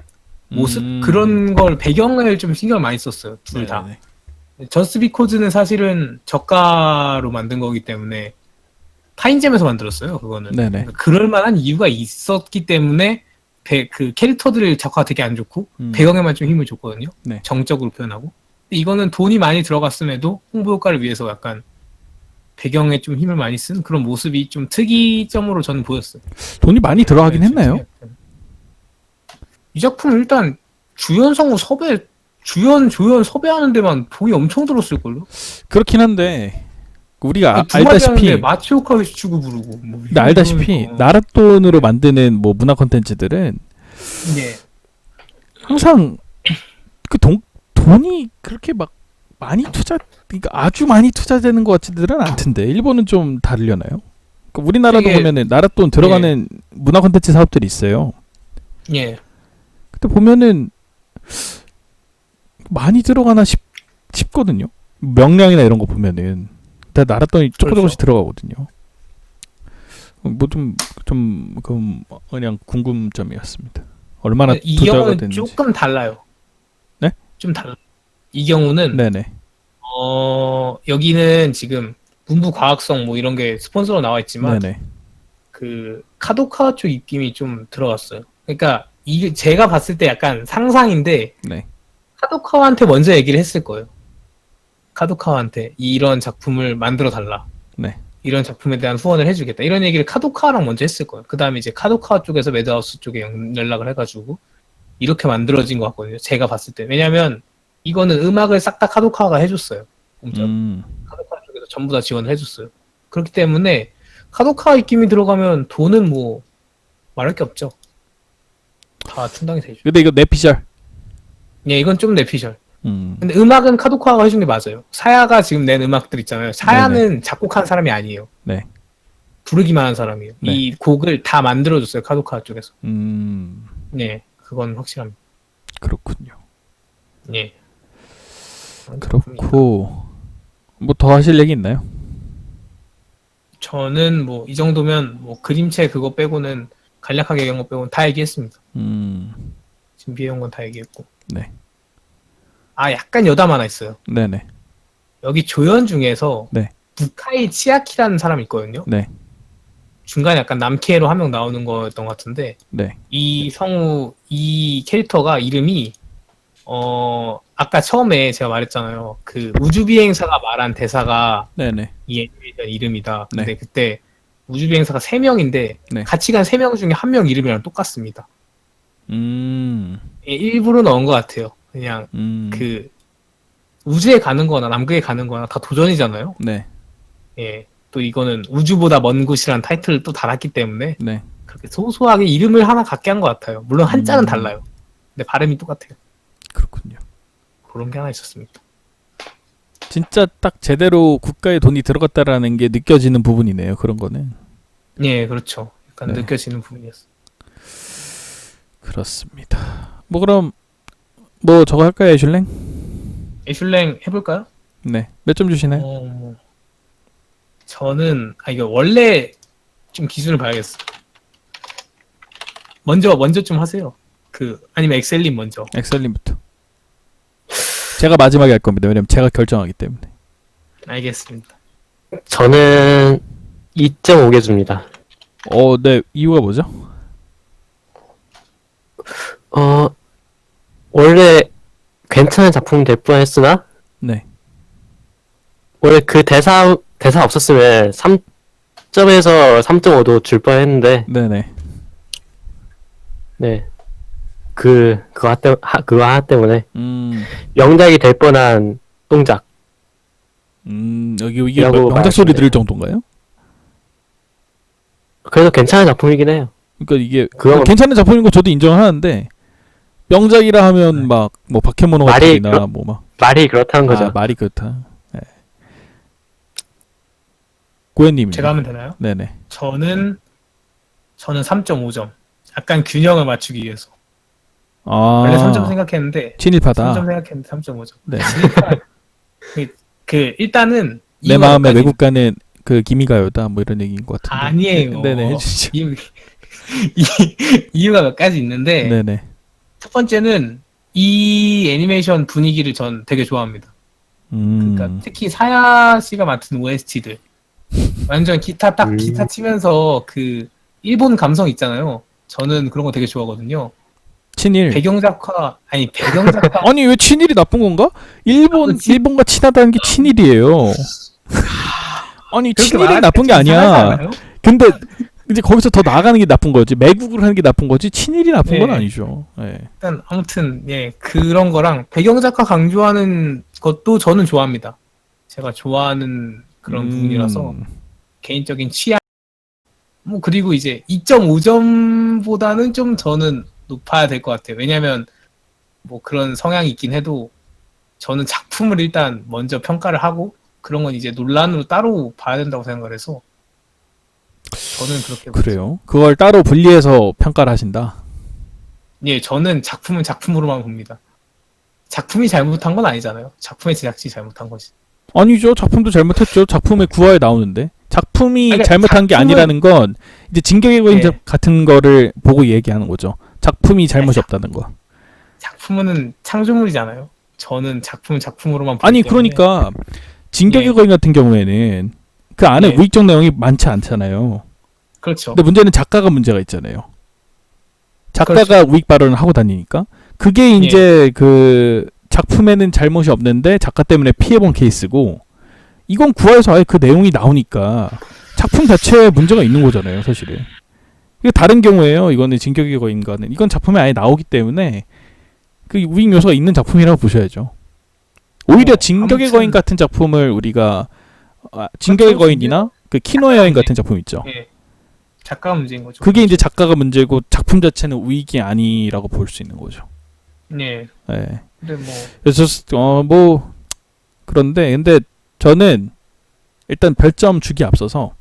Speaker 2: 모습? 그런 걸 배경을 좀 신경을 많이 썼어요. 둘 다.
Speaker 1: 네네네.
Speaker 2: 저스트 비코즈는 사실은 저가로 만든 거기 때문에 타인잼에서 만들었어요. 그거는.
Speaker 1: 네네.
Speaker 2: 그러니까 그럴 만한 이유가 있었기 때문에 그 캐릭터들 작화가 되게 안 좋고 배경에만 좀 힘을 줬거든요.
Speaker 1: 네.
Speaker 2: 정적으로 표현하고. 근데 이거는 돈이 많이 들어갔음에도 홍보 효과를 위해서 약간 배경에 좀 힘을 많이 쓴 그런 모습이 좀 특이점으로 저는 보였어요.
Speaker 1: 돈이 많이 들어가긴
Speaker 2: 네,
Speaker 1: 했나요?
Speaker 2: 이 작품 일단 주연 성우 섭외 주연 조연 섭외하는 데만 돈이 엄청 들었을걸요?
Speaker 1: 그렇긴 한데 우리가
Speaker 2: 두 마디 하는데
Speaker 1: 알다시피
Speaker 2: 마츠오카 시추고 부르고 뭐
Speaker 1: 근데 알다시피
Speaker 2: 이러니까.
Speaker 1: 나랏돈으로 만드는 뭐 문화 콘텐츠들은
Speaker 2: 예.
Speaker 1: 항상 그 돈이 그렇게 막 많이 그러니까 아주 많이 투자되는 것 같지들은 않던데 일본은 좀 다르려나요? 그러니까 우리나라도
Speaker 2: 되게-
Speaker 1: 보면은 나랏돈 들어가는 문화 콘텐츠 사업들이 있어요.
Speaker 2: 예.
Speaker 1: 근데 보면은 많이 들어가나 싶거든요. 명량이나 이런 거 보면은 다 나랏돈이 조금씩
Speaker 2: 그렇죠.
Speaker 1: 들어가거든요. 뭐 좀 그냥 궁금점이었습니다. 얼마나
Speaker 2: 이
Speaker 1: 투자가
Speaker 2: 경우는
Speaker 1: 됐는지.
Speaker 2: 조금 달라요.
Speaker 1: 네?
Speaker 2: 좀 달라. 이 경우는
Speaker 1: 네네.
Speaker 2: 여기는 지금 문부과학성 뭐 이런 게 스폰서로 나와 있지만
Speaker 1: 네네.
Speaker 2: 그 카도카 쪽 입김이 좀 들어갔어요. 그러니까 이게 제가 봤을 때 약간 상상인데
Speaker 1: 네.
Speaker 2: 카도카와한테 먼저 얘기를 했을 거예요. 카도카와한테 이런 작품을 만들어 달라.
Speaker 1: 네.
Speaker 2: 이런 작품에 대한 후원을 해주겠다. 이런 얘기를 카도카와랑 먼저 했을 거예요. 그 다음에 이제 카도카와 쪽에서 매드하우스 쪽에 연락을 해가지고 이렇게 만들어진 것 같거든요. 제가 봤을 때. 왜냐면 이거는 음악을 싹 다 카도카와가 해줬어요. 공짜로. 카도카와 쪽에서 전부 다 지원을 해줬어요. 그렇기 때문에 카도카와 입김이 들어가면 돈은 뭐 말할 게 없죠. 다 충당이 되죠.
Speaker 1: 근데 이거 내피셜.
Speaker 2: 예, 이건 좀 내피셜. 근데 음악은 카도카와가 해준 게 맞아요. 사야가 지금 낸 음악들 있잖아요. 사야는 작곡한 사람이 아니에요.
Speaker 1: 네.
Speaker 2: 부르기만 한 사람이에요.
Speaker 1: 네.
Speaker 2: 이 곡을 다 만들어줬어요. 카도카와 쪽에서.
Speaker 1: 음.
Speaker 2: 예, 그건 확실합니다.
Speaker 1: 그렇군요.
Speaker 2: 예.
Speaker 1: 그렇고 뭐 더 하실 얘기 있나요?
Speaker 2: 저는 뭐 이 정도면 뭐 그림체 그거 빼고는 간략하게 얘기한 거 빼고는 다 얘기했습니다. 준비해온 건 다 얘기했고.
Speaker 1: 네.
Speaker 2: 아, 약간 여담 하나 있어요.
Speaker 1: 네네.
Speaker 2: 여기 조연 중에서
Speaker 1: 네.
Speaker 2: 부카이 치아키라는 사람이 있거든요.
Speaker 1: 네.
Speaker 2: 중간에 약간 남캐로 한 명 나오는 거였던 것 같은데
Speaker 1: 네.
Speaker 2: 이 성우 이 캐릭터가 이름이 아까 처음에 제가 말했잖아요. 그 우주비행사가 말한 대사가
Speaker 1: 네네.
Speaker 2: 이 애니메이션 이름이다. 근데
Speaker 1: 네.
Speaker 2: 그때 우주비행사가 3명인데
Speaker 1: 네.
Speaker 2: 같이 간 3명 중에 1명 이름이랑 똑같습니다. 예, 일부러 넣은 것 같아요. 그냥 그 우주에 가는 거나 남극에 가는 거나 다 도전이잖아요.
Speaker 1: 네.
Speaker 2: 예. 또 이거는 우주보다 먼 곳이라는 타이틀을 또 달았기 때문에
Speaker 1: 네.
Speaker 2: 그렇게 소소하게 이름을 하나 갖게 한 것 같아요. 물론 한자는 달라요. 근데 발음이 똑같아요.
Speaker 1: 그렇군요.
Speaker 2: 그런 게 하나 있었습니다.
Speaker 1: 진짜 딱 제대로 국가에 돈이 들어갔다라는 게 느껴지는 부분이네요. 그런 거는.
Speaker 2: 예, 그렇죠. 약간
Speaker 1: 네.
Speaker 2: 느껴지는 부분이었어요.
Speaker 1: 그렇습니다. 뭐 그럼 뭐 저거 할까요, 애슐랭?
Speaker 2: 애슐랭 해볼까요?
Speaker 1: 네. 몇 점 주시나요?
Speaker 2: 저는 이거 원래 좀 기준을 봐야겠어. 먼저 좀 하세요. 아니면 엑셀님 먼저.
Speaker 1: 엑셀님부터. 제가 마지막에 할 겁니다. 왜냐면 제가 결정하기 때문에.
Speaker 2: 알겠습니다.
Speaker 3: 저는 2.5개 줍니다.
Speaker 1: 네. 이유가 뭐죠?
Speaker 3: 원래 괜찮은 작품이 될 뻔했으나
Speaker 1: 네.
Speaker 3: 원래 그 대사 없었으면 3점에서 3.5도 줄 뻔했는데
Speaker 1: 네네.
Speaker 3: 네. 그거 하나 때문에 명작이 될 뻔한 똥작.
Speaker 1: 이게
Speaker 3: 라고
Speaker 1: 명작 소리
Speaker 3: 말씀드려요.
Speaker 1: 들을 정도인가요?
Speaker 3: 그래서 괜찮은 작품이긴 해요.
Speaker 1: 그러니까 이게
Speaker 3: 그거-
Speaker 1: 괜찮은 작품인 거 저도 인정하는데 명작이라 하면 막 뭐 바케모노가타리나
Speaker 3: 말이
Speaker 1: 뭐 막
Speaker 3: 말이 그렇다는 거죠.
Speaker 1: 말이 그렇다. 네. 고현님.
Speaker 2: 제가 하면 되나요?
Speaker 1: 네네.
Speaker 2: 저는 3.5점. 약간 균형을 맞추기 위해서.
Speaker 1: 아.
Speaker 2: 원래 3점 생각했는데
Speaker 1: 친일파다.
Speaker 2: 3점 생각했는데 3.5점.
Speaker 1: 네.
Speaker 2: 일단은
Speaker 1: 내
Speaker 2: 이유가
Speaker 1: 마음의
Speaker 2: 몇 가지-
Speaker 1: 외국가는 그 기미가요다 뭐 이런 얘기인 것 같은데.
Speaker 2: 아니에요.
Speaker 1: 네네 해주시죠.
Speaker 2: 이유가 몇 가지 있는데
Speaker 1: 네네.
Speaker 2: 첫 번째는 이 애니메이션 분위기를 전 되게 좋아합니다. 그러니까 특히 사야 씨가 맡은 OST들 완전 기타 치면서 그 일본 감성 있잖아요. 저는 그런 거 되게 좋아하거든요.
Speaker 1: 친일.
Speaker 2: 배경작화
Speaker 1: 아니 왜 친일이 나쁜 건가? 일본과 친하다는 게 친일이에요. 아니
Speaker 2: 그렇게
Speaker 1: 친일이
Speaker 2: 말하니까
Speaker 1: 나쁜 게
Speaker 2: 좀 이상하지
Speaker 1: 아니야.
Speaker 2: 않아요?
Speaker 1: 근데 이제 거기서 더 나아가는 게 나쁜 거지. 매국을 하는 게 나쁜 거지. 친일이 나쁜 건
Speaker 2: 네.
Speaker 1: 아니죠. 예.
Speaker 2: 일단 아무튼 예 그런 거랑 배경 작가 강조하는 것도 저는 좋아합니다. 제가 좋아하는 그런 부분이라서 개인적인 취향 뭐 그리고 이제 2.5점보다는 좀 저는 높아야 될 것 같아요. 왜냐면 뭐 그런 성향이 있긴 해도 저는 작품을 일단 먼저 평가를 하고 그런 건 이제 논란으로 따로 봐야 된다고 생각을 해서 저는 그렇게 보죠.
Speaker 1: 그래요. 그걸 따로 분리해서 평가를 하신다.
Speaker 2: 예, 저는 작품은 작품으로만 봅니다. 작품이 잘못한 건 아니잖아요. 작품의 제작진이 잘못한 거지.
Speaker 1: 아니죠. 작품도 잘못했죠. 작품의 구화에 나오는데. 작품이
Speaker 2: 그러니까
Speaker 1: 잘못한 게
Speaker 2: 작품은-
Speaker 1: 아니라는 건 이제 진격의 거인
Speaker 2: 예.
Speaker 1: 같은 거를 보고 얘기하는 거죠. 작품이 잘못이
Speaker 2: 예,
Speaker 1: 없다는 거.
Speaker 2: 작품은 창조물이잖아요. 저는 작품은 작품으로만 보기
Speaker 1: 아니
Speaker 2: 때문에
Speaker 1: 그러니까 진격의
Speaker 2: 예.
Speaker 1: 거인 같은 경우에는 그 안에
Speaker 2: 예.
Speaker 1: 우익적 내용이 많지 않잖아요.
Speaker 2: 그렇죠.
Speaker 1: 근데 문제는 작가가 문제가 있잖아요. 작가가
Speaker 2: 그렇죠.
Speaker 1: 우익 발언을 하고 다니니까 그게 이제 그 작품에는 잘못이 없는데 작가 때문에 피해본 케이스고 이건 구화에서 아예 그 내용이 나오니까 작품 자체에 문제가 있는 거잖아요, 사실은. 이게 다른 경우에요. 이거는 진격의 거인과는 이건 작품에 아예 나오기 때문에 그 우익 요소가 있는 작품이라고 보셔야죠. 오히려 진격의
Speaker 2: 아무튼-
Speaker 1: 거인 같은 작품을 우리가 진격의
Speaker 2: 그렇죠.
Speaker 1: 거인이나 그 키노의 여인 같은 작품 있죠.
Speaker 2: 예. 작가 문제인 거죠.
Speaker 1: 그게 이제 작가가 문제고 작품 자체는 우익이 아니라고 볼 수 있는 거죠.
Speaker 2: 예.
Speaker 1: 예.
Speaker 2: 근데 뭐
Speaker 1: 그래서 뭐 그런데 근데 저는 일단 별점 주기 앞서서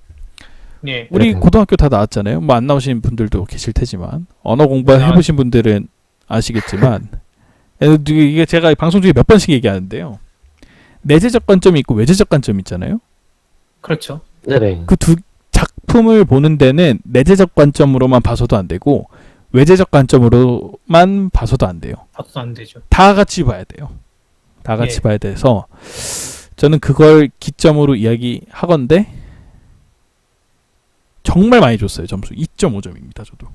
Speaker 2: 예.
Speaker 1: 우리
Speaker 3: 네.
Speaker 1: 고등학교 다 나왔잖아요. 뭐 안 나오신 분들도 계실 테지만 언어 공부
Speaker 2: 네,
Speaker 1: 해보신 분들은 아시겠지만 이게 제가 방송 중에 몇 번씩 얘기하는데요. 내재적 관점이 있고 외재적 관점이 있잖아요.
Speaker 2: 그렇죠.
Speaker 3: 네네.
Speaker 1: 그 두 작품을 보는 데는 내재적 관점으로만 봐서도 안 되고 외재적 관점으로만 봐서도 안 돼요.
Speaker 2: 봐도 안 되죠.
Speaker 1: 다 같이 봐야 돼요. 다 같이
Speaker 2: 예.
Speaker 1: 봐야 돼서 저는 그걸 기점으로 이야기하건대 정말 많이 줬어요. 점수 2.5점입니다. 저도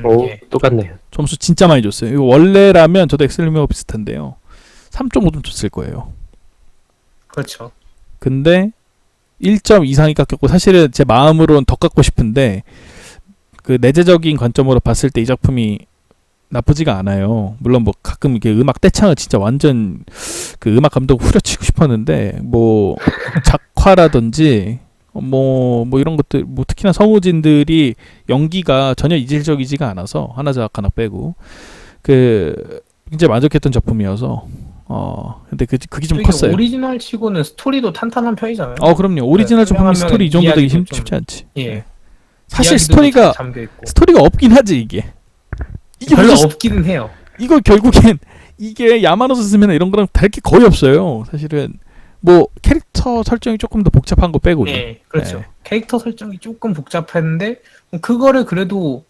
Speaker 3: 오,
Speaker 2: 예.
Speaker 3: 똑같네요.
Speaker 1: 점수 진짜 많이 줬어요. 이거 원래라면 저도 엑셀리미어 비슷한데요. 3.5점 줬을 거예요.
Speaker 2: 그렇죠.
Speaker 1: 근데 1점 이상이 깎였고 사실은 제 마음으로는 더 깎고 싶은데 그 내재적인 관점으로 봤을 때 이 작품이 나쁘지가 않아요. 물론 뭐 가끔 이게 음악 떼창을 진짜 완전 그 음악 감독 후려치고 싶었는데 뭐 작화라든지 뭐 이런 것들 뭐 특히나 성우진들이 연기가 전혀 이질적이지가 않아서 하나작 하나 빼고 그 굉장히 만족했던 작품이어서 근데 그게 좀
Speaker 2: 이게
Speaker 1: 컸어요.
Speaker 2: 오리지널 치고는 스토리도 탄탄한 편이잖아요.
Speaker 1: 그럼요. 오리지널 작품이
Speaker 2: 설명하면
Speaker 1: 스토리 이 정도 되기
Speaker 2: 이야기도 좀-
Speaker 1: 쉽지 않지.
Speaker 2: 예.
Speaker 1: 사실
Speaker 2: 이야기도
Speaker 1: 스토리가
Speaker 2: 잘 잠겨 있고.
Speaker 1: 스토리가 없긴 하지 이게. 이게
Speaker 2: 별로
Speaker 1: 무슨
Speaker 2: 없기는 해요.
Speaker 1: 이거 결국엔 이게 야마노 스즈메나 이런 거랑 다를 게 거의 없어요. 사실은 뭐 캐릭터 설정이 조금 더 복잡한 거 빼고는.
Speaker 2: 예, 그렇죠.
Speaker 1: 네.
Speaker 2: 캐릭터 설정이 조금 복잡했는데 그거를 그래도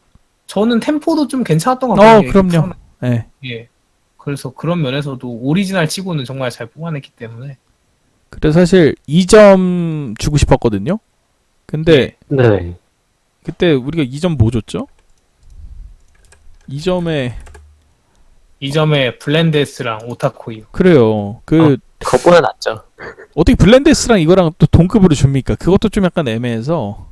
Speaker 2: 저는 템포도 좀 괜찮았던 것 같아요.
Speaker 1: 그럼요. 예.
Speaker 2: 예. 그래서 그런 면에서도 오리지널 치고는 정말 잘 뽑아냈기 때문에.
Speaker 1: 그래서 사실 2점 주고 싶었거든요. 근데
Speaker 2: 예.
Speaker 3: 네네.
Speaker 1: 그때 우리가 2점 뭐 줬죠? 2점에
Speaker 2: 이 점에 블렌데스랑 오타코이요.
Speaker 1: 그래요.
Speaker 3: 그것보다 낫죠.
Speaker 1: 어떻게 블렌데스랑 이거랑 또 동급으로 줍니까? 그것도 좀 약간 애매해서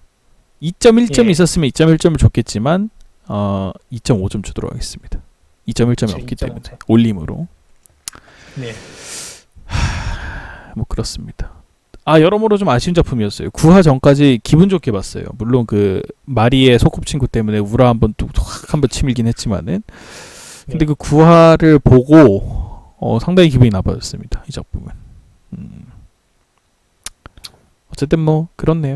Speaker 1: 2.1점이
Speaker 2: 예.
Speaker 1: 있었으면 2.1점을 줬겠지만 2.5점 주도록 하겠습니다. 2.1점이 없기
Speaker 2: 2.5점.
Speaker 1: 때문에 올림으로
Speaker 2: 네.
Speaker 1: 뭐 그렇습니다. 여러모로 좀 아쉬운 작품이었어요. 9화 전까지 기분 좋게 봤어요. 물론 그 마리의 소꿉친구 때문에 우라 한번 뚝 한번 치밀긴 했지만은 근데
Speaker 2: 네.
Speaker 1: 그 9화를 보고 상당히 기분이 나빠졌습니다. 이 작품은. 어쨌든 뭐 그렇네요.